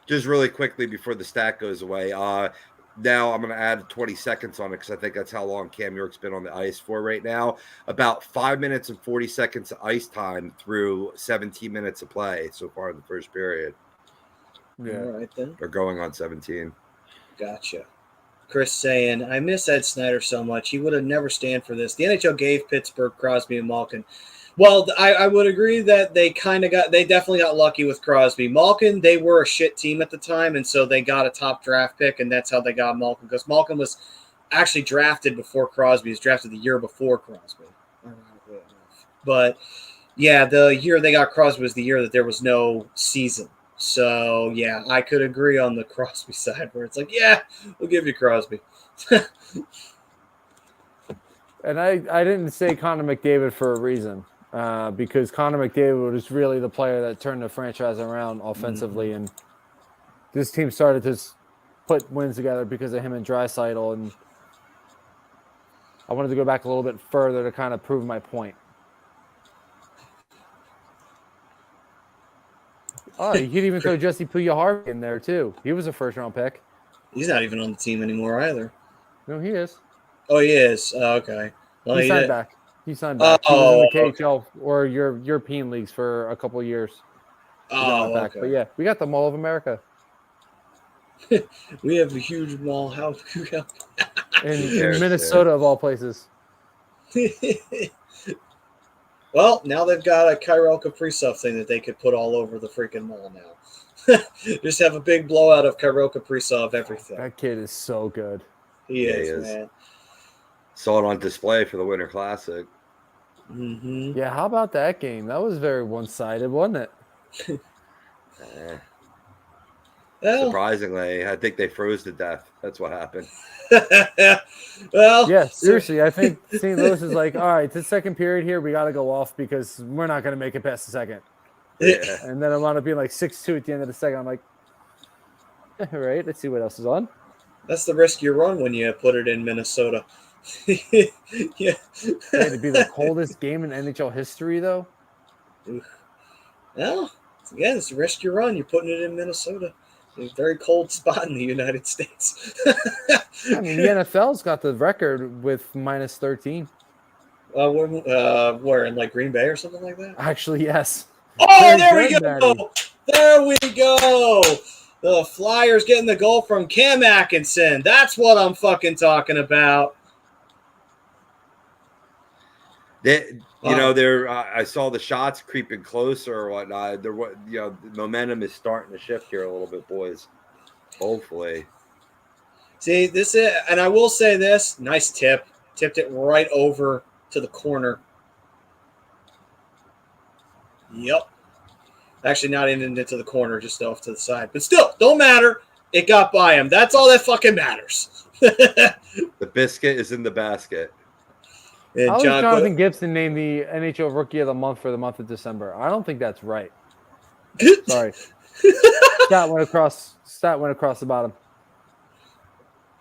Speaker 5: Just really quickly before the stat goes away. Now I'm going to add 20 seconds on it because I think that's how long Cam York's been on the ice for right now. About 5 minutes and 40 seconds of ice time through 17 minutes of play so far in the first period.
Speaker 1: Yeah.
Speaker 4: All right, then.
Speaker 5: They're going on 17.
Speaker 4: Gotcha. Chris saying, I miss Ed Snyder so much. He would have never stand for this. The NHL gave Pittsburgh, Crosby, and Malkin. Well, I would agree that they definitely got lucky with Crosby. Malkin, they were a shit team at the time, and so they got a top draft pick, and that's how they got Malkin, because Malkin was actually drafted before Crosby. He was drafted the year before Crosby. But, yeah, the year they got Crosby was the year that there was no season. So, yeah, I could agree on the Crosby side where it's like, yeah, we'll give you Crosby.
Speaker 1: And I didn't say Connor McDavid for a reason, because Connor McDavid was really the player that turned the franchise around offensively, and this team started to put wins together because of him and Draisaitl, and I wanted to go back a little bit further to kind of prove my point. Oh, you could even throw Jesse Puljujarvi in there too. He was a first-round pick.
Speaker 4: He's not even on the team anymore either.
Speaker 1: No, he is.
Speaker 4: Oh, he is. Oh, okay. Well,
Speaker 1: He signed back. He was in the KHL or your European leagues for a couple of years.
Speaker 4: Okay.
Speaker 1: But yeah, we got the Mall of America.
Speaker 4: We have a huge mall. How
Speaker 1: in Minnesota, of all places.
Speaker 4: Well, now they've got a Kirill Kaprizov thing that they could put all over the freaking mall now. Just have a big blowout of Kirill Kaprizov everything.
Speaker 1: That kid is so good.
Speaker 4: He is, man.
Speaker 5: Saw it on display for the Winter Classic.
Speaker 4: Mm-hmm.
Speaker 1: Yeah, how about that game? That was very one-sided, wasn't it?
Speaker 4: Well,
Speaker 5: surprisingly, I think they froze to death. That's what happened.
Speaker 4: Well,
Speaker 1: yeah, seriously, I think St. Louis is like, all right, this second period here, we got to go off because we're not going to make it past the second.
Speaker 5: Yeah.
Speaker 1: And then I wound up being like 6-2 at the end of the second. I'm like, all right, let's see what else is on.
Speaker 4: That's the risk you run when you put it in Minnesota. Yeah.
Speaker 1: It'd be the coldest game in NHL history, though.
Speaker 4: Well, again, it's the risk you run. You're putting it in Minnesota. A very cold spot in the United States.
Speaker 1: I mean, the NFL's got the record with -13.
Speaker 4: Where in like Green Bay or something like that?
Speaker 1: Actually, yes.
Speaker 4: Oh, there we go. There we go. The Flyers getting the goal from Cam Atkinson. That's what I'm fucking talking about.
Speaker 5: I saw the shots creeping closer or whatnot. The momentum is starting to shift here a little bit, boys. Hopefully.
Speaker 4: See, this is, and I will say this: nice tip. Tipped it right over to the corner. Yep. Actually, not even into the corner, just off to the side. But still, don't matter. It got by him. That's all that fucking matters.
Speaker 5: The biscuit is in the basket.
Speaker 4: And
Speaker 1: How is Jonathan Gibson named the NHL Rookie of the Month for the month of December? I don't think that's right. Sorry. Stat went across the bottom.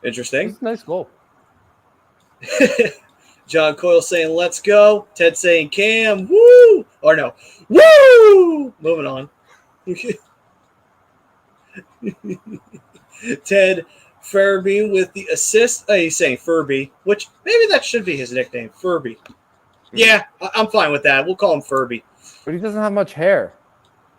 Speaker 4: Interesting.
Speaker 1: It's a nice goal.
Speaker 4: John Coyle saying, let's go. Ted saying, Cam, woo! Or no, woo! Moving on. Ted Furby with the assist. Oh, he's saying Furby, which maybe that should be his nickname, Furby. Yeah, I'm fine with that. We'll call him Furby.
Speaker 1: But he doesn't have much hair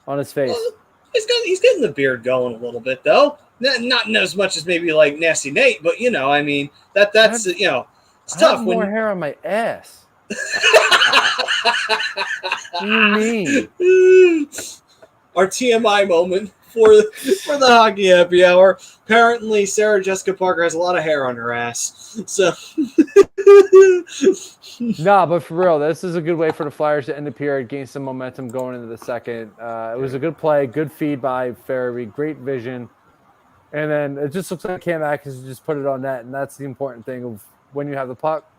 Speaker 1: on his face.
Speaker 4: Well, he's getting the beard going a little bit, though. Not as much as maybe like Nasty Nate, but I mean that's it's
Speaker 1: I
Speaker 4: tough
Speaker 1: have
Speaker 4: when
Speaker 1: more hair on my ass. What do you mean?
Speaker 4: Our TMI moment for the hockey happy hour. Apparently, Sarah Jessica Parker has a lot of hair on her ass. So,
Speaker 1: Nah, but for real, this is a good way for the Flyers to end the period, gain some momentum going into the second. It was a good play, good feed by Farabee, great vision. And then it just looks like Cam Atkinson just put it on net, and that's the important thing of when you have the puck,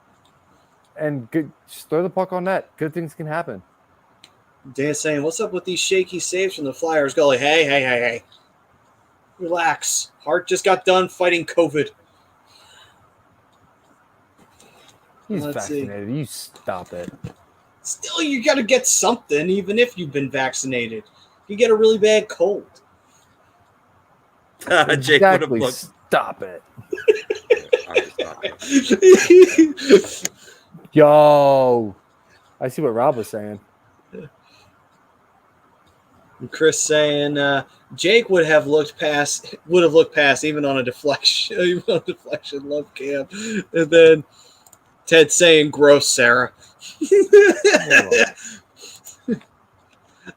Speaker 1: and just throw the puck on net. Good things can happen.
Speaker 4: Dan's saying, what's up with these shaky saves from the Flyers goalie? Hey. Relax. Hart just got done fighting COVID.
Speaker 1: He's
Speaker 4: Let's see.
Speaker 1: vaccinated. You stop it.
Speaker 4: Still, you got to get something, even if you've been vaccinated. You get a really bad cold.
Speaker 5: Jake would have
Speaker 1: Exactly.
Speaker 5: looked.
Speaker 1: Stop it.
Speaker 5: I'm just not.
Speaker 1: Yo. I see what Rob was saying.
Speaker 4: Chris saying Jake would have looked past even on a deflection, love cam. And then Ted saying, gross, Sarah.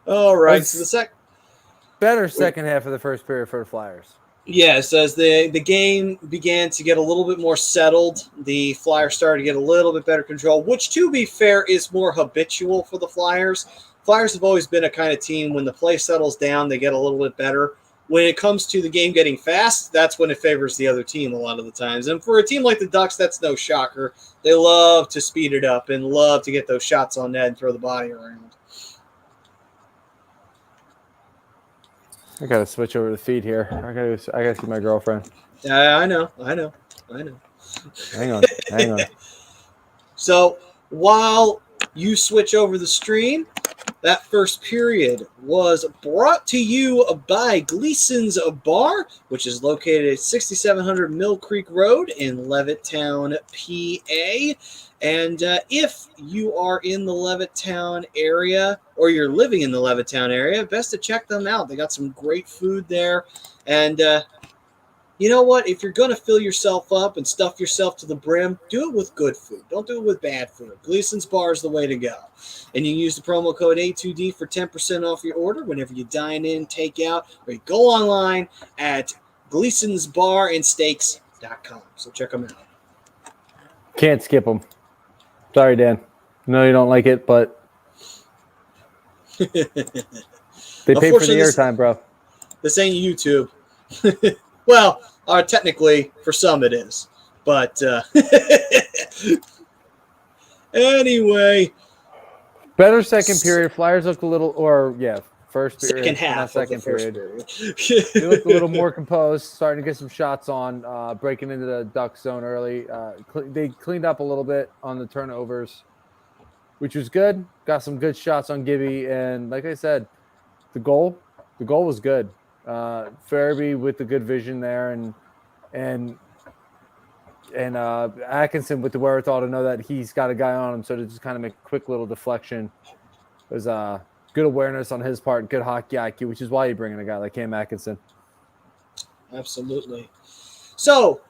Speaker 4: All right. So
Speaker 1: Better second half of the first period for the Flyers.
Speaker 4: Yes, as the game began to get a little bit more settled, the Flyers started to get a little bit better control, which, to be fair, is more habitual for the Flyers. Flyers have always been a kind of team, when the play settles down, they get a little bit better. When it comes to the game getting fast, that's when it favors the other team a lot of the times. And for a team like the Ducks, that's no shocker. They love to speed it up and love to get those shots on net and throw the body around.
Speaker 1: I gotta switch over to the feed here. I gotta see my girlfriend.
Speaker 4: I know.
Speaker 1: Hang on.
Speaker 4: So while you switch over the stream, that first period was brought to you by Gleason's Bar, which is located at 6700 Mill Creek Road in Levittown, PA. And if you are in the Levittown area, or you're living in the Levittown area, best to check them out. They got some great food there. And you know what? If you're going to fill yourself up and stuff yourself to the brim, do it with good food. Don't do it with bad food. Gleason's Bar is the way to go. And you use the promo code A2D for 10% off your order whenever you dine in, take out, or you go online at Gleason'sBarandSteaks.com. So check them out.
Speaker 1: Can't skip them. Sorry, Dan. No, you don't like it, but they pay for the airtime, bro.
Speaker 4: This ain't YouTube. Well, technically, for some it is. But anyway.
Speaker 1: Better second period. Flyers looked a little, first period.
Speaker 4: Second half
Speaker 1: not second
Speaker 4: of the first
Speaker 1: period. They
Speaker 4: period.
Speaker 1: looked a little more composed, starting to get some shots on, breaking into the Duck zone early. They cleaned up a little bit on the turnovers, which was good. Got some good shots on Gibby, and like I said, the goal was good. Farabee with the good vision there, and Atkinson with the wherewithal to know that he's got a guy on him, so to just kind of make a quick little deflection was good awareness on his part, good hockey IQ, which is why you bring in a guy like Cam Atkinson.
Speaker 4: Absolutely. So,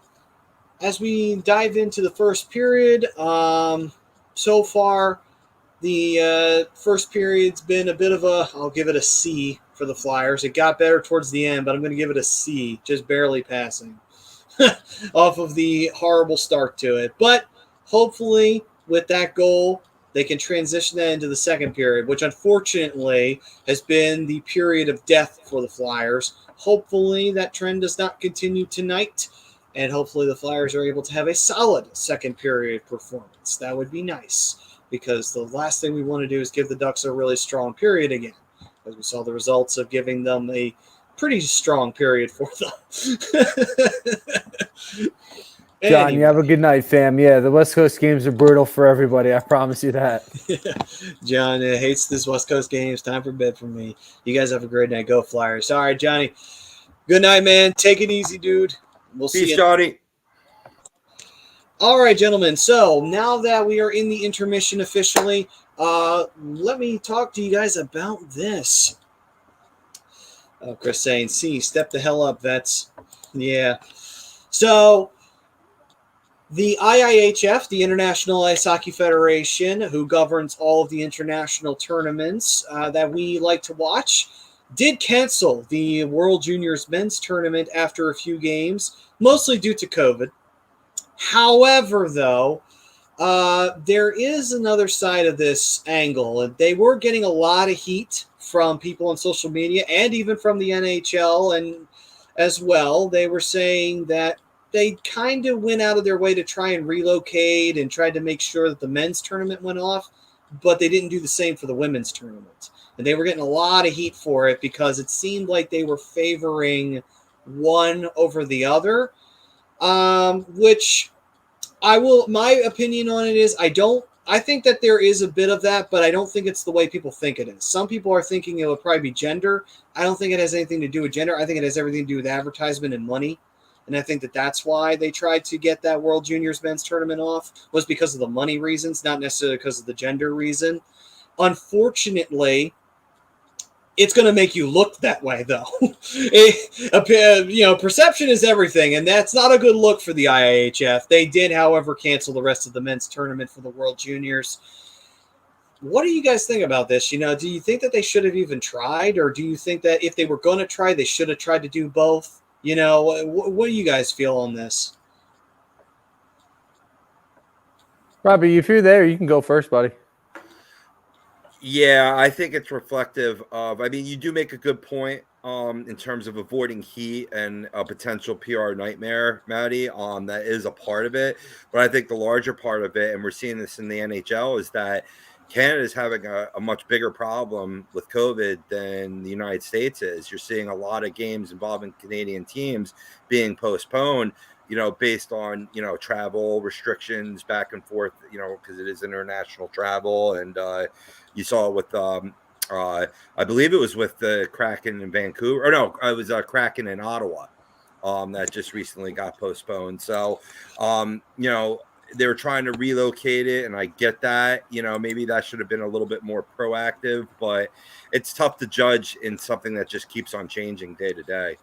Speaker 4: as we dive into the first period, so far the first period's been a bit of I'll give it a C for the Flyers. It got better towards the end, but I'm going to give it a C, just barely passing off of the horrible start to it. But hopefully with that goal, they can transition that into the second period, which unfortunately has been the period of death for the Flyers. Hopefully that trend does not continue tonight, and hopefully the Flyers are able to have a solid second period performance. That would be nice, because the last thing we want to do is give the Ducks a really strong period again, as we saw the results of giving them a pretty strong period for them.
Speaker 1: John, you have a good night, fam. Yeah, the West Coast games are brutal for everybody. I promise you that.
Speaker 4: John hates this West Coast games. Time for bed for me. You guys have a great night. Go Flyers. All right, Johnny. Good night, man. Take it easy, dude. We'll see you.
Speaker 5: Peace, Johnny.
Speaker 4: All right, gentlemen. So now that we are in the intermission officially, let me talk to you guys about this. Oh, Chris saying, "See, step the hell up, vets." Yeah. So the IIHF, the International Ice Hockey Federation, who governs all of the international tournaments that we like to watch, did cancel the World Juniors men's tournament after a few games, mostly due to COVID. However, though, there is another side of this angle. They were getting a lot of heat from people on social media and even from the NHL and as well. They were saying that they kind of went out of their way to try and relocate and tried to make sure that the men's tournament went off, but they didn't do the same for the women's tournament. And they were getting a lot of heat for it because it seemed like they were favoring one over the other, which my opinion on it is I think that there is a bit of that, but I don't think it's the way people think it is. Some people are thinking it would probably be gender. I don't think it has anything to do with gender. I think it has everything to do with advertisement and money. And I think that that's why they tried to get that World Juniors men's tournament off, was because of the money reasons, not necessarily because of the gender reason. Unfortunately, it's going to make you look that way, though. Perception is everything, and that's not a good look for the IIHF. They did, however, cancel the rest of the men's tournament for the World Juniors. What do you guys think about this? Do you think that they should have even tried, or do you think that if they were going to try, they should have tried to do both? What do you guys feel on this?
Speaker 1: Robbie, if you're there, you can go first, buddy.
Speaker 5: Yeah, I think it's reflective of, you do make a good point in terms of avoiding heat and a potential PR nightmare, Matty. That is a part of it. But I think the larger part of it, and we're seeing this in the NHL, is that Canada is having a much bigger problem with COVID than the United States is. You're seeing a lot of games involving Canadian teams being postponed, based on, travel restrictions back and forth, because it is international travel. And you saw it with, I believe it was with the Kraken in Vancouver. Or no, it was Kraken in Ottawa that just recently got postponed. So, they were trying to relocate it, and I get that. Maybe that should have been a little bit more proactive, but it's tough to judge in something that just keeps on changing day to day.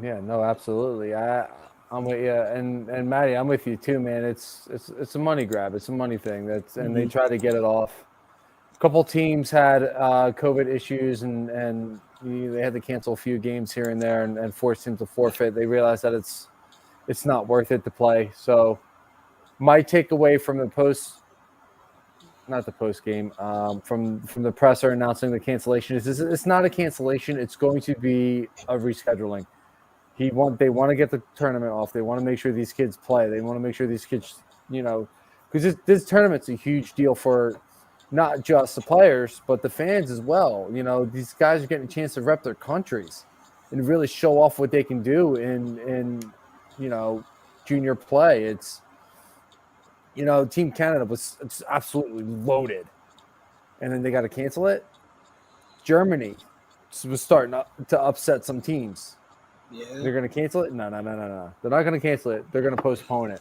Speaker 1: Yeah, no, absolutely. I'm with you, and Matty, I'm with you too, man. It's a money grab. It's a money thing. And they try to get it off. A couple teams had COVID issues, and they had to cancel a few games here and there, and force teams to forfeit. They realized that it's not worth it to play. So my takeaway from the from the presser announcing the cancellation is it's not a cancellation. It's going to be a rescheduling. They want to get the tournament off. They want to make sure these kids play. They want to make sure these kids, because this tournament's a huge deal for not just the players, but the fans as well. These guys are getting a chance to rep their countries and really show off what they can do in junior play. It's, Team Canada it's absolutely loaded, and then they got to cancel it. Germany was starting to upset some teams. Yeah. They're going to cancel it? No. They're not going to cancel it. They're going to postpone it.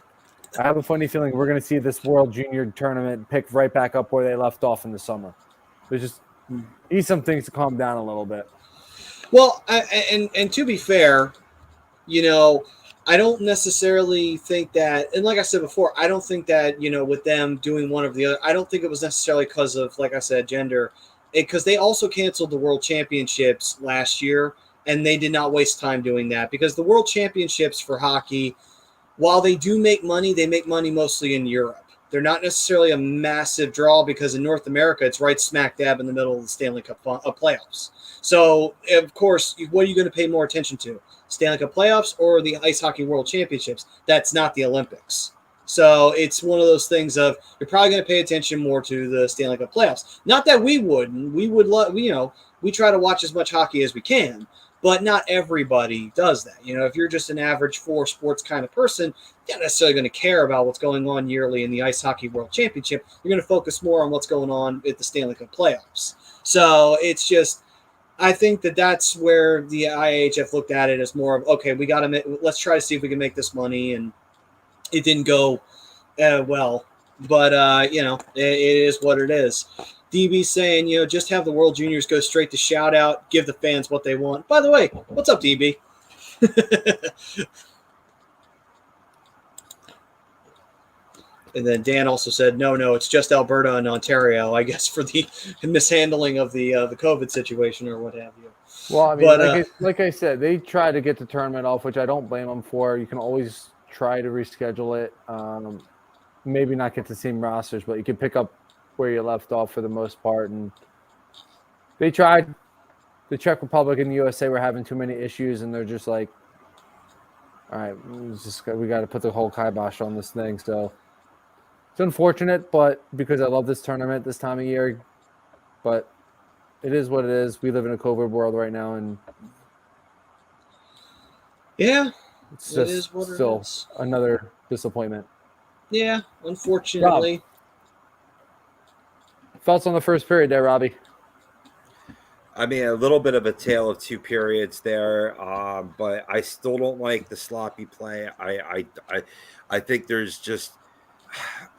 Speaker 1: I have a funny feeling we're going to see this World Junior Tournament pick right back up where they left off in the summer. There's just need some things to calm down a little bit.
Speaker 4: Well, and to be fair, I don't necessarily think that, and like I said before, I don't think that, with them doing one or the other, I don't think it was necessarily because of, like I said, gender, because they also canceled the World Championships last year, and they did not waste time doing that, because the World Championships for hockey, while they do make money, they make money mostly in Europe. They're not necessarily a massive draw, because in North America, it's right smack dab in the middle of the Stanley Cup playoffs. So, of course, what are you going to pay more attention to? Stanley Cup playoffs or the Ice Hockey World Championships? That's not the Olympics. So it's one of those things of you're probably going to pay attention more to the Stanley Cup playoffs. Not that we wouldn't. We would love, we try to watch as much hockey as we can, but not everybody does that. If you're just an average for sports kind of person, you're not necessarily going to care about what's going on yearly in the Ice Hockey World Championship. You're going to focus more on what's going on at the Stanley Cup playoffs. So it's just, I think that that's where the IIHF looked at it as more of, okay, let's try to see if we can make this money, and it didn't go well, but it is what it is. DB saying, just have the World Juniors go straight to shout out, give the fans what they want. By the way, what's up, DB? And then Dan also said, no, it's just Alberta and Ontario, I guess, for the mishandling of the COVID situation or what have you.
Speaker 1: Well, like I said, they try to get the tournament off, which I don't blame them for. You can always try to reschedule it. Maybe not get the same rosters, but you can pick up where you left off for the most part. And they tried. The Czech Republic and the USA were having too many issues, and they're just like, All right, we got to put the whole kibosh on this thing. So it's unfortunate, but because I love this tournament this time of year, but it is what it is. We live in a COVID world right now, and
Speaker 4: Yeah,
Speaker 1: it's
Speaker 4: it
Speaker 1: just
Speaker 4: is what it
Speaker 1: still
Speaker 4: is.
Speaker 1: another disappointment.
Speaker 4: Yeah, unfortunately.
Speaker 1: Thoughts on the first period there, Robbie?
Speaker 5: I mean, a little bit of a tale of two periods there, but I still don't like the sloppy play. I think there's just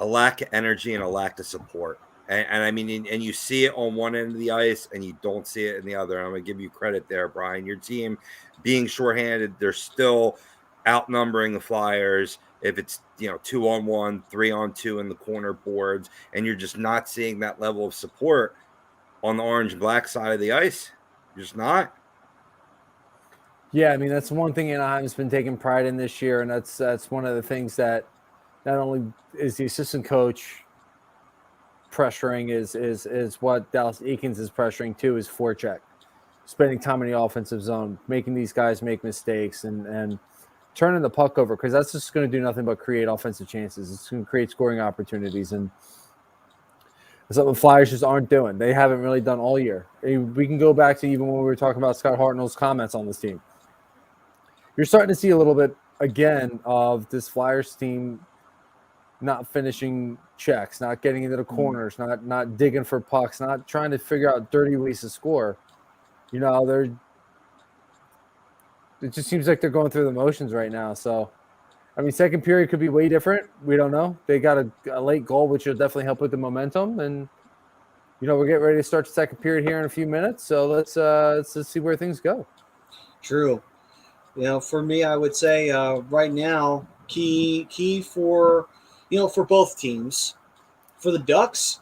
Speaker 5: a lack of energy and a lack of support. And I mean, and you see it on one end of the ice, and you don't see it in the other. And I'm going to give you credit there, Brian. Your team being shorthanded, they're still outnumbering the Flyers. If it's 2-on-1, 3-on-2 in the corner boards, and you're just not seeing that level of support on the orange and black side of the ice, you're just not.
Speaker 1: Yeah, I mean that's one thing Anaheim's been taking pride in this year, and that's one of the things that not only is the assistant coach pressuring is what Dallas Eakins is pressuring too, is forecheck, spending time in the offensive zone, making these guys make mistakes, and turning the puck over, because that's just going to do nothing but create offensive chances. It's going to create scoring opportunities, and that's what the Flyers just aren't doing. They haven't really done all year. We can go back to even when we were talking about Scott Hartnell's comments on this team. You're starting to see a little bit, again, of this Flyers team not finishing checks, not getting into the corners, not digging for pucks, not trying to figure out dirty ways to score. It just seems like they're going through the motions right now. So, I mean, second period could be way different. We don't know. They got a late goal, which will definitely help with the momentum. And, we're getting ready to start the second period here in a few minutes. So let's see where things go.
Speaker 4: True. For me, I would say right now, key for both teams. For the Ducks,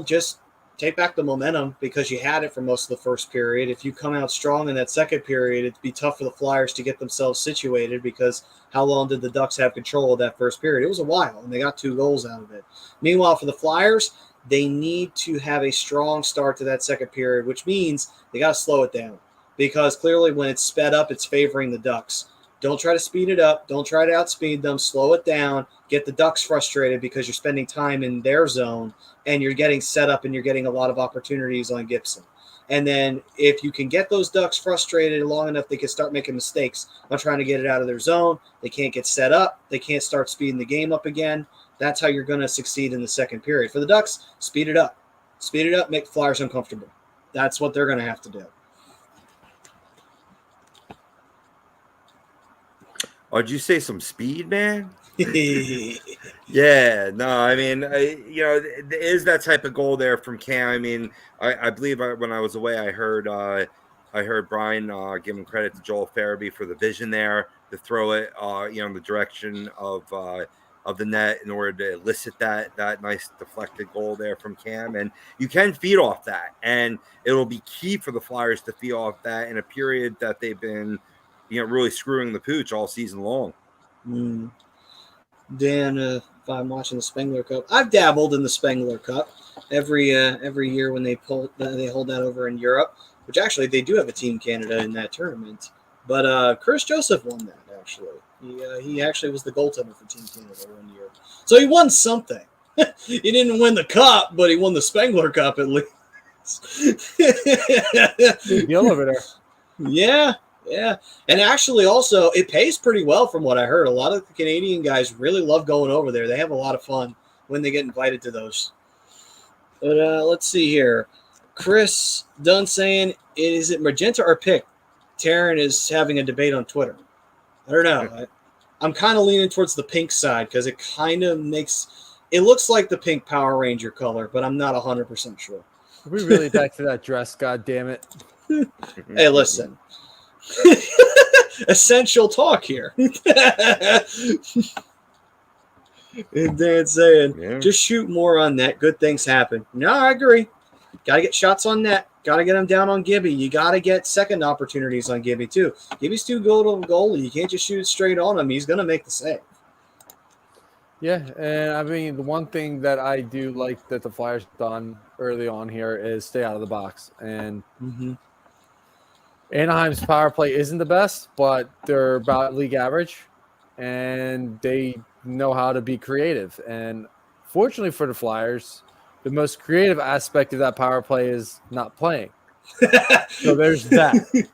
Speaker 4: just take back the momentum, because you had it for most of the first period. If you come out strong in that second period, it'd be tough for the Flyers to get themselves situated, because how long did the Ducks have control of that first period? It was a while, and they got 2 goals out of it. Meanwhile, for the Flyers, they need to have a strong start to that second period, which means they got to slow it down, because clearly when it's sped up, it's favoring the Ducks. Don't try to speed it up. Don't try to outspeed them. Slow it down. Get the Ducks frustrated because you're spending time in their zone and you're getting set up and you're getting a lot of opportunities on Gibson. And then if you can get those Ducks frustrated long enough, they can start making mistakes on trying to get it out of their zone. They can't get set up. They can't start speeding the game up again. That's how you're going to succeed in the second period. For the Ducks, speed it up. Speed it up, make the Flyers uncomfortable. That's what they're going to have to do.
Speaker 5: Oh, did you say some speed, man? Yeah, no, I mean, there is that type of goal there from Cam. I mean, I believe when I was away, I heard Brian giving credit to Joel Farabee for the vision there to throw it, in the direction of the net in order to elicit that nice deflected goal there from Cam. And you can feed off that, and it'll be key for the Flyers to feed off that in a period that they've been, really screwing the pooch all season long.
Speaker 4: Dan, if I'm watching the Spengler Cup, I've dabbled in the Spengler Cup every year when they hold that over in Europe, which actually they do have a Team Canada in that tournament. But Chris Joseph won that, actually. He actually was the goaltender for Team Canada one year. So he won something. He didn't win the cup, but he won the Spengler Cup at least.
Speaker 1: Big deal over there.
Speaker 4: Yeah. And actually also it pays pretty well from what I heard. A lot of the Canadian guys really love going over there. They have a lot of fun when they get invited to those. But let's see here. Chris Dunn saying, is it magenta or pink? Taryn is having a debate on Twitter. I don't know. I'm kind of leaning towards the pink side because it kind of it looks like the pink Power Ranger color, but I'm not 100% sure.
Speaker 1: Are we really back to that dress? God damn it.
Speaker 4: Hey, listen. Essential talk here. And Dan saying, just shoot more on net. Good things happen. No, I agree. Got to get shots on net. Got to get them down on Gibby. You got to get second opportunities on Gibby, too. Gibby's too good of a goalie. You can't just shoot it straight on him. He's going to make the save.
Speaker 1: Yeah, and I mean, the one thing that I do like that the Flyers done early on here is stay out of the box. And Anaheim's power play isn't the best, but they're about league average. and they know how to be creative. And fortunately for the Flyers, the most creative aspect of that power play is not playing. So there's that.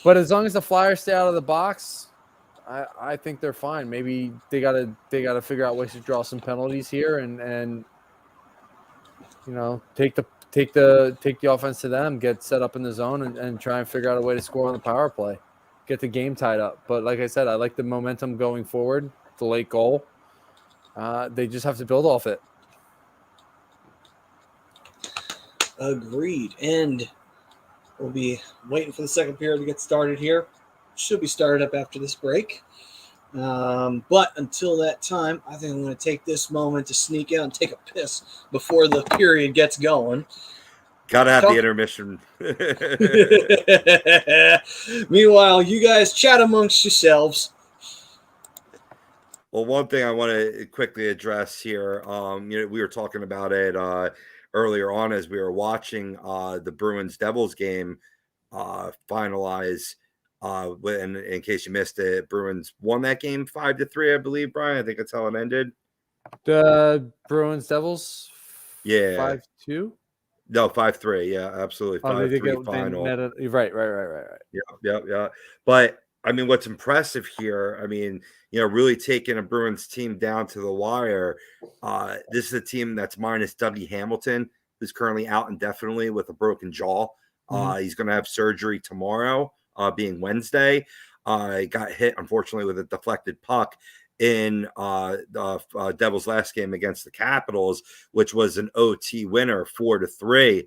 Speaker 1: But as long as the Flyers stay out of the box, I think they're fine. Maybe they gotta figure out ways to draw some penalties here and take the offense to them, get set up in the zone and try and figure out a way to score on the power play, get the game tied up. But like I said, I like the momentum going forward, the late goal. They just have to build off it.
Speaker 4: Agreed. And we'll be waiting for the second period to get started here. Should be started up after this break. But until that time, I think I'm going to take this moment to sneak out and take a piss before the period gets going.
Speaker 5: Gotta have the intermission.
Speaker 4: Meanwhile, you guys chat amongst yourselves.
Speaker 5: Well, one thing I want to quickly address here, we were talking about it earlier on as we were watching the Bruins-Devils game finalize. And in case you missed it, Bruins won that game 5-3, I believe, Brian. I think that's how it ended.
Speaker 1: The Bruins-Devils?
Speaker 5: Yeah.
Speaker 1: 5-2?
Speaker 5: No, 5-3. Yeah, absolutely. 5-3 final.
Speaker 1: Right.
Speaker 5: Yeah. But I mean, what's impressive here, I mean, really taking a Bruins team down to the wire. This is a team that's minus Dougie Hamilton, who's currently out indefinitely with a broken jaw. He's going to have surgery tomorrow, being Wednesday. He got hit, unfortunately, with a deflected puck in the Devils' last game against the Capitals, which was an OT winner, 4-3.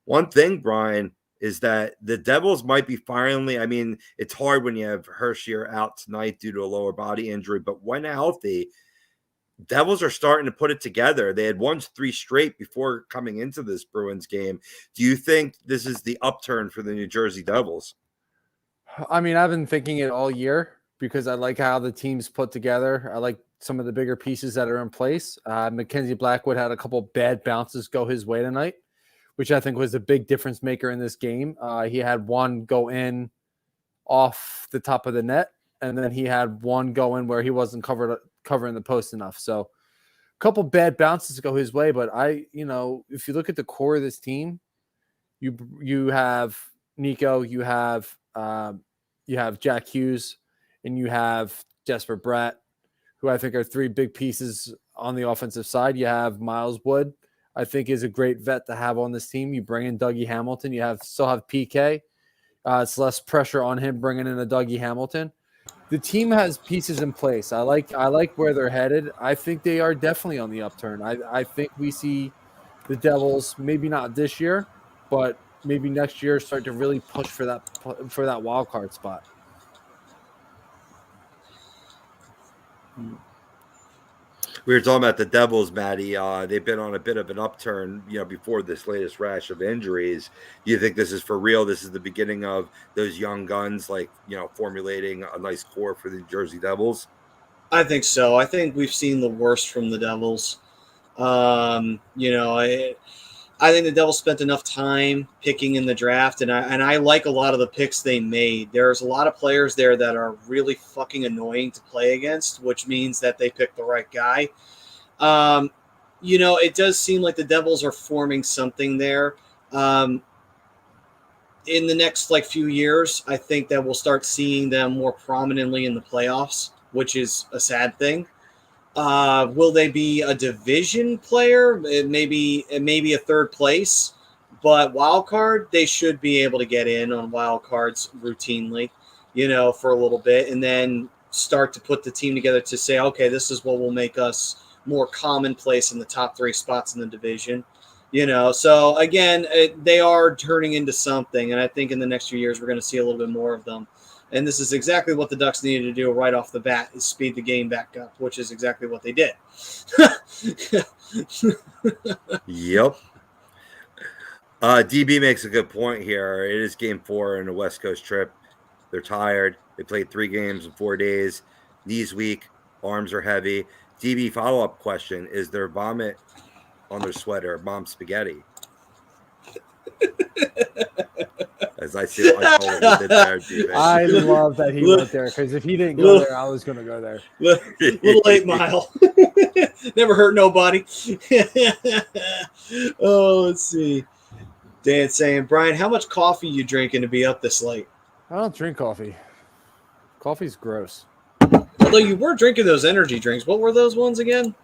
Speaker 5: One thing, Brian, is that the Devils might be finally, I mean, it's hard when you have Hershier out tonight due to a lower body injury, but when healthy, Devils are starting to put it together. They had won 3 straight before coming into this Bruins game. Do you think this is the upturn for the New Jersey Devils?
Speaker 1: I mean, I've been thinking it all year because I like how the team's put together. I like some of the bigger pieces that are in place. Mackenzie Blackwood had a couple bad bounces go his way tonight, which I think was a big difference maker in this game. He had one go in off the top of the net, and then he had one go in where he wasn't covering the post enough. So a couple bad bounces go his way, but if you look at the core of this team, you have Nico, you have Jack Hughes, and you have Jesper Bratt, who I think are 3 big pieces on the offensive side. You have Miles Wood, I think is a great vet to have on this team. You bring in Dougie Hamilton. You still have PK. It's less pressure on him bringing in a Dougie Hamilton. The team has pieces in place. I like where they're headed. I think they are definitely on the upturn. I think we see the Devils, maybe not this year, but maybe next year, start to really push for that wild card spot.
Speaker 5: We were talking about the Devils, Matty. They've been on a bit of an upturn, before this latest rash of injuries. Do you think this is for real? This is the beginning of those young guns, formulating a nice core for the New Jersey Devils?
Speaker 4: I think so. I think we've seen the worst from the Devils. I think the Devils spent enough time picking in the draft, and I like a lot of the picks they made. There's a lot of players there that are really fucking annoying to play against, which means that they picked the right guy. It does seem like the Devils are forming something there. In the next few years, I think that we'll start seeing them more prominently in the playoffs, which is a sad thing. Will they be a division player? Maybe a third place, but wild card, they should be able to get in on wild cards routinely, for a little bit, and then start to put the team together to say, okay, this is what will make us more commonplace in the top 3 spots in the division. So again, they are turning into something, and I think in the next few years we're going to see a little bit more of them. And this is exactly what the Ducks needed to do right off the bat, is speed the game back up, which is exactly what they did.
Speaker 5: Yep. DB makes a good point here. It is game 4 in a West Coast trip. They're tired. They played 3 games in 4 days. Knees weak. Arms are heavy. DB follow-up question, is there vomit on their sweater, mom spaghetti? As I see what I did there, D-Vic.
Speaker 1: I love that he went there because if he didn't go there, I was going to go there.
Speaker 4: Little 8 Mile. Never hurt nobody. Oh, let's see. Dan saying, Brian, how much coffee you drinking to be up this late?
Speaker 1: I don't drink coffee. Coffee's gross.
Speaker 4: Although you were drinking those energy drinks. What were those ones again?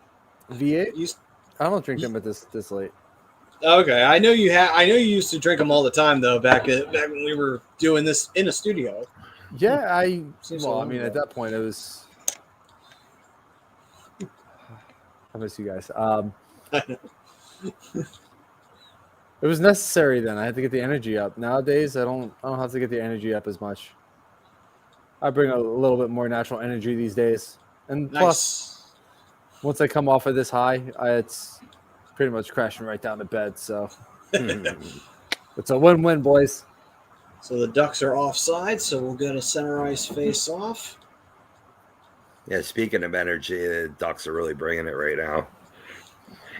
Speaker 1: V8? I don't drink them at this late.
Speaker 4: Okay, I know you I know you used to drink them all the time though. Back when we were doing this in a studio.
Speaker 1: Yeah, at that point it was. I miss you guys. It was necessary then. I had to get the energy up. Nowadays, I don't have to get the energy up as much. I bring a little bit more natural energy these days, and plus, once I come off of this high, it's pretty much crashing right down to bed. So it's a win-win, boys.
Speaker 4: So the Ducks are offside, so we'll get a center ice face off.
Speaker 5: Yeah, speaking of energy, the Ducks are really bringing it right now.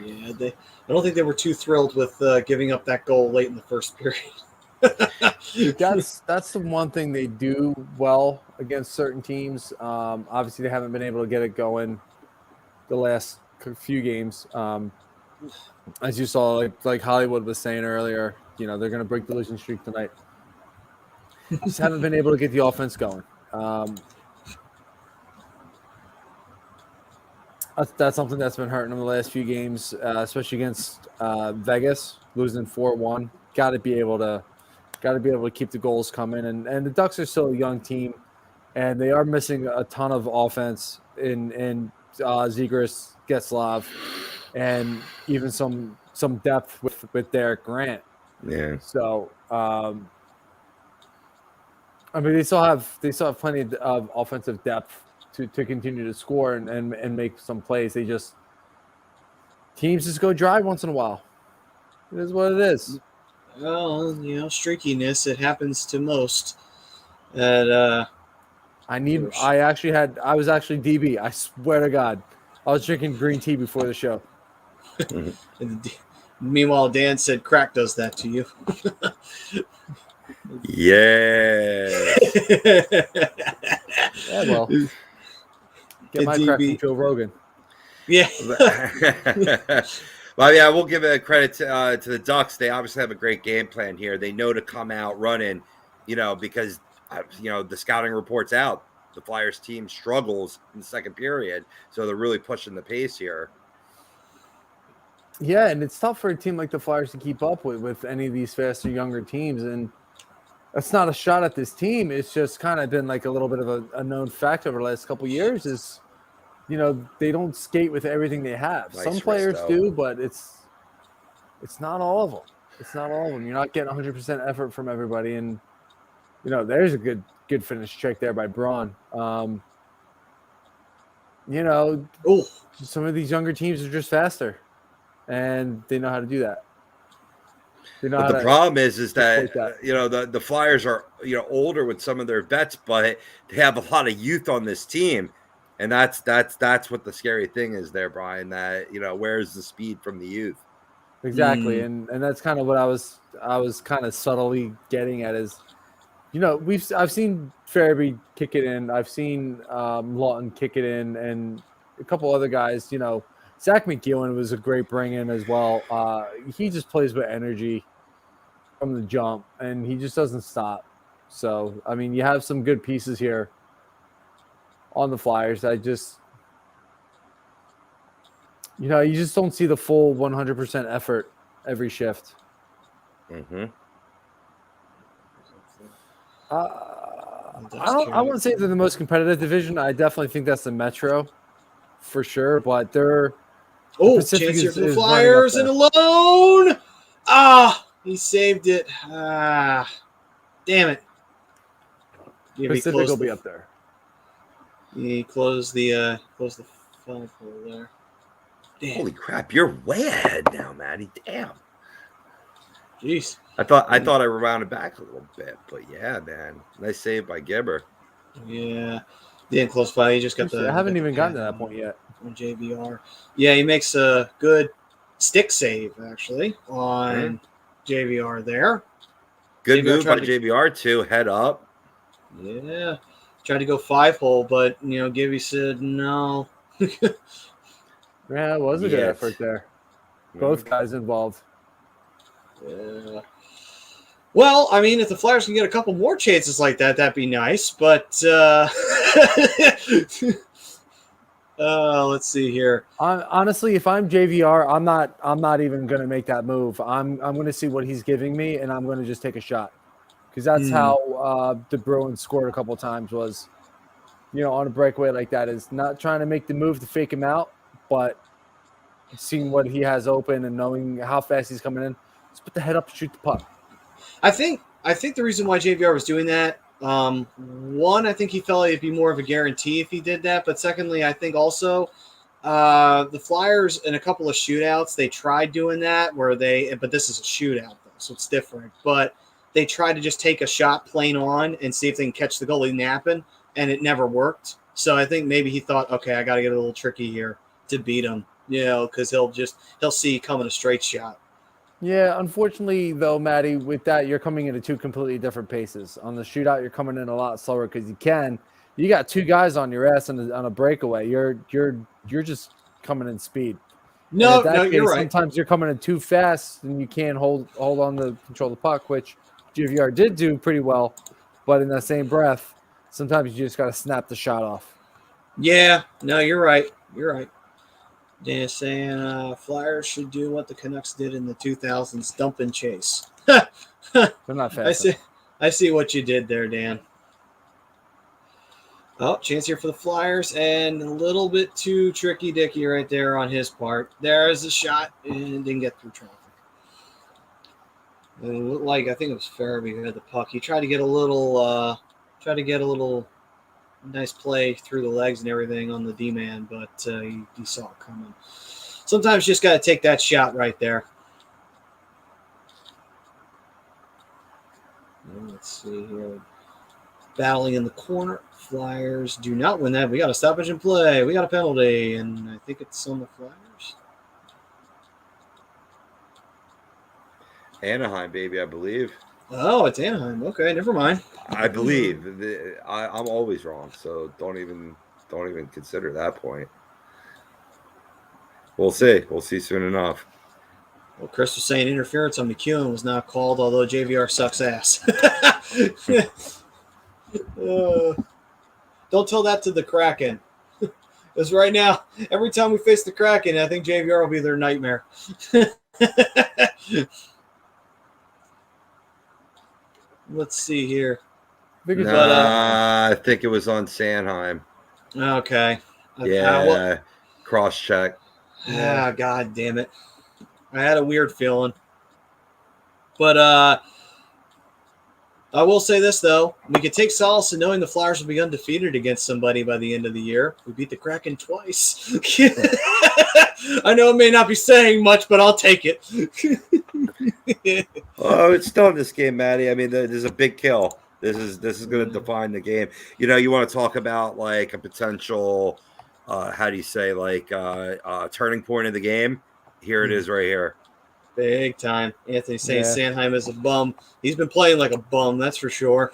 Speaker 4: Yeah, I don't think they were too thrilled with giving up that goal late in the first period.
Speaker 1: That's the one thing they do well against certain teams. Obviously, they haven't been able to get it going the last few games. As you saw, like Hollywood was saying earlier, they're going to break the losing streak tonight. Just haven't been able to get the offense going. That's something that's been hurting them the last few games, especially against Vegas, losing 4-1. Got to be able to keep the goals coming, and the Ducks are still a young team, and they are missing a ton of offense in Zegras, Getzlaf, and even some depth with Derek Grant.
Speaker 5: Yeah.
Speaker 1: So, they still have plenty of offensive depth to continue to score and make some plays. Teams just go dry once in a while. It is what it is.
Speaker 4: Well, streakiness, it happens to most. I
Speaker 1: was actually DB. I swear to God. I was drinking green tea before the show.
Speaker 4: Meanwhile, Dan said crack does that to you.
Speaker 5: Yeah.
Speaker 1: Yeah, well. Get my crack from Joe Rogan.
Speaker 4: Yeah.
Speaker 5: Well, yeah, we'll give it credit to the Ducks. They obviously have a great game plan here. They know to come out running, because, the scouting reports out. The Flyers team struggles in the second period, so they're really pushing the pace here.
Speaker 1: Yeah, and it's tough for a team like the Flyers to keep up with any of these faster, younger teams. And that's not a shot at this team. It's just kind of been like a little bit of a known fact over the last couple of years is, they don't skate with everything they have.
Speaker 5: Nice
Speaker 1: Some players
Speaker 5: wrist,
Speaker 1: do, but it's not all of them. It's not all of them. You're not getting 100% effort from everybody. And, there's a good finish check there by Braun. Some of these younger teams are just faster, and they know how to do that.
Speaker 5: But the problem is that the Flyers are older with some of their vets, but they have a lot of youth on this team, and that's what the scary thing is there, Brian. That where's the speed from the youth?
Speaker 1: Exactly, and that's kind of what I was kind of subtly getting at is, I've seen Farabee kick it in, I've seen Laughton kick it in, and a couple other guys. Zach McEwen was a great bring-in as well. He just plays with energy from the jump, and he just doesn't stop. So, you have some good pieces here on the Flyers. You just don't see the full 100% effort every shift.
Speaker 5: Mm-hmm.
Speaker 1: I wouldn't say they're the most competitive division. I definitely think that's the Metro for sure, but they're
Speaker 4: chance here for the Flyers and alone. He saved it. Damn it.
Speaker 1: Pacific will be up there.
Speaker 4: He closed the 5-hole there. Damn.
Speaker 5: Holy crap! You're way ahead now, Matty. Damn.
Speaker 4: Jeez.
Speaker 5: I thought I rewound it back a little bit, but yeah, man, nice save by Gibber.
Speaker 4: Yeah, didn't close by. He just got
Speaker 1: I haven't even gotten to that point yet.
Speaker 4: On JVR. Yeah, he makes a good stick save actually on JVR there.
Speaker 5: Good
Speaker 4: JVR
Speaker 5: move by
Speaker 4: tried to-
Speaker 5: JVR too. Head up.
Speaker 4: Yeah. Tried to go 5-hole, but, Gibby said no.
Speaker 1: Yeah, it was a good
Speaker 5: Yeah.
Speaker 1: effort there. Both guys involved.
Speaker 4: Yeah. Well, I mean, if the Flyers can get a couple more chances like that, that'd be nice. But let's see here.
Speaker 1: Honestly, if I'm JVR, I'm not even going to make that move. I'm going to see what he's giving me, and I'm going to just take a shot, because that's how the Bruins scored a couple times. Was on a breakaway like that, is not trying to make the move to fake him out, but seeing what he has open and knowing how fast he's coming in, just put the head up and shoot the puck. I
Speaker 4: think the reason why JVR was doing that, one, I think he felt it'd be more of a guarantee if he did that. But secondly, I think also the Flyers in a couple of shootouts, they tried doing that but this is a shootout though, so it's different. But they tried to just take a shot plain on and see if they can catch the goalie napping, and it never worked. So I think maybe he thought, okay, I got to get a little tricky here to beat him, because he'll see coming a straight shot.
Speaker 1: Yeah, unfortunately, though, Matty, with that, you're coming into two completely different paces. On the shootout, you're coming in a lot slower because you got two guys on your ass on a breakaway. You're just coming in speed.
Speaker 4: No, you're right.
Speaker 1: Sometimes you're coming in too fast and you can't hold on to control the puck, which GVR did do pretty well. But in that same breath, sometimes you just got to snap the shot off.
Speaker 4: Yeah, no, you're right. You're right. They're saying Flyers should do what the Canucks did in the 2000s, dump and chase.
Speaker 1: They're not fast.
Speaker 4: I see what you did there, Dan. Oh, chance here for the Flyers, and a little bit too tricky-dicky right there on his part. There's a shot, and didn't get through traffic. And it looked like, I think it was Farabee who had the puck. He tried to get a little nice play through the legs and everything on the D-man, but he saw it coming. Sometimes you just got to take that shot right there. Let's see here. Battling in the corner. Flyers do not win that. We got a stoppage in play. We got a penalty, and I think it's on the Flyers.
Speaker 5: Anaheim, baby, I believe.
Speaker 4: Oh, it's Anaheim. Okay, never mind.
Speaker 5: I believe. I'm always wrong, so don't even consider that point. We'll see. We'll see soon enough.
Speaker 4: Well, Chris was saying interference on McEwen was not called, although JVR sucks ass. Don't tell that to the Kraken. Because right now, every time we face the Kraken, I think JVR will be their nightmare. Let's see here.
Speaker 5: I think it was on Sanheim.
Speaker 4: Okay.
Speaker 5: Yeah. Cross check.
Speaker 4: Ah, God damn it. I had a weird feeling. But I will say this, though. We could take solace in knowing the Flyers will be undefeated against somebody by the end of the year. We beat the Kraken twice. I know it may not be saying much, but I'll take it.
Speaker 5: Oh, it's still in this game, Matty. I mean, there's a big kill. This is going to define the game. You want to talk about like a potential, how do you say, like turning point in the game? Here it is right here.
Speaker 4: Big time. Anthony saying Sanheim is a bum. He's been playing like a bum, that's for sure.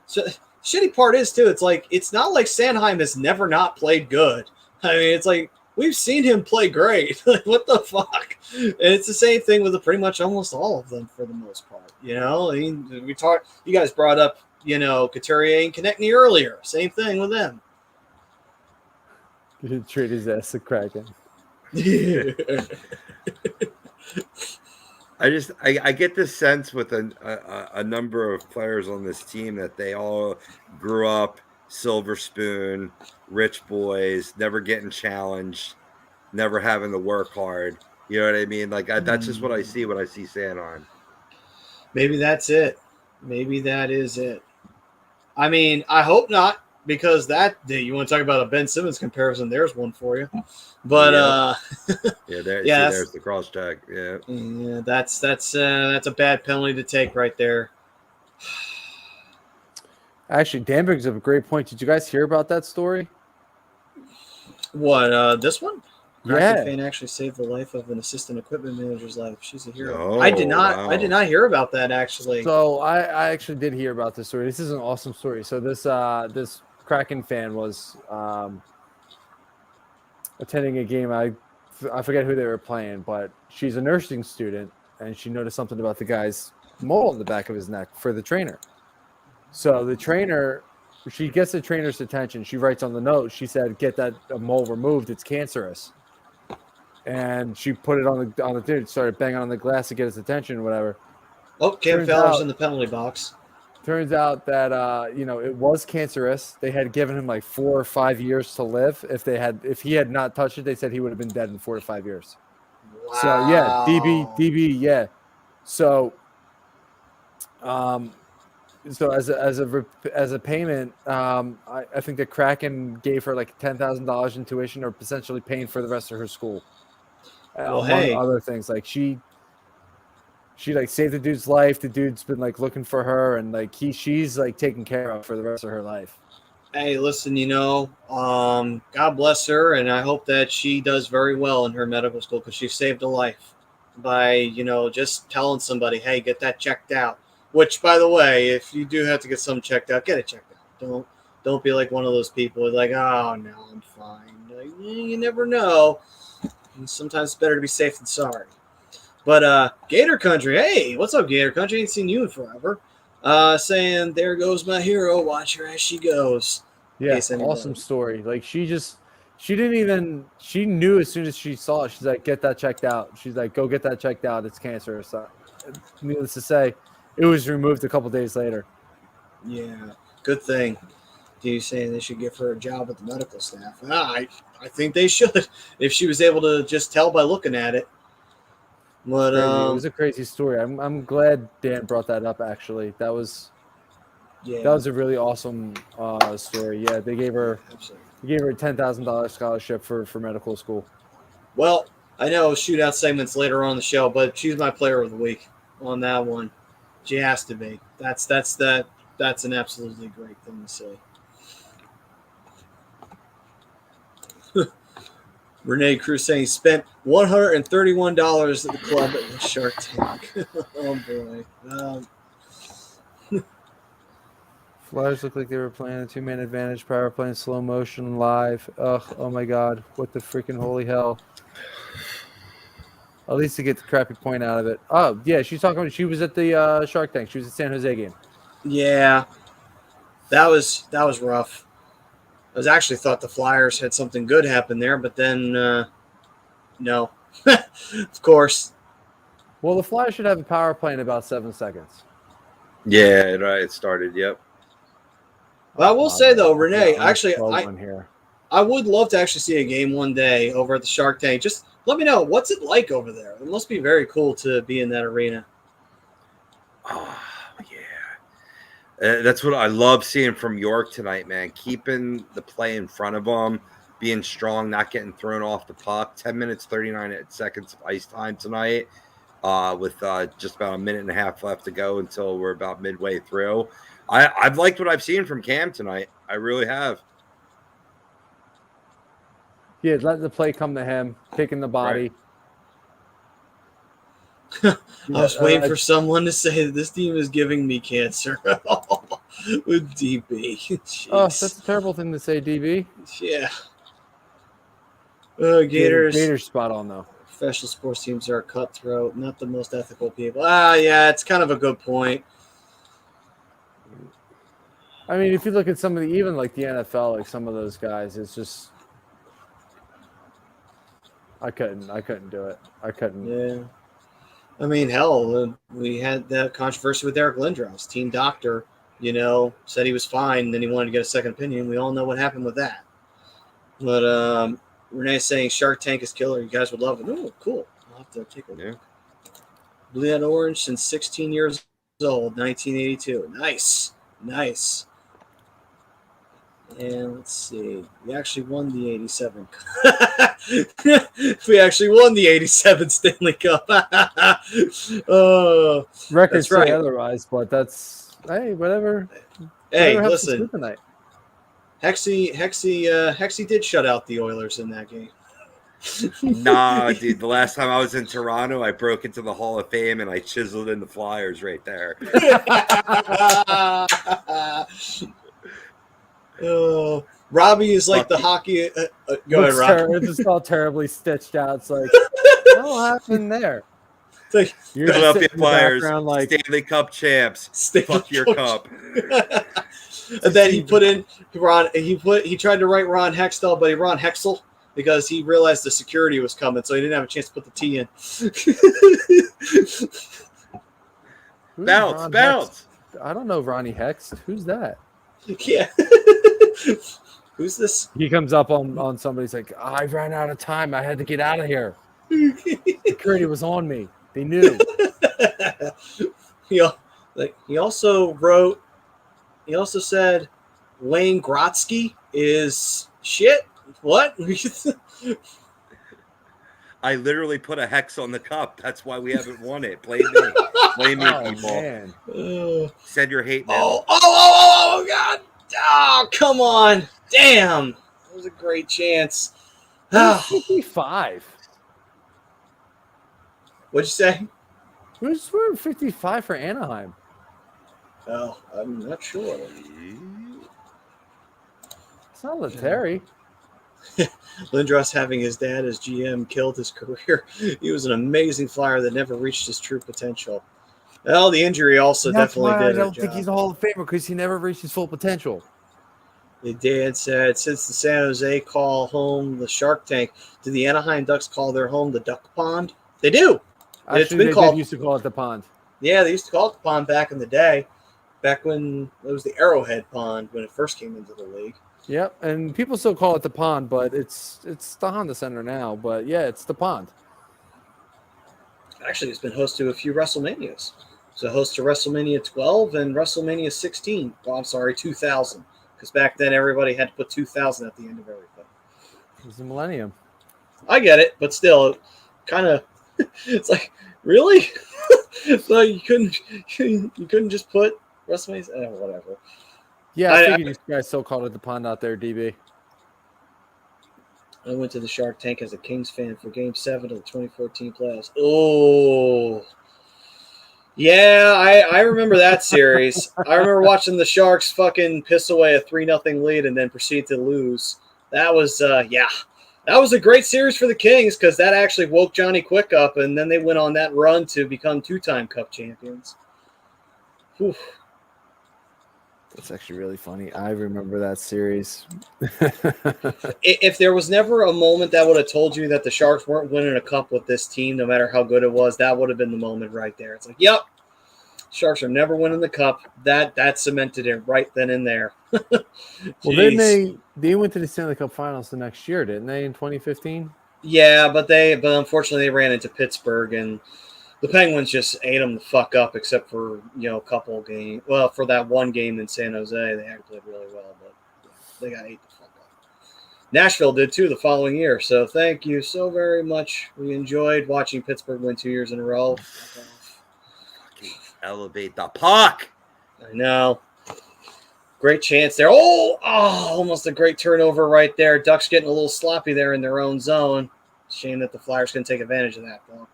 Speaker 4: So shitty part is too, it's not like Sanheim has never not played good. I mean, it's like we've seen him play great. Like, what the fuck? And it's the same thing with pretty much almost all of them for the most part. I mean, you guys brought up, Couturier and Konechny earlier. Same thing with them.
Speaker 1: You should treat his ass a Kraken.
Speaker 5: I get this sense with a number of players on this team that they all grew up silver spoon, rich boys, never getting challenged, never having to work hard. You know what I mean? Like that's just what I see when I see Sanheim. Maybe
Speaker 4: that's it. Maybe that is it. I mean, I hope not, because you want to talk about a Ben Simmons comparison? There's one for you. But
Speaker 5: there's the cross check. Yeah,
Speaker 4: that's a bad penalty to take right there.
Speaker 1: Actually, Dan brings up a great point. Did you guys hear about that story?
Speaker 4: What, this one? Kraken fan actually saved the life of an assistant equipment manager's life. She's a hero.
Speaker 5: Oh,
Speaker 4: I did not.
Speaker 5: wow.
Speaker 4: I did not hear about that actually.
Speaker 1: So I actually did hear about this story. This is an awesome story. So this Kraken fan was attending a game. I forget who they were playing, but she's a nursing student, and she noticed something about the guy's mole on the back of his neck for the trainer. So the trainer, she gets the trainer's attention. She writes on the note. She said, "Get that mole removed. It's cancerous." And she put it on the dude, started banging on the glass to get his attention or whatever.
Speaker 4: Oh, Cam
Speaker 1: Turns
Speaker 4: Fowler's
Speaker 1: out-
Speaker 4: in the penalty box.
Speaker 1: Turns out that it was cancerous. They had given him like 4 or 5 years to live. If he had not touched it, they said he would have been dead in 4 to 5 years.
Speaker 4: Wow.
Speaker 1: So yeah, DB, yeah. So, so as a payment, I think the Kraken gave her like $10,000 in tuition, or essentially paying for the rest of her school.
Speaker 4: Well,
Speaker 1: among
Speaker 4: hey.
Speaker 1: other things, like she like saved the dude's life. The dude's been like looking for her, and like she's like taken care of for the rest of her life.
Speaker 4: Hey, listen, God bless her, and I hope that she does very well in her medical school because she saved a life by, just telling somebody, hey, get that checked out. Which, by the way, if you do have to get something checked out, get it checked out. Don't be like one of those people like, oh, no, I'm fine. Like, you never know. And sometimes it's better to be safe than sorry. But Gator Country, hey, what's up, Gator Country? Ain't seen you in forever. Saying, there goes my hero. Watch her as she goes.
Speaker 1: Yeah,
Speaker 4: Case anybody.
Speaker 1: awesome story. Like she knew as soon as she saw it. She's like, get that checked out. She's like, go get that checked out. It's cancer. So, needless to say, it was removed a couple days later.
Speaker 4: Yeah, good thing. Do you saying they should give her a job with the medical staff? I think they should if she was able to just tell by looking at it. But
Speaker 1: It was a crazy story. I'm glad Dan brought that up. Actually, that was a really awesome story. Yeah, they gave her a $10,000 scholarship for medical school.
Speaker 4: Well, I know shootout segments later on in the show, but she's my player of the week on that one. She has to be. That's an absolutely great thing to say. Renee Cruz saying he spent $131 at the club at the Shark Tank. Oh boy.
Speaker 1: Flyers looked like they were playing a 2-man advantage, power play in slow motion live. Ugh, oh my god, what the freaking holy hell. At least to get the crappy point out of it. Oh, yeah, she was at the Shark Tank. She was at San Jose game.
Speaker 4: Yeah. That was rough. I actually thought the Flyers had something good happen there, but then no. Of course.
Speaker 1: Well, the Flyers should have a power play in about 7 seconds.
Speaker 5: Yeah, right. It started. Yep.
Speaker 4: Well, I will say though, Renee,
Speaker 1: Yeah,
Speaker 4: actually, I would love to actually see a game one day over at the Shark Tank. Just let me know, what's it like over there? It must be very cool to be in that arena.
Speaker 5: Oh, yeah. That's what I love seeing from York tonight, man. Keeping the play in front of them, being strong, not getting thrown off the puck. 10 minutes, 39 seconds of ice time tonight with just about a minute and a half left to go until we're about midway through. I've liked what I've seen from Cam tonight. I really have.
Speaker 1: Yeah, let the play come to him, kicking the body.
Speaker 4: Right. I was waiting for someone to say that this team is giving me cancer with DB. Jeez.
Speaker 1: Oh, that's a terrible thing to say, DB.
Speaker 4: Yeah. Gators.
Speaker 1: Gators spot on, though.
Speaker 4: Professional sports teams are cutthroat, not the most ethical people. Yeah, it's kind of a good point.
Speaker 1: I mean, if you look at some of even like the NFL, like some of those guys, it's just I couldn't do it. I couldn't.
Speaker 4: Yeah. I mean, hell, we had that controversy with Eric Lindros. Team doctor, said he was fine, and then he wanted to get a second opinion. We all know what happened with that. But Renee's saying Shark Tank is killer. You guys would love it. Oh, cool. I'll have to take a look. Blue and orange since 16 years old, 1982. Nice. And let's see. We actually won the 87. We actually won the 87 Stanley Cup.
Speaker 1: Records
Speaker 4: that's right.
Speaker 1: say otherwise, but that's whatever.
Speaker 4: Hey,
Speaker 1: whatever
Speaker 4: listen.
Speaker 1: Tonight.
Speaker 4: Hexy did shut out the Oilers in that game.
Speaker 5: Nah, dude. The last time I was in Toronto, I broke into the Hall of Fame and I chiseled in the Flyers right there.
Speaker 4: Robbie is like the hockey. Go ahead, Rob.
Speaker 1: It's just all terribly stitched out. It's like, what happened there?
Speaker 4: It's like,
Speaker 1: You're just
Speaker 5: Philadelphia
Speaker 1: sitting in the
Speaker 5: Flyers,
Speaker 1: background like,
Speaker 5: Stanley Cup champs. Fuck your cup.
Speaker 4: And then he put in Ron. He tried to write Ron Hextall, but he Ron Hexel because he realized the security was coming, so he didn't have a chance to put the T in.
Speaker 5: Bounce.
Speaker 1: Hext? I don't know Ronnie Hext. Who's that?
Speaker 4: Yeah. Who's this?
Speaker 1: He comes up on somebody's like, I ran out of time. I had to get out of here. Security was on me. They knew.
Speaker 4: He also said Wayne Gretzky is shit. What?
Speaker 5: I literally put a hex on the cup. That's why we haven't won it. Blame me. Blame me, people.
Speaker 1: Man.
Speaker 5: Send your hate mail.
Speaker 4: Oh, God. Oh, come on. Damn. That was a great chance.
Speaker 1: 55.
Speaker 4: What'd you say?
Speaker 1: Who's 55 for Anaheim?
Speaker 4: Oh, I'm not sure.
Speaker 1: It's not Letary.
Speaker 4: Lindros, having his dad as GM, killed his career. He was an amazing Flyer that never reached his true potential. Well, the injury also definitely did.
Speaker 1: I don't think he's a Hall of Famer because he never reached his full potential.
Speaker 4: The dad said, since the San Jose call home the Shark Tank, do the Anaheim Ducks call their home the Duck Pond? They do.
Speaker 1: Actually, they used to call it the pond.
Speaker 4: Yeah, they used to call it the pond back in the day, back when it was the Arrowhead Pond when it first came into the league.
Speaker 1: Yep, and people still call it the pond, but it's the Honda Center now. But yeah, it's the pond.
Speaker 4: Actually, it's been host to a few WrestleManias. It's a host to WrestleMania 12 and WrestleMania 16. Oh, I'm sorry, 2000. Because back then everybody had to put 2000 at the end of everything.
Speaker 1: It was the millennium.
Speaker 4: I get it, but still, kind of, it's like, really? So you couldn't just put WrestleMania, whatever.
Speaker 1: Yeah, I figured you guys still called it the pond out there, DB.
Speaker 4: I went to the Shark Tank as a Kings fan for Game 7 of the 2014 playoffs. Oh, yeah, I remember that series. I remember watching the Sharks fucking piss away a 3-0 lead and then proceed to lose. That was, that was a great series for the Kings because that actually woke Johnny Quick up, and then they went on that run to become 2-time Cup champions. Whew.
Speaker 1: That's actually really funny. I remember that series.
Speaker 4: If there was never a moment that would have told you that the Sharks weren't winning a cup with this team, no matter how good it was, that would have been the moment right there. It's like, yep, Sharks are never winning the cup. That cemented it right then and there.
Speaker 1: Well, then they went to the Stanley Cup Finals the next year, didn't they, in 2015?
Speaker 4: Yeah, but unfortunately they ran into Pittsburgh, and the Penguins just ate them the fuck up, except for, a couple of games. Well, for that one game in San Jose, they actually played really well, but they got ate the fuck up. Nashville did too the following year, so thank you so very much. We enjoyed watching Pittsburgh win 2 years in a row.
Speaker 5: Elevate the puck.
Speaker 4: I know. Great chance there. Oh, almost a great turnover right there. Ducks getting a little sloppy there in their own zone. Shame that the Flyers couldn't take advantage of that, though.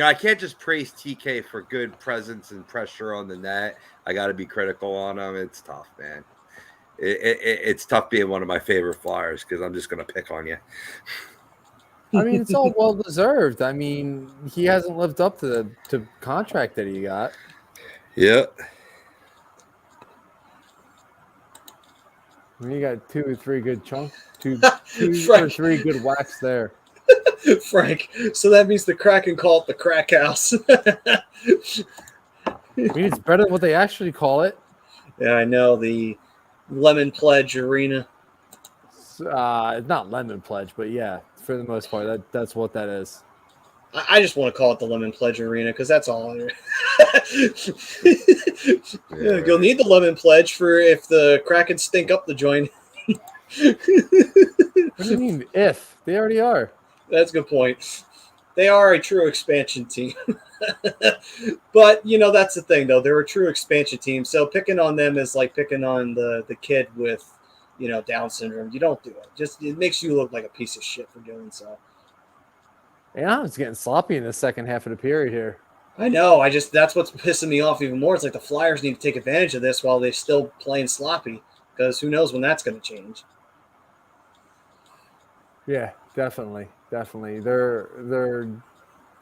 Speaker 5: I can't just praise TK for good presence and pressure on the net. I got to be critical on him. It's tough, man. It's tough being one of my favorite Flyers because I'm just going to pick on you.
Speaker 1: I mean, it's all well-deserved. I mean, he hasn't lived up to the contract that he got.
Speaker 5: Yeah.
Speaker 1: I mean, you got 2 or 3 good chunks, two or 3 good whacks there.
Speaker 4: Frank, so that means the Kraken call it the Crack House.
Speaker 1: I mean, it's better than what they actually call it.
Speaker 4: Yeah, I know. The Lemon Pledge Arena.
Speaker 1: It's not Lemon Pledge, but yeah, for the most part, that's what that is.
Speaker 4: I just want to call it the Lemon Pledge Arena because that's all. You'll need the Lemon Pledge for if the Kraken stink up the joint.
Speaker 1: What do you mean, if? They already are.
Speaker 4: That's a good point. They are a true expansion team. But, that's the thing, though. They're a true expansion team. So picking on them is like picking on the kid with, Down syndrome. You don't do it. It makes you look like a piece of shit for doing so.
Speaker 1: Anaheim's getting sloppy in the second half of the period here.
Speaker 4: I know. That's what's pissing me off even more. It's like the Flyers need to take advantage of this while they're still playing sloppy, because who knows when that's going to change.
Speaker 1: Yeah, definitely. They're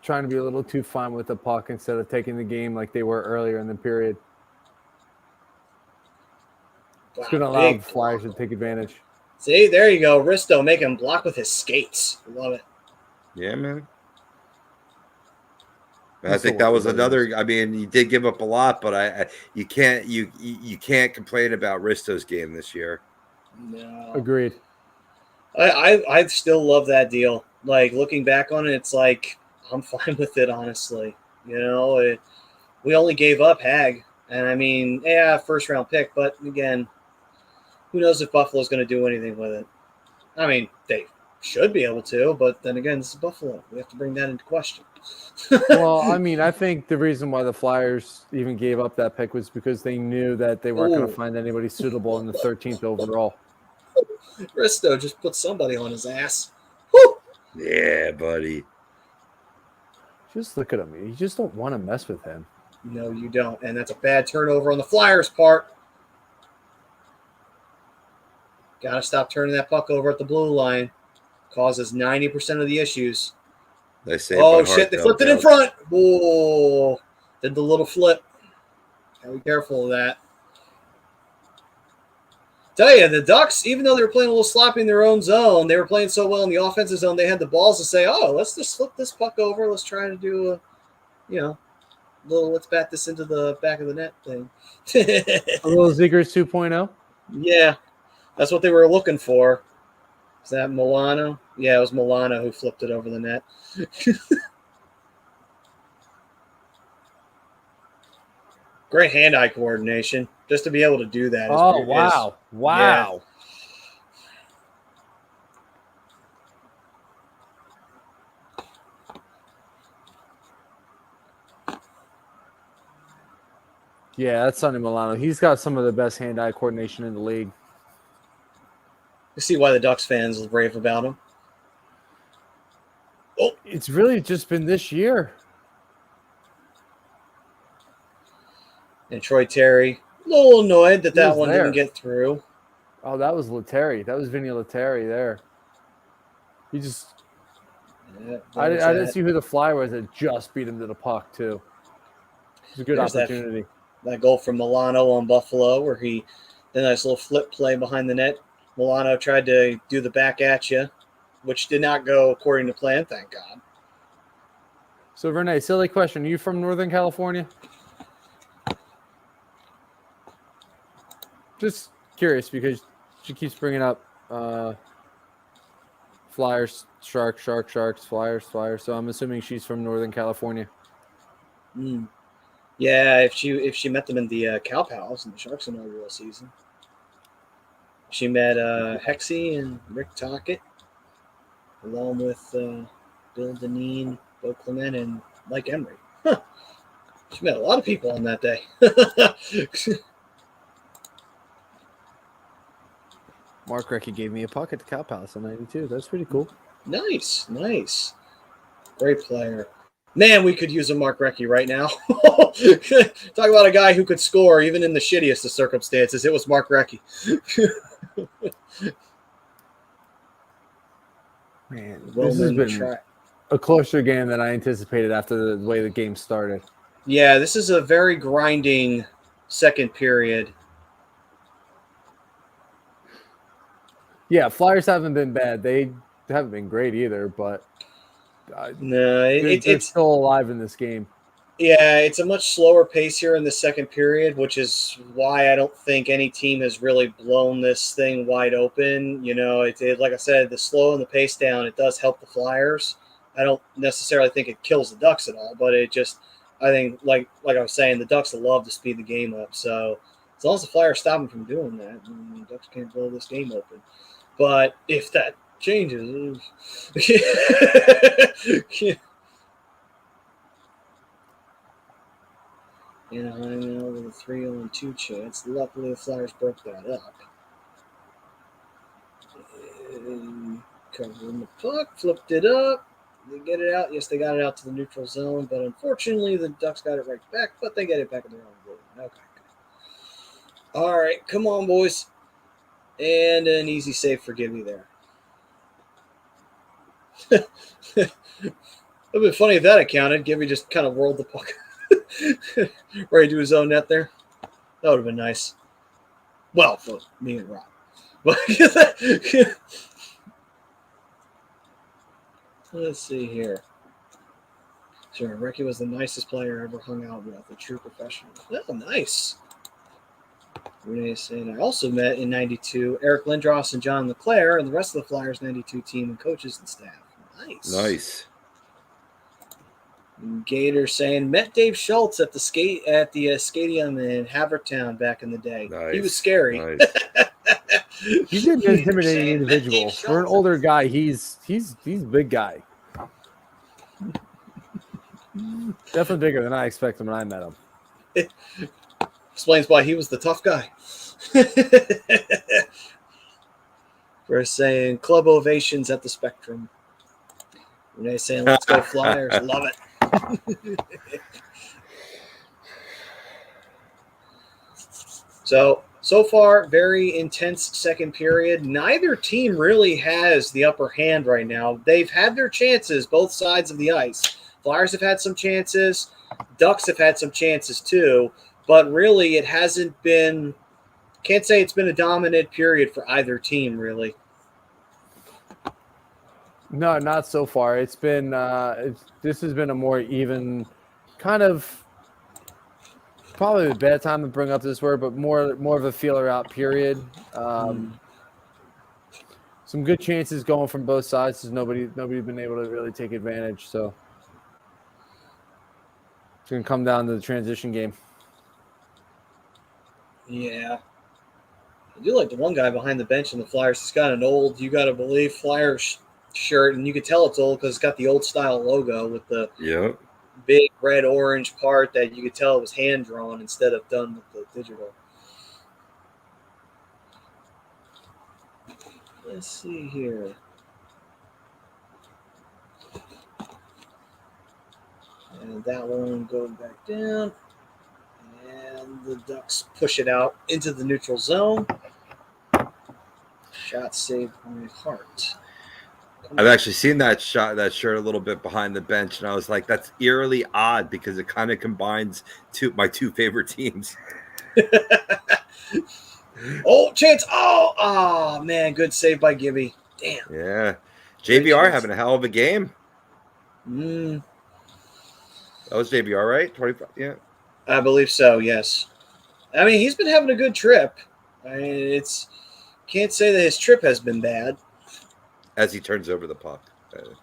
Speaker 1: trying to be a little too fine with the puck instead of taking the game like they were earlier in the period. It's going to allow the Flyers to take advantage.
Speaker 4: See, there you go. Risto making him block with his skates. Love it.
Speaker 5: Yeah, man. I think that was another. I mean, he did give up a lot, but you can't complain about Risto's game this year.
Speaker 4: No,
Speaker 1: agreed.
Speaker 4: I still love that deal. Like, looking back on it, it's like I'm fine with it, honestly. You know, we only gave up Hag, and I mean, yeah, first round pick, but again, who knows if Buffalo's going to do anything with it? I mean, they should be able to, but then again, this is Buffalo. We have to bring that into question.
Speaker 1: Well, I mean, I think the reason why the Flyers even gave up that pick was because they knew that they weren't going to find anybody suitable in the 13th overall.
Speaker 4: Risto just put somebody on his ass. Woo!
Speaker 5: Yeah, buddy.
Speaker 1: Just look at him. You just don't want to mess with him.
Speaker 4: No, you don't. And that's a bad turnover on the Flyers' part. Got to stop turning that puck over at the blue line. Causes 90% of the issues.
Speaker 5: They say,
Speaker 4: oh, shit. They flipped it in front. Whoa. Did the little flip. Gotta be careful of that. Tell you, the Ducks, even though they were playing a little sloppy in their own zone, they were playing so well in the offensive zone, they had the balls to say, oh, let's just flip this puck over. Let's try to do let's bat this into the back of the net thing.
Speaker 1: A little Zegras 2.0?
Speaker 4: Yeah, that's what they were looking for. Is that Milano? Yeah, it was Milano who flipped it over the net. Great hand-eye coordination. Just to be able to do that.
Speaker 1: Wow. Wow. Yeah, that's Sonny Milano. He's got some of the best hand-eye coordination in the league.
Speaker 4: You see why the Ducks fans rave about him.
Speaker 1: Oh, it's really just been this year.
Speaker 4: And Troy Terry, a little annoyed that one didn't get through.
Speaker 1: Oh, that was Lettieri. That was Vinny Lettieri there. He just... Yeah, I didn't see who the Flyer was that just beat him to the puck, too. It was a good opportunity.
Speaker 4: That goal from Milano on Buffalo where the nice little flip play behind the net. Milano tried to do the back at you, which did not go according to plan, thank God.
Speaker 1: So, Renee, silly question. Are you from Northern California? Just curious because she keeps bringing up Flyers, Sharks, Flyers. So I'm assuming she's from Northern California.
Speaker 4: Yeah, if she met them in the Cow Palace in the Sharks inaugural season. She met Hexie and Rick Tocchet, along with Bill Dineen, Bo Clement, and Mike Emery. Huh. She met a lot of people on that day.
Speaker 1: Mark Recchi gave me a puck at the Cow Palace in '92. That's pretty cool.
Speaker 4: Nice. Great player. Man, we could use a Mark Recchi right now. Talk about a guy who could score even in the shittiest of circumstances. It was Mark Recchi.
Speaker 1: Man, this has been a closer game than I anticipated after the way the game started.
Speaker 4: Yeah, this is a very grinding second period.
Speaker 1: Yeah, Flyers haven't been bad. They haven't been great either, but
Speaker 4: no, it's
Speaker 1: still alive in this game.
Speaker 4: Yeah, it's a much slower pace here in the second period, which is why I don't think any team has really blown this thing wide open. You know, like I said, the slow and the pace down, it does help the Flyers. I don't necessarily think it kills the Ducks at all, but I think, like I was saying, the Ducks love to speed the game up. So as long as the Flyers stop them from doing that, the Ducks can't blow this game open. But if that changes, Anaheim with a 3-on-2 chance. Luckily, the Flyers broke that up. And covering the puck, flipped it up. they get it out? Yes, they got it out to the neutral zone, but unfortunately the Ducks got it right back, but they get it back in their own goal. Okay. All right, come on, boys. And an easy save for Gibby there. It would have been funny if that had counted. Gibby just kind of whirled the puck right to his own net there. That would have been nice. Well, for me and Rob. But let's see here. Sure, Ricky was the nicest player I ever hung out with, a true professional. That's nice. Renee saying I also met in '92 Eric Lindros and John LeClaire and the rest of the Flyers '92 team and coaches and staff. Nice. And Gator saying met Dave Schultz at the stadium in Havertown back in the day.
Speaker 5: Nice.
Speaker 4: He was scary.
Speaker 5: Nice.
Speaker 1: He's an intimidating individual. For an older guy, he's a big guy. Definitely bigger than I expected when I met him.
Speaker 4: Explains why he was the tough guy. We're saying club ovations at the Spectrum. Renee saying let's go Flyers. Love it. So far, very intense second period. Neither team really has the upper hand right now. They've had their chances, both sides of the ice. Flyers have had some chances. Ducks have had some chances too. But really, it hasn't been – can't say it's been a dominant period for either team, really.
Speaker 1: No, not so far. It's been this has been a more even kind of probably a bad time to bring up this word, but more of a feeler out period. Some good chances going from both sides because nobody's been able to really take advantage. So it's gonna come down to the transition game.
Speaker 4: Yeah. I do like the one guy behind the bench in the Flyers. He's got an old, you got to believe, Flyers shirt, and you can tell it's old because it's got the old style logo with the big red orange part that you could tell it was hand drawn instead of done with the digital. Let's see here. And that one going back down. And the Ducks push it out into the neutral zone. Shot saved by Hart.
Speaker 5: I've actually seen that shirt a little bit behind the bench, and I was like, that's eerily odd because it kind of combines my two favorite teams.
Speaker 4: Oh, chance. Oh, man. Good save by Gibby. Damn.
Speaker 5: Yeah. JVR having a hell of a game.
Speaker 4: That
Speaker 5: was JVR, right? 25. Yeah.
Speaker 4: I believe so, yes. I mean, he's been having a good trip. I mean, can't say that his trip has been bad.
Speaker 5: As he turns over the puck.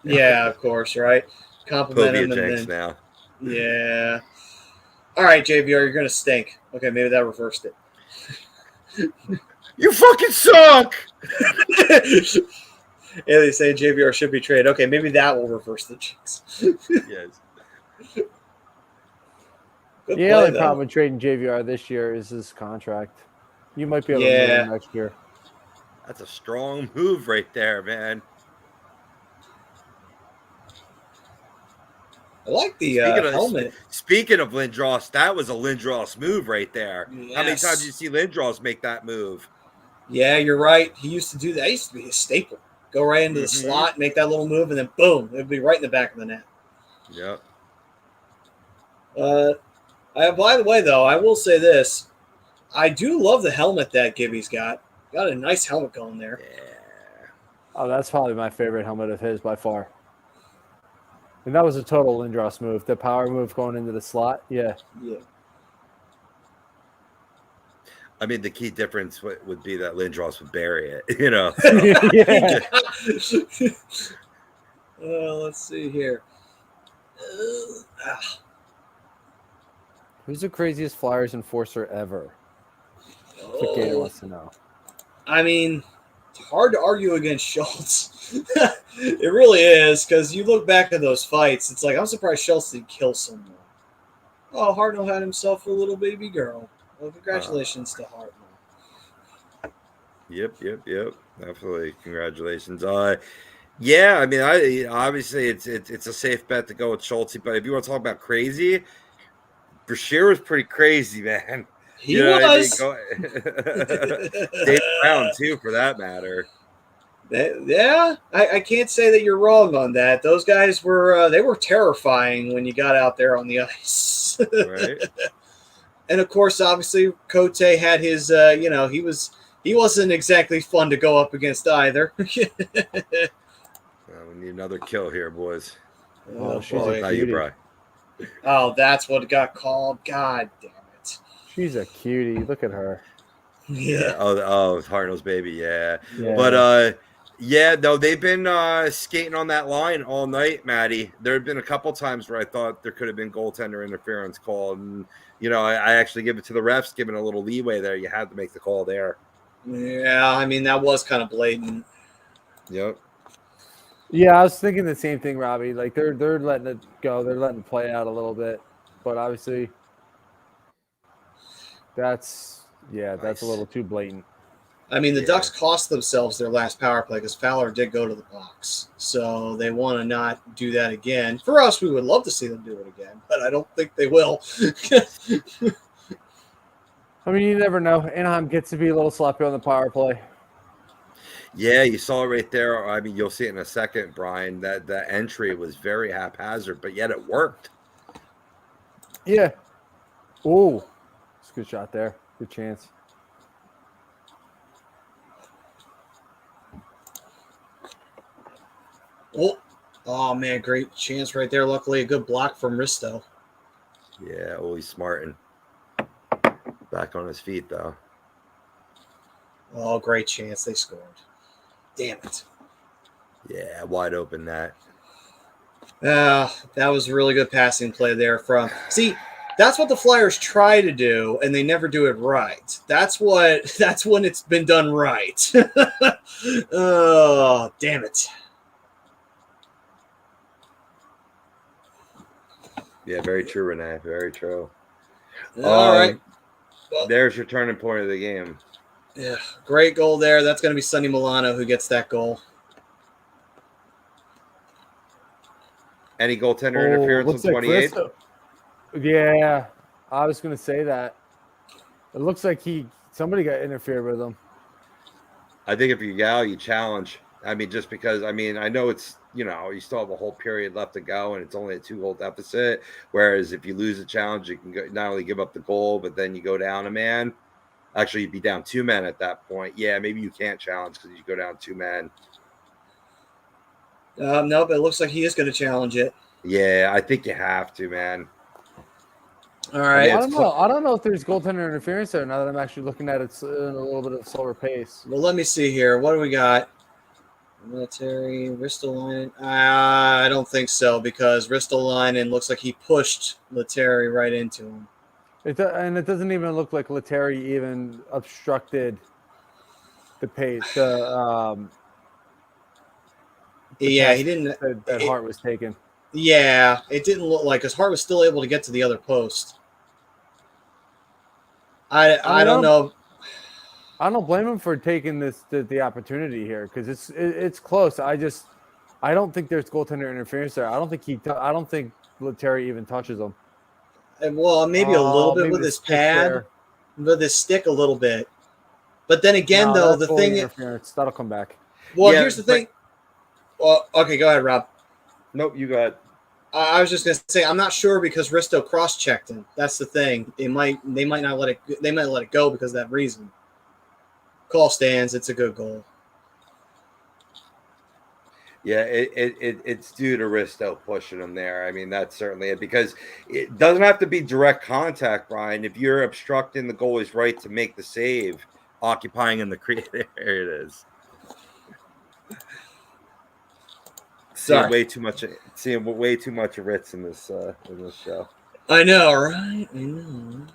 Speaker 4: Yeah, of course, right? Compliment him.
Speaker 5: Jenks now.
Speaker 4: Yeah. All right, JVR, you're going to stink. Okay, maybe that reversed it.
Speaker 5: You fucking suck!
Speaker 4: Yeah, they say JVR should be traded. Okay, maybe that will reverse the jinx.
Speaker 5: Yes.
Speaker 1: The only problem with trading JVR this year is his contract. You might be able to move him next year.
Speaker 5: That's a strong move right there, man.
Speaker 4: I like the helmet.
Speaker 5: Speaking of Lindros, that was a Lindros move right there.
Speaker 4: Yes.
Speaker 5: How many times did you see Lindros make that move?
Speaker 4: Yeah, you're right. He used to do that. It used to be his staple. Go right into the slot, make that little move, and then boom, it would be right in the back of the net.
Speaker 5: Yep.
Speaker 4: By the way, though, I will say this. I do love the helmet that Gibby's got. Got a nice helmet going there.
Speaker 5: Yeah.
Speaker 1: Oh, that's probably my favorite helmet of his by far. And that was a total Lindros move. The power move going into the slot. Yeah.
Speaker 4: Yeah.
Speaker 5: I mean, the key difference would be that Lindros would bury it, you know.
Speaker 1: Yeah.
Speaker 4: Let's see here.
Speaker 1: Who's the craziest Flyers enforcer ever? That's what Gator wants to know.
Speaker 4: I mean, it's hard to argue against Schultz. It really is, because you look back at those fights, it's like, I'm surprised Schultz didn't kill someone. Oh, Hartnell had himself a little baby girl. Well, congratulations to Hartnell.
Speaker 5: Yep. Absolutely. Congratulations. Yeah, I mean, I obviously it's a safe bet to go with Schulte, but if you want to talk about crazy, Brashear was pretty crazy, man.
Speaker 4: He
Speaker 5: You know what I mean?
Speaker 4: was.
Speaker 5: Go Dave Brown too, for that matter.
Speaker 4: Yeah, I can't say that you're wrong on that. Those guys were they were terrifying when you got out there on the ice.
Speaker 5: Right.
Speaker 4: And of course, obviously, Cote had his. He wasn't exactly fun to go up against either.
Speaker 5: We need another kill here, boys.
Speaker 1: Oh, she's
Speaker 4: boy.
Speaker 1: a
Speaker 5: Not you,
Speaker 1: cutie.
Speaker 5: bro.
Speaker 4: Oh, that's what got called. God damn it.
Speaker 1: She's a cutie. Look at her.
Speaker 4: Yeah.
Speaker 5: Oh, Hartnell's baby, yeah.
Speaker 1: Yeah.
Speaker 5: But yeah, no, they've been skating on that line all night, Matty. There have been a couple times where I thought there could have been goaltender interference called, and I actually give it to the refs, giving a little leeway there. You had to make the call there.
Speaker 4: Yeah, I mean that was kind of blatant.
Speaker 5: Yep.
Speaker 1: Yeah, I was thinking the same thing, Robbie. Like they're letting it go. They're letting it play out a little bit, but obviously, that's a little too blatant.
Speaker 4: I mean, the Ducks cost themselves their last power play because Fowler did go to the box, so they want to not do that again. For us, we would love to see them do it again, but I don't think they will.
Speaker 1: I mean, you never know. Anaheim gets to be a little sloppy on the power play.
Speaker 5: Yeah, you saw it right there. I mean, you'll see it in a second, Brian. That the entry was very haphazard, but yet it worked.
Speaker 1: Yeah. Oh, it's a good shot there. Good chance.
Speaker 4: Oh man, great chance right there. Luckily, a good block from Risto.
Speaker 5: Yeah, he's smart and back on his feet, though.
Speaker 4: Oh, great chance. They scored. Damn it.
Speaker 5: Yeah, wide open net.
Speaker 4: That was a really good passing play there from. See, that's what the Flyers try to do, and they never do it right. That's when it's been done right. Oh, damn it.
Speaker 5: Yeah, very true, Renee. Very true.
Speaker 4: All right.
Speaker 5: Well, there's your turning point of the game.
Speaker 4: Yeah, great goal there. That's going to be Sonny Milano who gets that goal.
Speaker 5: Any goaltender interference on 28?
Speaker 1: Yeah, I was going to say that. It looks like somebody got interfered with him.
Speaker 5: I think if you're Gal, you challenge. I mean, just because, I know it's, you still have a whole period left to go and it's only a 2-goal deficit. Whereas if you lose a challenge, you can not only give up the goal, but then you go down a man. Actually, you'd be down 2 men at that point. Yeah, maybe you can't challenge because you go down 2 men.
Speaker 4: No, but it looks like he is going to challenge it.
Speaker 5: Yeah, I think you have to, man.
Speaker 4: All right.
Speaker 1: I don't know if there's goaltender interference there now that I'm actually looking at it in a little bit of a slower pace.
Speaker 4: Well, let me see here. What do we got? Military, Ristolainen. I don't think so because Ristolainen looks like he pushed Letary right into him.
Speaker 1: And it doesn't even look like Letary even obstructed the pace.
Speaker 4: Yeah, he didn't.
Speaker 1: That Hart was taken.
Speaker 4: Yeah, it didn't look like because Hart was still able to get to the other post. I don't know.
Speaker 1: I don't blame him for taking the opportunity here because it's close. I don't think there's goaltender interference there. I don't think Letary even touches him.
Speaker 4: Well, maybe a little bit with his pad, with his stick a little bit. But then again, though, the thing
Speaker 1: interference that'll come back.
Speaker 4: Well, here's the thing. Well, okay, go ahead, Rob.
Speaker 5: Nope, you go ahead.
Speaker 4: I was just gonna say I'm not sure because Risto cross-checked him. That's the thing. They might not let it. They might let it go because of that reason. Call stands. It's a good goal.
Speaker 5: Yeah, it's due to Risto pushing him there. I mean, that's certainly it because it doesn't have to be direct contact, Brian. If you're obstructing the goalie's right to make the save, occupying in the creative area, it is. Seeing way too much of Ritz in this show.
Speaker 4: I know, right? I know.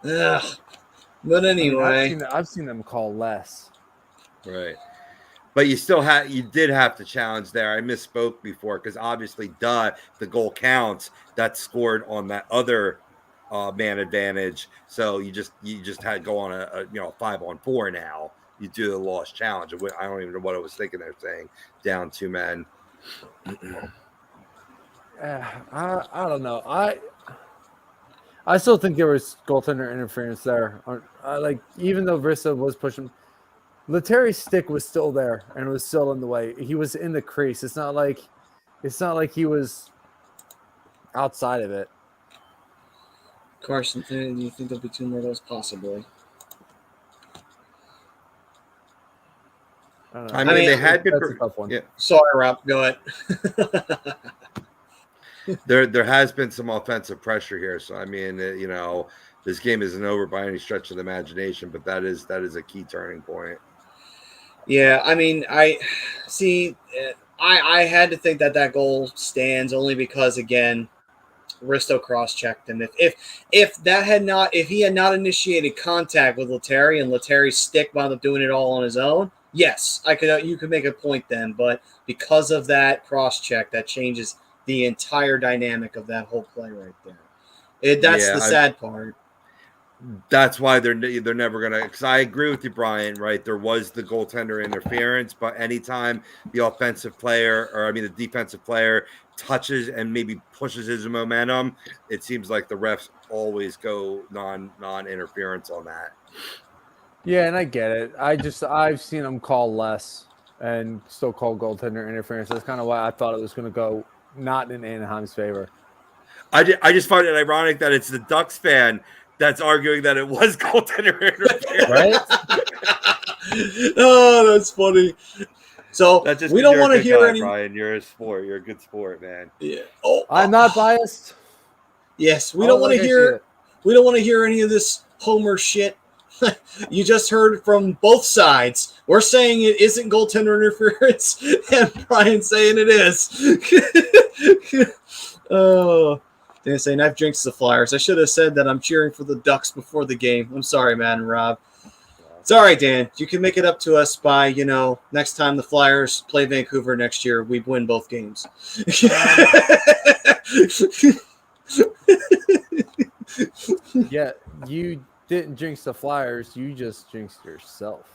Speaker 4: Ugh. But anyway,
Speaker 1: I've seen them call less.
Speaker 5: Right. But you did have to challenge there. I misspoke before because obviously, the goal counts. That's scored on that other man advantage. So you just had to go on a 5-on-4 now you do the lost challenge. I don't even know what I was thinking they're saying. Down 2 men.
Speaker 1: I don't know. I still think there was goaltender interference there. Even though Vrissa was pushing, Lettieri's stick was still there and was still in the way. He was in the crease. It's not like he was outside of it.
Speaker 4: Carson, do you think there'll be 2 more goals? Possibly.
Speaker 5: I mean, they had been.
Speaker 1: That's a tough one.
Speaker 5: Yeah.
Speaker 4: Sorry, Rob. Go ahead.
Speaker 5: There has been some offensive pressure here. So, I mean, this game isn't over by any stretch of the imagination, but that is a key turning point.
Speaker 4: Yeah, I mean, I had to think that goal stands only because, again, Risto cross-checked him. If he had not initiated contact with Lettieri and Lettieri's stick wound up doing it all on his own, yes, you could make a point then. But because of that cross-check, that changes the entire dynamic of that whole play right there. That's the sad part.
Speaker 5: That's why they're never gonna. Because I agree with you, Brian. Right, there was the goaltender interference, but anytime the the defensive player touches and maybe pushes his momentum, it seems like the refs always go non-interference on that.
Speaker 1: Yeah, and I get it. I've seen them call less and still call goaltender interference. That's kind of why I thought it was going to go not in Anaheim's favor.
Speaker 5: I just find it ironic that it's the Ducks fan that's arguing that it was goaltender interference.
Speaker 1: Right?
Speaker 4: Oh, that's funny. So we don't want to hear any.
Speaker 5: Brian, you're a sport. You're a good sport, man.
Speaker 4: Yeah.
Speaker 1: I'm not biased.
Speaker 4: Yes, we don't want to hear. We don't want to hear any of this Homer shit. You just heard from both sides. We're saying it isn't goaltender interference, and Brian saying it is. Oh, they say knife drinks the Flyers. I should have said that I'm cheering for the Ducks before the game. I'm sorry, Matt and Rob. It's all right, Dan. You can make it up to us by, next time the Flyers play Vancouver next year, we win both games.
Speaker 1: Yeah, you didn't jinx the Flyers. You just jinxed yourself.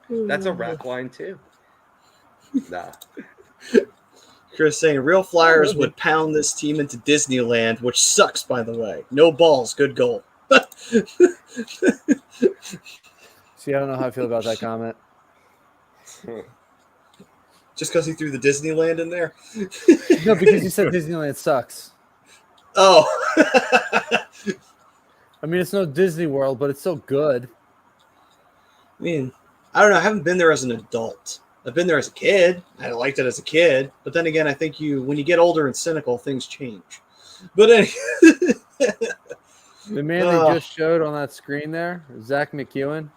Speaker 5: That's a rap line, too. Nah.
Speaker 4: Chris saying real Flyers would pound this team into Disneyland, which sucks, by the way. No balls, good goal.
Speaker 1: See, I don't know how I feel about that comment.
Speaker 4: Just because he threw the Disneyland in there?
Speaker 1: No, because you said Disneyland sucks.
Speaker 4: Oh.
Speaker 1: I mean, it's no Disney World, but it's still good.
Speaker 4: I mean, I don't know. I haven't been there as an adult. I've been there as a kid. I liked it as a kid. But then again, I think when you get older and cynical, things change. But anyway.
Speaker 1: The man they just showed on that screen there, Zach McEwen,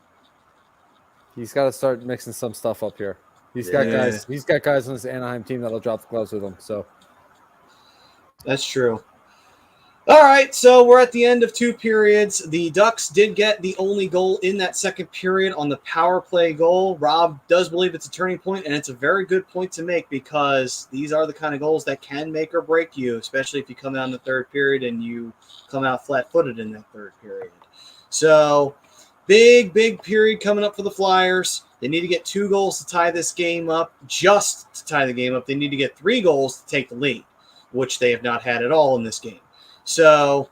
Speaker 1: he's got to start mixing some stuff up here. He's got guys. He's got guys on this Anaheim team that'll drop the gloves with him. So
Speaker 4: that's true. All right, so we're at the end of 2 periods. The Ducks did get the only goal in that second period on the power play goal. Rob does believe it's a turning point, and it's a very good point to make because these are the kind of goals that can make or break you, especially if you come out in the third period and you come out flat-footed in that third period. So big period coming up for the Flyers. They need to get 2 goals to tie this game up, just to tie the game up. They need to get 3 goals to take the lead, which they have not had at all in this game. So,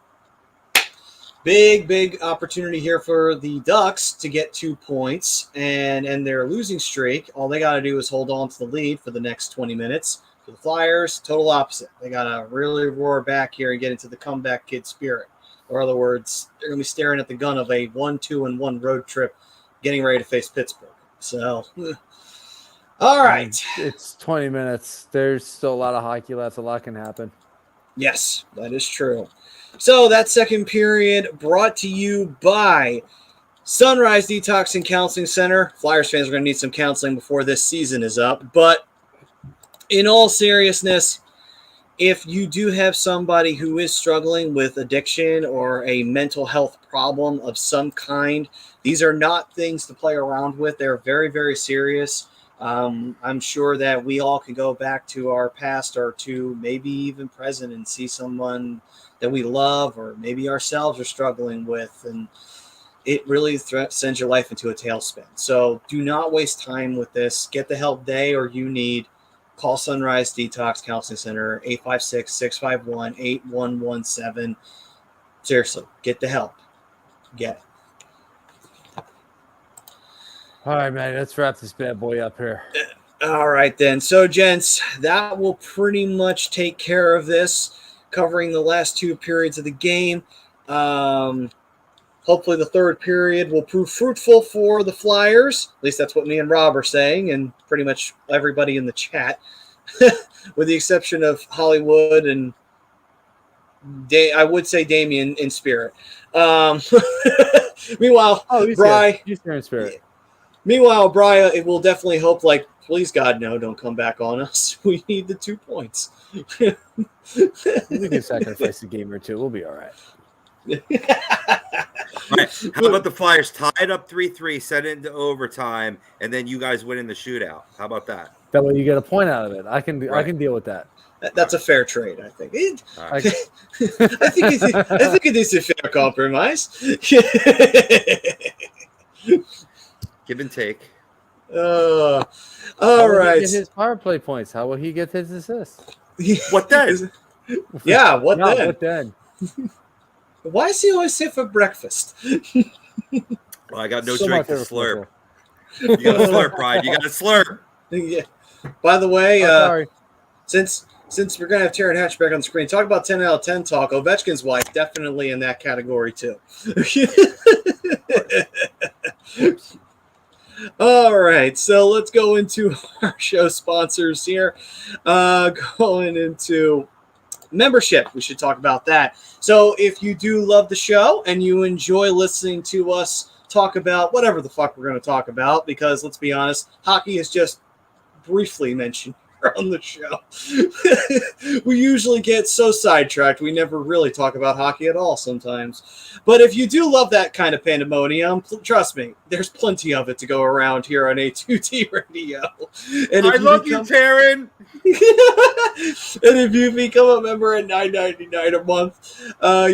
Speaker 4: big opportunity here for the Ducks to get 2 points and end their losing streak. All they got to do is hold on to the lead for the next 20 minutes. For the Flyers, total opposite. They got to really roar back here and get into the comeback kid spirit. Or in other words, they're going to be staring at the gun of a 1-2-1 road trip getting ready to face Pittsburgh. So, all right.
Speaker 1: It's 20 minutes. There's still a lot of hockey left. A lot can happen.
Speaker 4: Yes, that is true. So that second period brought to you by Sunrise Detox and Counseling Center. Flyers fans are going to need some counseling before this season is up. But in all seriousness, if you do have somebody who is struggling with addiction or a mental health problem of some kind, these are not things to play around with. They're very, very serious. I'm sure that we all can go back to our past or to maybe even present and see someone that we love or maybe ourselves are struggling with, and it really sends your life into a tailspin. So do not waste time with this. Get the help they or you need. Call Sunrise Detox Counseling Center, 856-651-8117. Seriously, get the help. Get it.
Speaker 1: All right, man, let's wrap this bad boy up here.
Speaker 4: All right, then. So, gents, that will pretty much take care of this, covering the last two periods of the game. Hopefully the third period will prove fruitful for the Flyers. At least that's what me and Rob are saying, and pretty much everybody in the chat, with the exception of Hollywood and I would say Damien in spirit. Meanwhile, Bri,
Speaker 1: he's there in spirit.
Speaker 4: Meanwhile, Bri, it will definitely hope, like, please God, no, don't come back on us. We need the 2 points.
Speaker 1: We can sacrifice a game or two. We'll be all right.
Speaker 5: All right. How about the Flyers tied up 3-3, sent it into overtime, and then you guys win in the shootout? How about that?
Speaker 1: That way you get a point out of it. I can deal with that.
Speaker 4: That's a fair trade, I think.
Speaker 5: Right.
Speaker 4: I think it is a fair compromise.
Speaker 5: Give and take.
Speaker 4: All
Speaker 1: How will
Speaker 4: right.
Speaker 1: he get his power play points? How will he get his assists?
Speaker 5: What then?
Speaker 4: Yeah, what
Speaker 1: No,
Speaker 4: then?
Speaker 1: what then?
Speaker 4: Why is he always here for breakfast?
Speaker 5: Well, I got no
Speaker 1: So
Speaker 5: drink
Speaker 1: much
Speaker 5: to
Speaker 1: over
Speaker 5: slurp. You got to slurp, Brian. You got to slurp.
Speaker 4: Yeah. By the way,
Speaker 1: Sorry.
Speaker 4: since we're gonna have Taryn Hatchback on the screen, talk about 10 out of 10 talk. Ovechkin's wife definitely in that category too. All right, so let's go into our show sponsors here. Going into membership, we should talk about that. So if you do love the show and you enjoy listening to us talk about whatever the fuck we're going to talk about, because let's be honest, hockey is just briefly mentioned on the show. We usually get so sidetracked we never really talk about hockey at all sometimes. But if you do love that kind of pandemonium, trust me, there's plenty of it to go around here on A2T Radio. And
Speaker 5: I love you, Taryn.
Speaker 4: And if you become a member at $9.99 a month,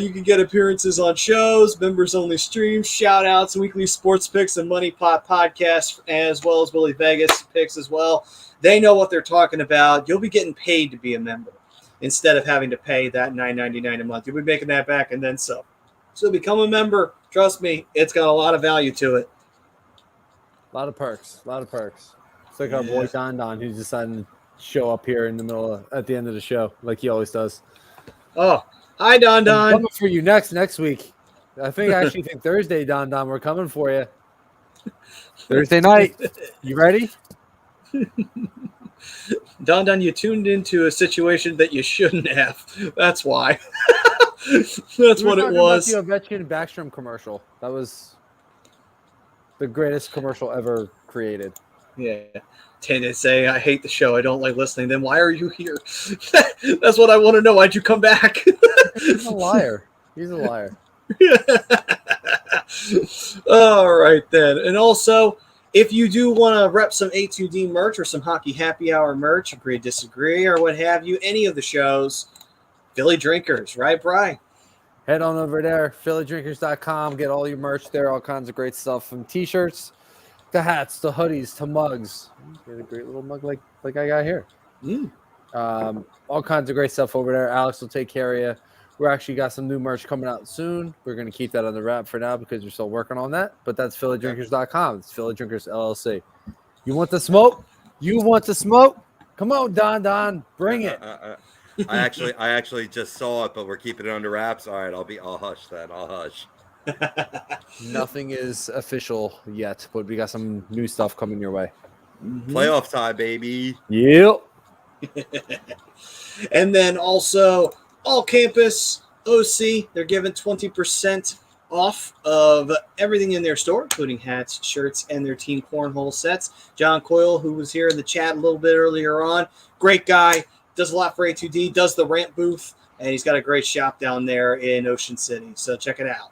Speaker 4: you can get appearances on shows, members-only streams, shout-outs, weekly sports picks, and Money Pot podcasts, as well as Willie Vegas picks as well. They know what they're talking about. You'll be getting paid to be a member instead of having to pay that $9.99 a month. You'll be making that back and then some. So become a member. Trust me, it's got a lot of value to it.
Speaker 1: A lot of perks. It's like our boy Don who's deciding to show up here in the middle at the end of the show, like he always does.
Speaker 4: Oh, hi, Don.
Speaker 1: I'm coming for you next week. I actually think Thursday, Don, we're coming for you. Thursday night. You ready?
Speaker 4: Don, you tuned into a situation that you shouldn't have. That's why. That's what it was.
Speaker 1: The Ovechkin Backstrom commercial. That was the greatest commercial ever created.
Speaker 4: Yeah. Tend to say, I hate the show. I don't like listening. Then why are you here? That's what I want to know. Why'd you come back?
Speaker 1: He's a liar.
Speaker 4: All right, then. And also, if you do want to rep some A2D merch or some Hockey Happy Hour merch, agree, disagree, or what have you, any of the shows, Philly Drinkers, right, Bri?
Speaker 1: Head on over there, phillydrinkers.com. Get all your merch there, all kinds of great stuff, from T-shirts, to hats, to hoodies, to mugs. Get a great little mug like I got here. All kinds of great stuff over there. Alex will take care of you. We're actually got some new merch coming out soon. We're going to keep that on the wrap for now because we're still working on that. But that's phillydrinkers.com. It's Philly Drinkers LLC. You want the smoke? Come on, Don. Bring it.
Speaker 5: I actually just saw it, but we're keeping it under wraps. All right, I'll hush then. I'll hush.
Speaker 1: Nothing is official yet, but we got some new stuff coming your way.
Speaker 5: Playoff time, baby.
Speaker 1: Yep.
Speaker 4: And then also, all campus OC, they're giving 20% off of everything in their store, including hats, shirts, and their team cornhole sets. John Coyle, who was here in the chat a little bit earlier on, great guy, does a lot for A2D, does the ramp booth, and he's got a great shop down there in Ocean City. So check it out.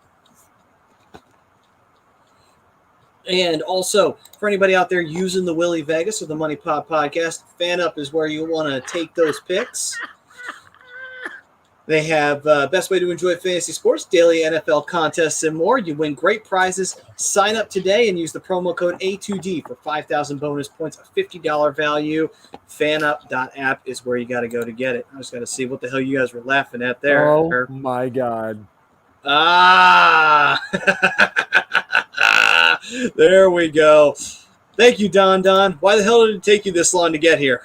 Speaker 4: And also, for anybody out there using the Willie Vegas or the Money Pop podcast, Fan Up is where you want to take those picks. They have best way to enjoy fantasy sports, daily NFL contests, and more. You win great prizes. Sign up today and use the promo code A2D for 5,000 bonus points, a $50 value. Fanup.app is where you got to go to get it. I just got to see what the hell you guys were laughing at there.
Speaker 1: Oh, my God.
Speaker 4: Ah! There we go. Thank you, Don. Why the hell did it take you this long to get here?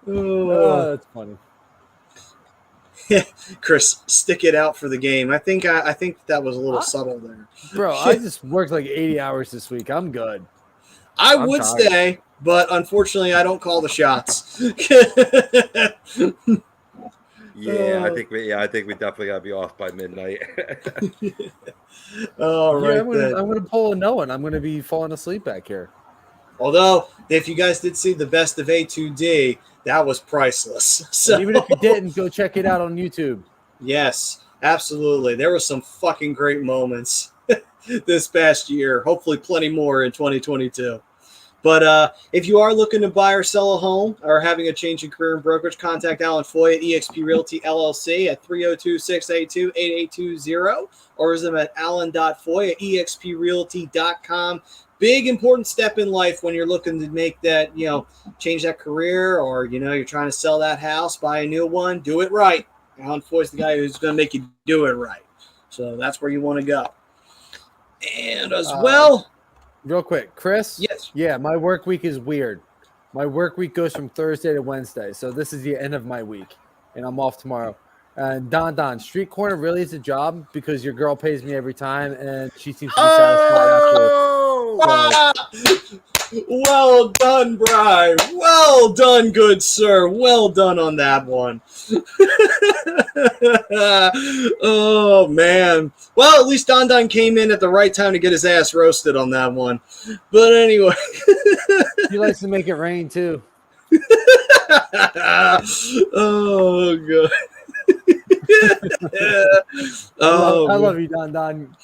Speaker 1: Oh, that's funny.
Speaker 4: Chris, stick it out for the game. I think that was a little subtle there.
Speaker 1: Bro, I just worked like 80 hours this week. I'm good.
Speaker 4: I'm
Speaker 1: tired.
Speaker 4: stay, but unfortunately, I don't call the shots.
Speaker 5: Yeah, I think we definitely gotta be off by midnight.
Speaker 4: All right,
Speaker 1: I'm gonna pull a no, and I'm gonna be falling asleep back here.
Speaker 4: Although, if you guys did see the best of A2D, that was priceless. So
Speaker 1: Even if you didn't, go check it out on YouTube.
Speaker 4: yes, absolutely. There were some fucking great moments this past year. Hopefully plenty more in 2022. But if you are looking to buy or sell a home or having a change in career in brokerage, contact Alan Foy at eXp Realty LLC at 302-682-8820 or visit them at alan.foy at exprealty.com. Big, important step in life when you're looking to make that, change that career, or, you're trying to sell that house, buy a new one, do it right. Alan Foy's the guy who's going to make you do it right. So that's where you want to go. And as well.
Speaker 1: Real quick, Chris.
Speaker 4: Yes.
Speaker 1: Yeah, my work week is weird. My work week goes from Thursday to Wednesday. So this is the end of my week, and I'm off tomorrow. And Don, street corner really is a job because your girl pays me every time, and she seems to be satisfied after.
Speaker 4: Well done, Bri. Well done, good sir. Well done on that one. Oh, man. Well, at least Don came in at the right time to get his ass roasted on that one. But anyway.
Speaker 1: He likes to make it rain, too.
Speaker 4: Oh, God.
Speaker 1: I love you, Don.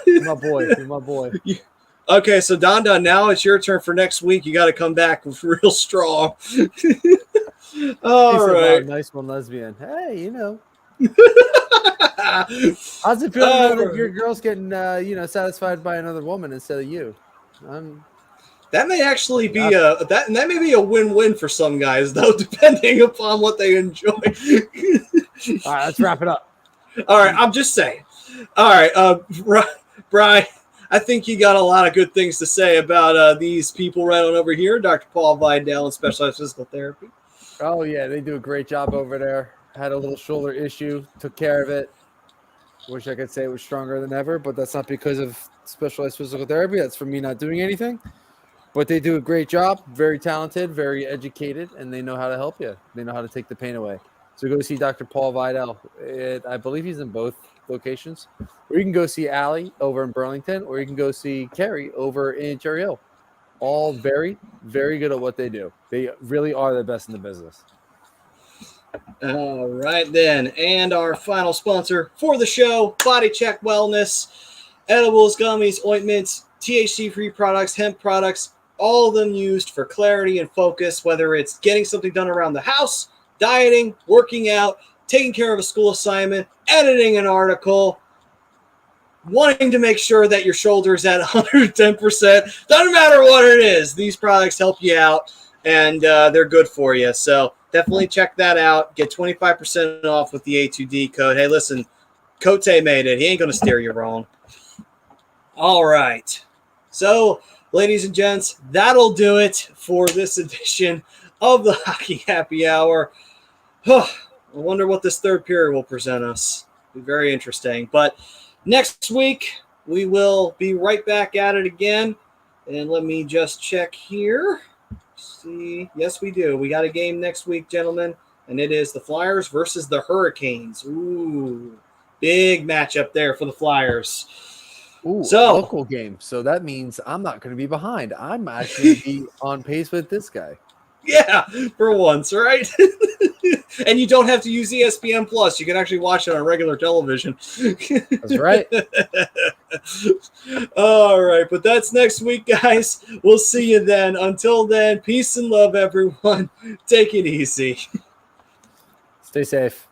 Speaker 1: You're my boy. You're my boy.
Speaker 4: Okay, so Don, now it's your turn for next week. You got to come back real strong. All right.
Speaker 1: Nice one, lesbian. Hey, How's it feel to know that your girl's getting, satisfied by another woman instead of you?
Speaker 4: That may actually be that may be a win-win for some guys, though, depending upon what they enjoy.
Speaker 1: All right, let's wrap it up.
Speaker 4: All right, I'm just saying. All right, Brian, I think you got a lot of good things to say about these people right on over here, Dr. Paul Vidal and Specialized Physical Therapy.
Speaker 1: Oh, yeah, they do a great job over there. Had a little shoulder issue, took care of it. Wish I could say it was stronger than ever, but that's not because of Specialized Physical Therapy. That's from me not doing anything. But they do a great job, very talented, very educated, and they know how to help you. They know how to take the pain away. So go see Dr. Paul Vidal. I believe he's in both locations. Or you can go see Allie over in Burlington, or you can go see Carrie over in Cherry Hill. All very, very good at what they do. They really are the best in the business.
Speaker 4: All right, then. And our final sponsor for the show, Body Check Wellness. Edibles, gummies, ointments, THC-free products, hemp products, all of them used for clarity and focus, whether it's getting something done around the house, dieting, working out, taking care of a school assignment, editing an article, wanting to make sure that your shoulder is at 110%. Doesn't matter what it is. These products help you out, and they're good for you. So definitely check that out. Get 25% off with the A2D code. Hey, listen, Cote made it. He ain't going to steer you wrong. All right. So, ladies and gents, that'll do it for this edition of the Hockey Happy Hour. I wonder what this third period will present us. It'll be very interesting. But next week, we will be right back at it again. And let me just check here. See, yes, we do. We got a game next week, gentlemen, and it is the Flyers versus the Hurricanes. Ooh, big matchup there for the Flyers.
Speaker 1: Ooh,
Speaker 4: so
Speaker 1: local game. So that means I'm not going to be behind. I'm actually be on pace with this guy.
Speaker 4: Yeah, for once, right? And you don't have to use ESPN Plus. You can actually watch it on regular television.
Speaker 1: That's right.
Speaker 4: All right, but that's next week, guys. We'll see you then. Until then, peace and love, everyone. Take it easy.
Speaker 1: Stay safe.